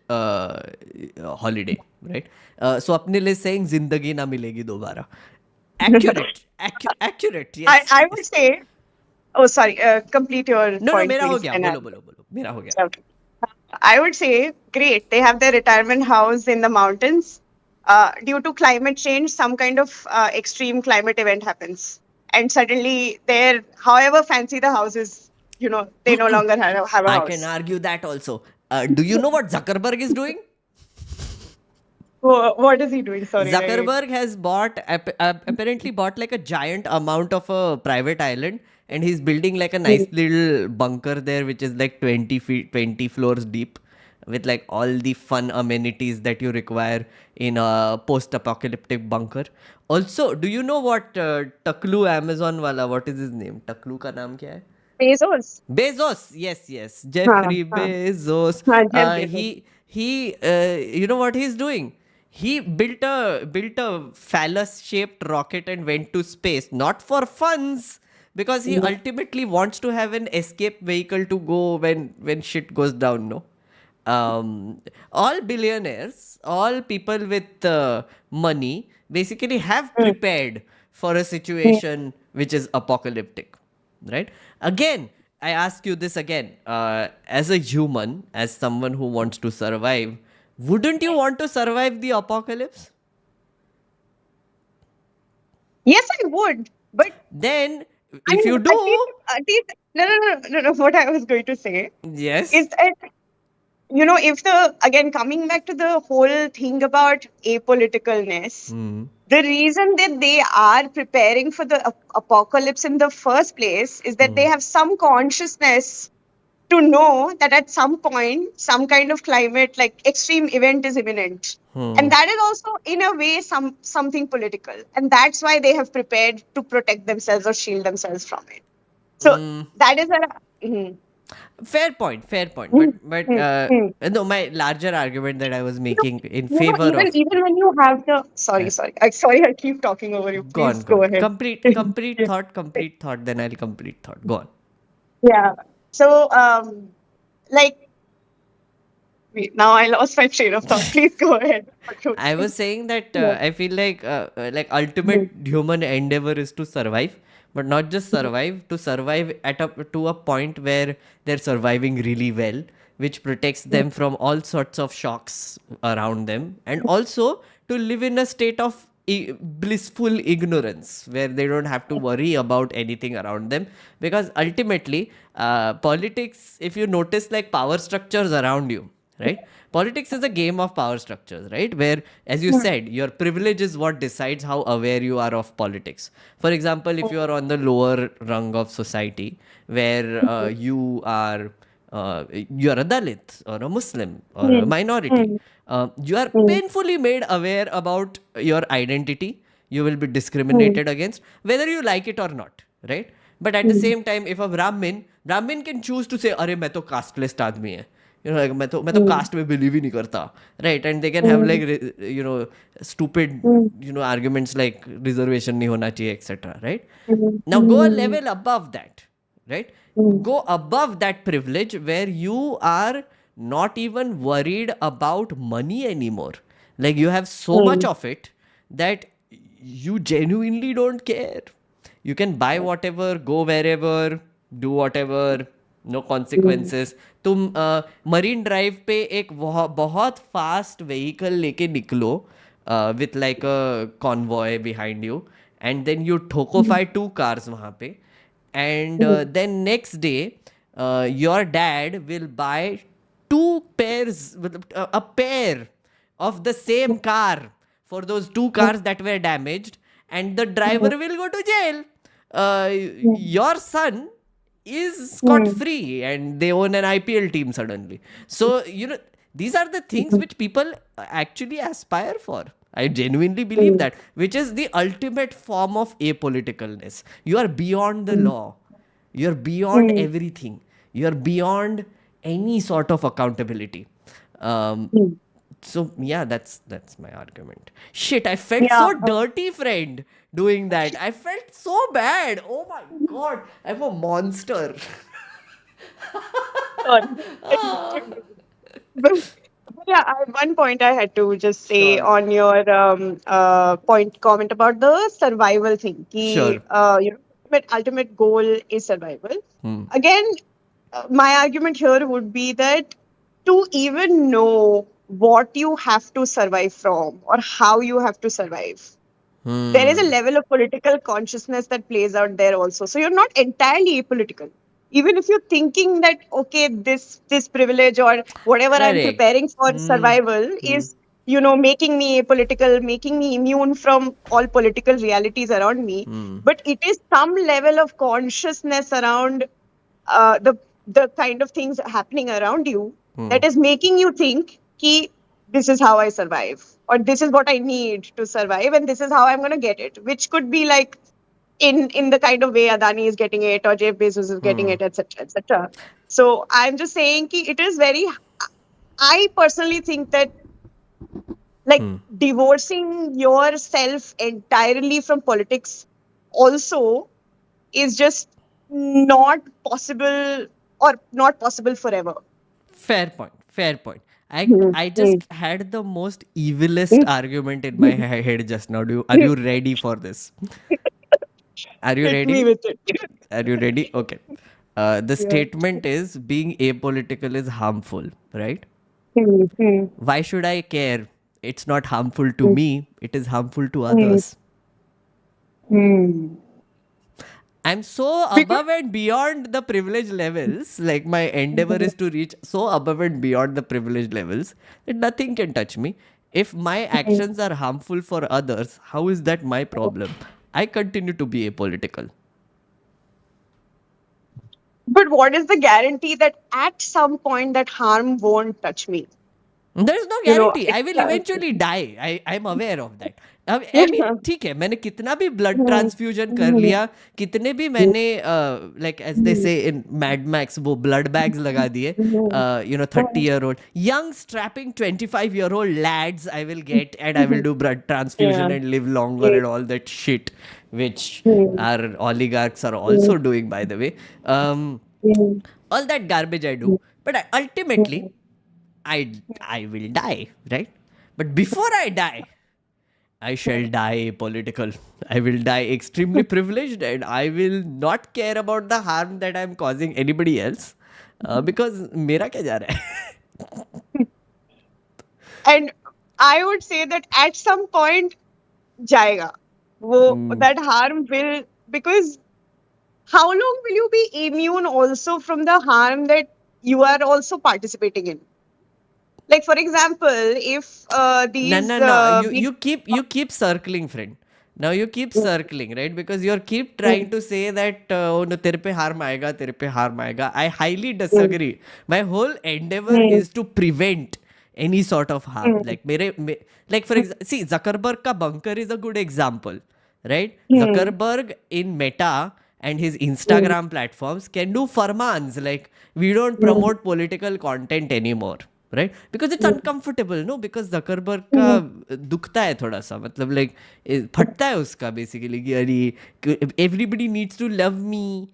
holiday right so अपने लिए saying जिंदगी ना मिलेगी दोबारा accurate accurate yes I would yes say, oh, sorry, complete your no point, मेरा हो please. गया And बोलो बोलो बोलो मेरा हो गया okay. I would say, great. They have their retirement house in the mountains. Due to climate change, some kind of extreme climate event happens, and suddenly, however fancy the house is, they no longer have a I can house. argue that also do you know what Zuckerberg is doing What is he doing? Sorry, Zuckerberg has apparently bought like a giant amount of a private island and he's building like a nice little bunker there which is like 20 feet 20 floors deep with like all the fun amenities that you require in a post-apocalyptic bunker. Also, do you know what Taklu Amazon wala what is his name? Taklu ka naam kya hai? Bezos. Bezos, yes, हाँ, Jeffrey हाँ, Bezos. हाँ, Jeff Bezos. You know what he's doing? He built a phallus-shaped rocket and went to space, not for funs, because he ultimately wants to have an escape vehicle to go when shit goes down. No, all billionaires, all people with money, basically have prepared for a situation which is apocalyptic right again I ask you this again as a human as someone who wants to survive wouldn't you want to survive the apocalypse Yes, I would. But then I if mean, you do at least, No. What I was going to say Yes. is that, again, coming back to the whole thing about apoliticalness, the reason that they are preparing for the apocalypse in the first place is that they have some consciousness to know that at some point, some kind of climate, like extreme event is imminent. And that is also, in a way, something political. And that's why they have prepared to protect themselves or shield themselves from it. So that is a. Fair point. Mm, But mm, mm. no, my larger argument that I was You know, making in favor even of even when you have the uh, sorry, I keep talking over you. go on, Please go go on. ahead. Yeah. Complete thought. Then I'll complete thought. Go on. Yeah. So like wait, now I lost my train of thought. Please go ahead. I was saying that Yeah. I feel like ultimate human endeavor is to survive, but not just survive, to survive to a point where they're surviving really well, which protects them from all sorts of shocks around them, and also to live in a state of blissful ignorance where they don't have to worry about anything around them, because ultimately politics, if you notice, like power structures around you, right? Politics is a game of power structures, right? Where, as you said, your privilege is what decides how aware you are of politics. For example, if you are on the lower rung of society, where you are a Dalit or a Muslim or a minority, you are painfully made aware about your identity. You will be discriminated against, whether you like it or not, right? But at the same time, if a Brahmin can choose to say, "अरे मैं तो casteless आदमी है," like मैं तो caste में believe ही नहीं करता, right? And they can have like stupid arguments like reservation नहीं होना चाहिए, etc., right? Now go a level above that, right? Go above that privilege where you are not even worried about money anymore. Like you have so much of it that you genuinely don't care. You can buy whatever, go wherever, do whatever, no consequences. तुम marine drive पे एक बहुत fast vehicle लेके निकलो with like a convoy behind you, and then you ठोको 2 cars वहाँ पे, and then next day your dad will buy 2 pairs, a pair of the same car for those 2 cars that were damaged, and the driver will go to jail. Your son is scot free and they own an IPL team suddenly. So, these are the things which people actually aspire for. I genuinely believe that, which is the ultimate form of apoliticalness. You are beyond the law. You are beyond everything. You are beyond any sort of accountability. So yeah, that's my argument. Shit, I felt so dirty, friend, doing that. I felt so bad. Oh my god, I'm a monster. But yeah, at one point I had to just say Sure. on your comment about the survival thing. Sure. Ultimate goal is survival. Again, my argument here would be that to even know what you have to survive from or how you have to survive, there is a level of political consciousness that plays out there also. So you're not entirely apolitical. Even if you're thinking that, okay, this privilege or whatever I'm Correct. preparing for survival is, making me apolitical, making me immune from all political realities around me. But it is some level of consciousness around the kind of things happening around you that is making you think ki, this is how I survive, or this is what I need to survive, and this is how I'm going to get it, which could be like in the kind of way Adani is getting it or Jeff Bezos is getting it, etc., etc. So I'm just saying ki it is very. I personally think that like divorcing yourself entirely from politics also is just not possible or not possible forever. Fair point. I just had the most evilest argument in my head just now. Are you ready for this? Are you Hit me ready? with it. Are you ready? Okay. The statement is being apolitical is harmful, right? Why should I care? It's not harmful to me, it is harmful to others. I'm so above and beyond the privilege levels. Like my endeavor is to reach so above and beyond the privilege levels that nothing can touch me. If my actions are harmful for others, how is that my problem? I continue to be apolitical. But what is the guarantee that at some point that harm won't touch me? There is no You know, guarantee. I will eventually die. I'm aware of that. I mean, it's ठीक है, मैंने कितना भी blood transfusion कर लिया, कितने भी मैंने like as they say in Mad Max वो blood bags लगा दिए, 30-year-old young strapping 25-year-old lads I will get and I will do blood transfusion and live longer and all that shit which our oligarchs are also doing, by the way. All that garbage I do, but ultimately I will die, right? But before I die, I shall die political. I will die extremely privileged and I will not care about the harm that I'm causing anybody else because मेरा क्या जा रहा है? and I would say that at some point jayega. That harm will, because how long will you be immune also from the harm that you are also participating in? Like for example, if these No. You keep circling, friend. Now you keep circling, right? Because you're keep trying to say that oh no, तेरे पे harm आएगा, तेरे पे harm आएगा. I highly disagree. My whole endeavor is to prevent any sort of harm. Like like for example, see Zuckerberg का bunker is a good example, right? Zuckerberg in Meta and his Instagram platforms can do farmans like we don't promote political content anymore. Right? Because it's uncomfortable, no? Because Zuckerberg का दुखता है थोड़ा सा, मतलब like फटता है उसका basically कि अरे everybody needs to love me,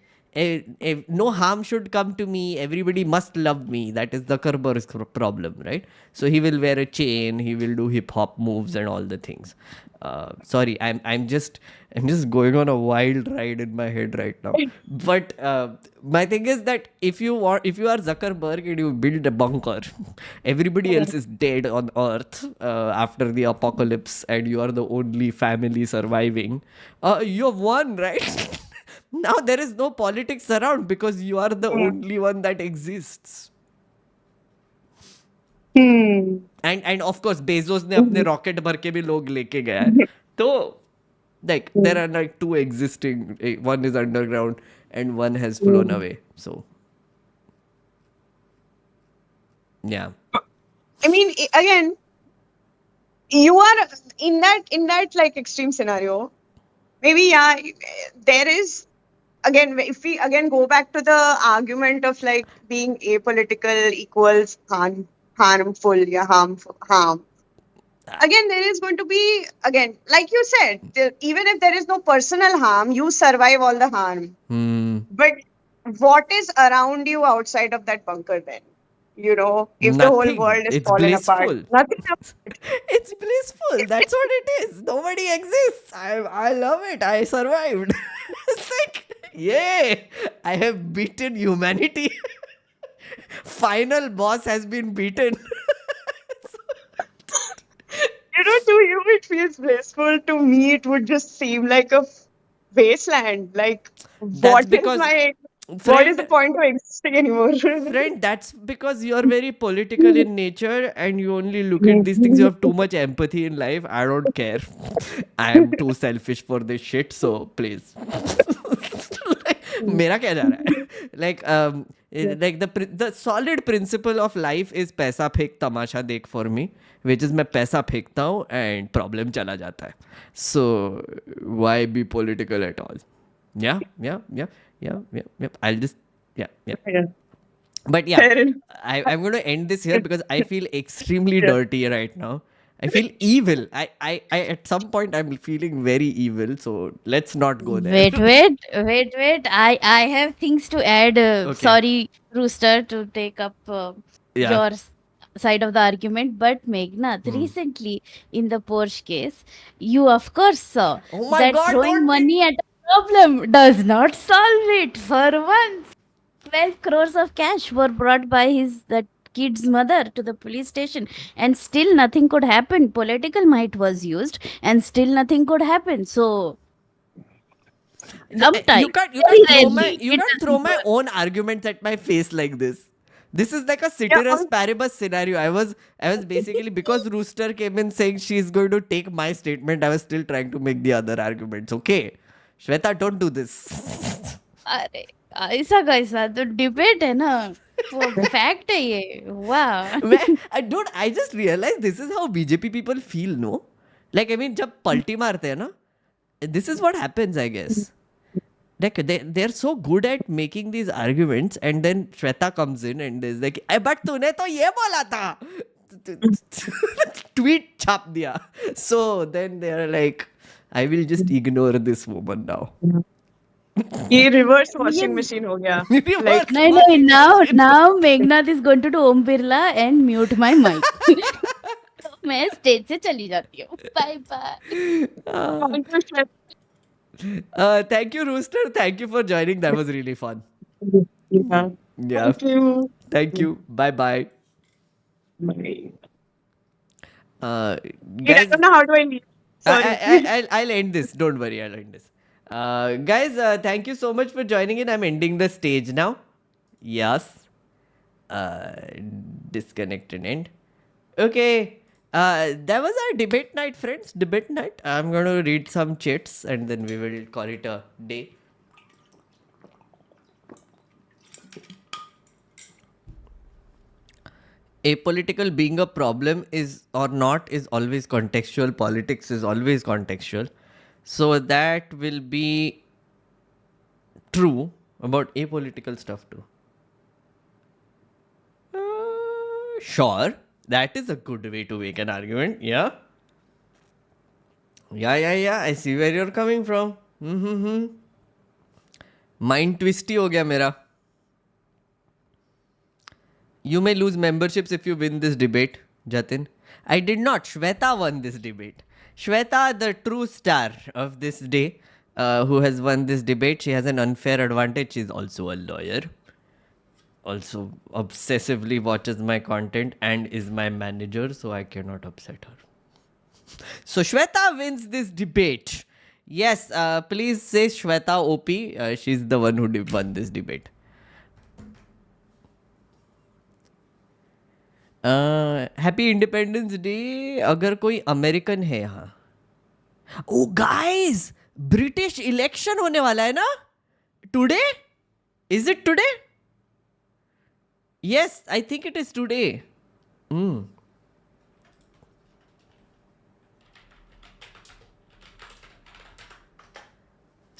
no harm should come to me, everybody must love me. That is Zuckerberg's problem, right? So he will wear a chain, he will do hip hop moves and all the things. Sorry, I'm just going on a wild ride in my head right now. But my thing is that if you are Zuckerberg and you build a bunker, everybody else is dead on Earth after the apocalypse, and you are the only family surviving. You have won, right? Now there is no politics around because you are the only one that exists. And of course Bezos ने अपने rocket भर के भी लोग लेके गया है. तो like there are like two existing, one is underground and one has flown away. So yeah. I mean, again, you are in that like extreme scenario. Maybe yeah, there is, again, if we again go back to the argument of like being apolitical equals harmful, yeah, harm. Again, there is going to be, again, like you said, even if there is no personal harm, you survive all the harm. But what is around you outside of that bunker then? You know, if the whole Nothing. world is It's falling blissful. apart, nothing else. It's blissful. That's what it is. Nobody exists. I love it. I survived. It's like, yay! I have beaten humanity. Final boss has been beaten. You know, to you it feels blissful. To me, it would just seem like a wasteland. Like, what because- what is the point of existing anymore? Friend, that's because you're very political in nature and you only look at these things. You have too much empathy in life. I don't care. I am too selfish for this shit, so please. मेरा क्या जा रहा है? Like the solid principle of life is पैसा फेंक तमाशा देख for me, which is मैं पैसा फेंकता हूँ and problem चला जाता है. So why be political at all? Yeah. I'll just But yeah, I'm going to end this here because I feel extremely dirty right now. I feel evil. I at some point I'm feeling very evil. So let's not go there. Wait. I have things to add. Okay. Sorry, Rooster, to take up Yeah. your side of the argument. But Meghnad, recently in the Porsche case, you of course saw Oh my that God, throwing don't money at a problem does not solve it. For once, 12 crores of cash were brought by that kid's mother to the police station, and still nothing could happen. Political might was used, and still nothing could happen. So Sometimes. You can't Very throw my rarely. you It can't doesn't throw my work. own arguments at my face like this. This is like a Yeah, ceteris paribus scenario. I was basically, because Rooster came in saying she's going to take my statement, I was still trying to make the other arguments. Okay, Shweta, don't do this. अरे ऐसा कैसा तो debate है ना, वो fact है ये. वाह. I just realized this is how BJP people feel, no? Like, I mean, जब पलटी मारते हैं ना, this is what happens, I guess. Like, they're so good at making these arguments, and then Shweta comes in and is like, but तूने तो ये बोला था. Tweet छाप दिया. So then they're like, I will just ignore this woman now. ये reverse washing machine हो गया. Like, नहीं, now Meghnad is going to do Om Birla and mute my mic. मैं स्टेज से चली जाती हूँ. Bye bye. Thank you, Rooster. Thank you for joining. That was really fun. yeah. Yeah. Thank you. Thank you. Bye bye. Bye. Uh, Wait, I guys, don't know how do I leave. Sorry. I'll end this. Don't worry, I'll end this. Guys, thank you so much for joining in. I'm ending the stage now. Yes. Disconnect and end. Okay. That was our debate night, friends. Debate night. I'm going to read some chats and then we will call it a day. Apolitical being a problem is or not is always contextual. Politics is always contextual. So that will be true about apolitical stuff too. Sure. That is a good way to make an argument. Yeah. Yeah. I see where you're coming from. Mind twisty हो गया मेरा. You may lose memberships if you win this debate, Jatin. I did not. Shweta won this debate. Shweta, the true star of this day, who has won this debate. She has an unfair advantage. She's also a lawyer. Also obsessively watches my content and is my manager, so I cannot upset her. So Shweta wins this debate. Yes, please say Shweta OP. She's the one who won this debate. Happy independence day. अगर कोई American है यहाँ. ओ guys, British election होने वाला है ना today. Is it today? Yes, I think it is today.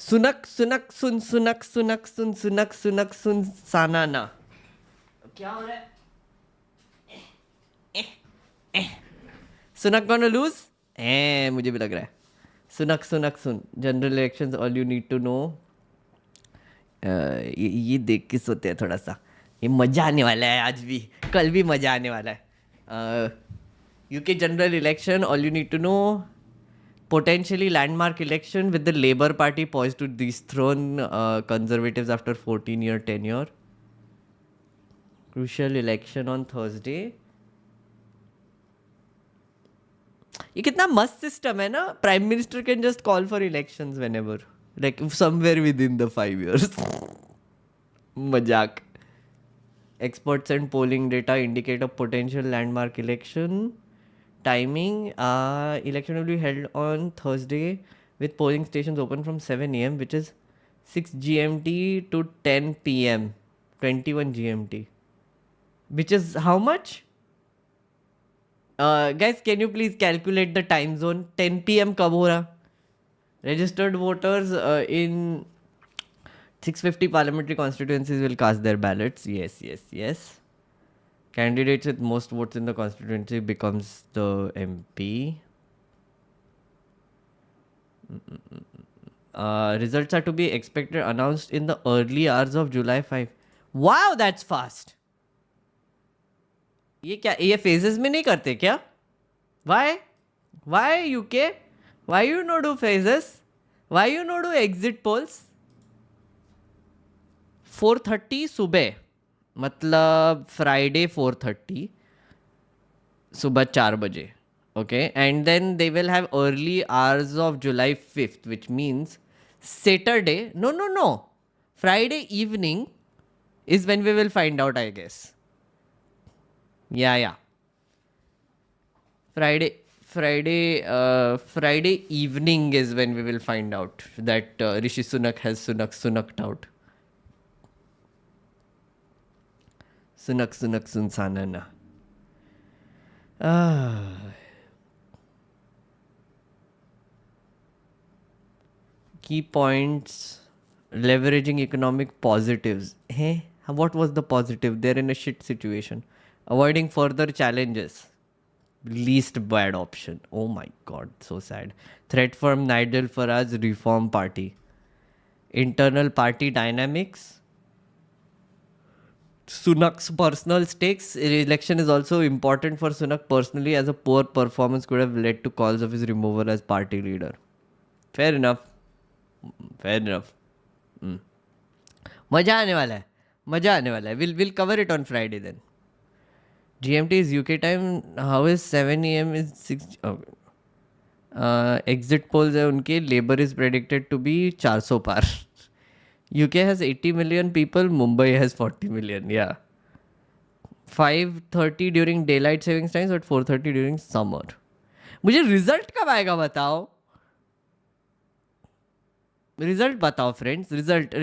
सुनक सुनक सुन सुनक सुनक सुन सुनक सुनक सुन सानाना. क्या हो रहा है? Sunak gonna lose? मुझे भी लग रहा है. सुनक सुनक सुन. General elections, all you need to know. ये देख के सोते हैं थोड़ा सा. ये मजा आने वाला है. आज भी, कल भी मजा आने वाला है. UK general election, all you need to know. Potentially landmark election with the Labour Party poised to dethrone Conservatives after 14-year tenure. Crucial election on Thursday. ये कितना मस्त सिस्टम है ना. Prime minister can just call for elections whenever, like somewhere with in the 5 years. मजाक. Experts and polling data indicate a potential landmark election. Timing, election will be held on Thursday with polling stations open from 7 a.m. which is 6 GMT to 10 p.m. 21 GMT. Which is how much? Guys, can you please calculate the time zone? 10 p.m. कब हो रहा? Registered voters in 650 parliamentary constituencies will cast their ballots. Yes. Candidates with most votes in the constituency becomes the MP. Results are to be expected announced in the early hours of July 5. Wow, that's fast. ये क्या, ये phases में नहीं करते क्या? Why UK? Why you no do phases? Why you no do exit polls? 4:30 सुबह, मतलब Friday 4:30 सुबह 4 बजे. Okay, and then they will have early hours of July 5th, which means Saturday. No. Friday evening is when we will find out, I guess. Yeah. Friday evening is when we will find out that Rishi Sunak has Sunaked out. Sunak Sunsanana. Key points, leveraging economic positives. Hey, what was the positive? They're in a shit situation. Avoiding further challenges. Least bad option. Oh my god, so sad. Threat from Nigel Farage Reform Party. Internal party dynamics. Sunak's personal stakes. Election is also important for Sunak personally, as a poor performance could have led to calls of his removal as party leader. Fair enough. मजा आने वाला है. We'll cover it on Friday then. GMT is UK time. How is 7 AM is 6? Okay. Exit polls है उनके. Labour is predicted to be 400 par. UK has 80 million people. Mumbai has 40 million. Yeah. 5:30 during daylight savings times, but 4:30 during summer. मुझे result कब आएगा बताओ. Result batao friends. Result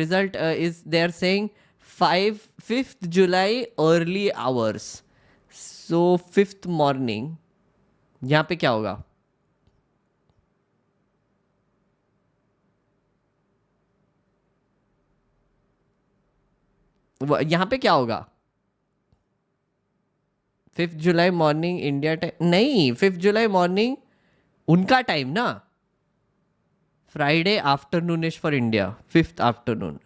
is they are saying 5th July early hours. So 5th morning. यहाँ पे क्या होगा? यहाँ पे क्या होगा? 5th July morning India time. नहीं, 5th July morning उनका time ना. Friday afternoonish for India. 5th afternoon.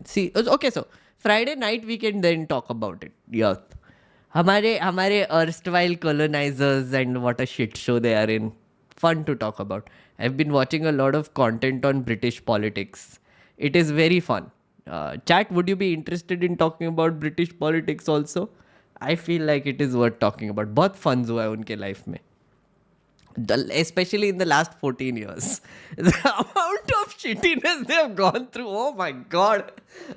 See, okay, so Friday night we can then talk about it. Yeah. हमारे erstwhile colonizers and what a shit show they are in. Fun to talk about. I've been watching a lot of content on British politics. It is very fun. Chat, would you be interested in talking about British politics also? I feel like it is worth talking about. बहुत fun हुआ है उनके life में. Especially in the last 14 years. The amount of shittiness they have gone through, oh my god.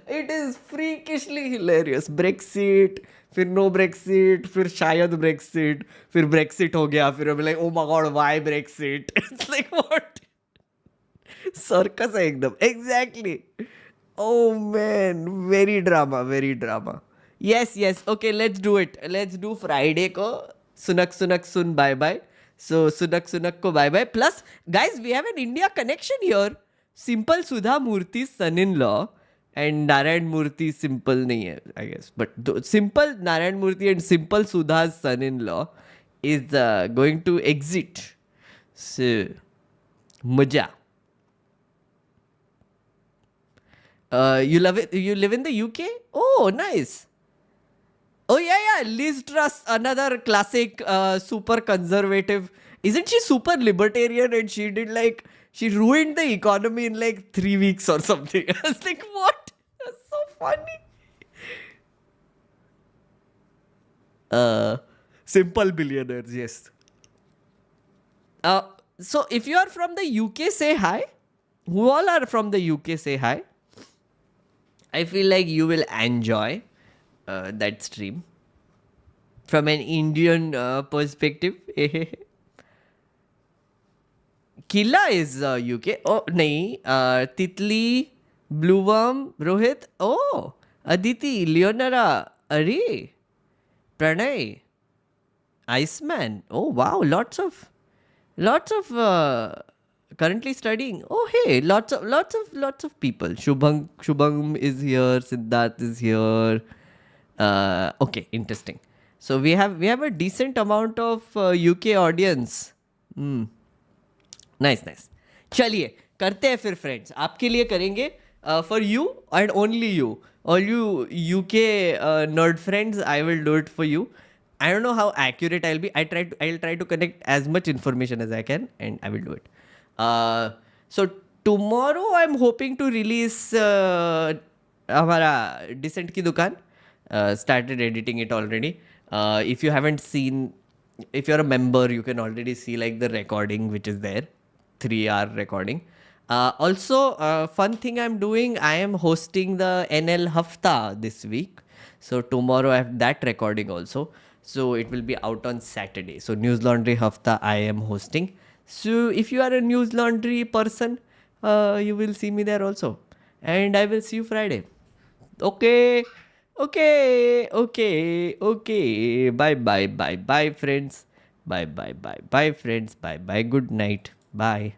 It is freakishly hilarious. Brexit, फिर no Brexit, फिर शायद Brexit, फिर Brexit हो गया, फिर I'm like, oh my god, why Brexit? It's like, what? Circus है एकदम. Exactly. Oh man, very drama. Yes, okay, let's do it. Let's do Friday ko Sunak sun bye. So Sunak ko bye. Plus, guys, we have an India connection here. Simple Sudha Murthy's son-in-law and Narayan Murthy simple nahi hai, I guess. But simple Narayan Murthy and simple Sudha's son-in-law is going to exit. So, maja. You love it? You live in the UK? Oh, nice. Oh, yeah. Liz Truss, another classic super conservative. Isn't she super libertarian? And she ruined the economy in like 3 weeks or something. I was like, what? That's so funny. Simple billionaires, yes. So if you are from the UK, say hi. Who all are from the UK, say hi. I feel like you will enjoy that stream from an Indian perspective. Killa is UK. Oh, nahi. Titli, Blue Worm, Rohit. Oh, Aditi, Leonora, Ari, Pranay, Iceman. Oh, wow. Lots of currently studying. Oh, hey, lots of people. Shubham is here. Siddharth is here. Okay, interesting. So we have a decent amount of UK audience. Nice. चलिए करते हैं फिर friends. आपके लिए करेंगे for you and only you. All you UK nerd friends, I will do it for you. I don't know how accurate I'll be. I'll try to connect as much information as I can, and I will do it. So tomorrow I'm hoping to release हमारा Descent की दुकान. Started editing it already. If you haven't seen, if you're a member, you can already see like the recording which is there, 3-hour recording. Also, fun thing I'm doing, I am hosting the NL Hafta this week. So tomorrow I have that recording also. So it will be out on Saturday. So News Laundry Hafta I am hosting. So if you are a News Laundry person, you will see me there also. And I will see you Friday. Okay. Okay. Bye, friends. Bye, friends. Bye. Good night. Bye.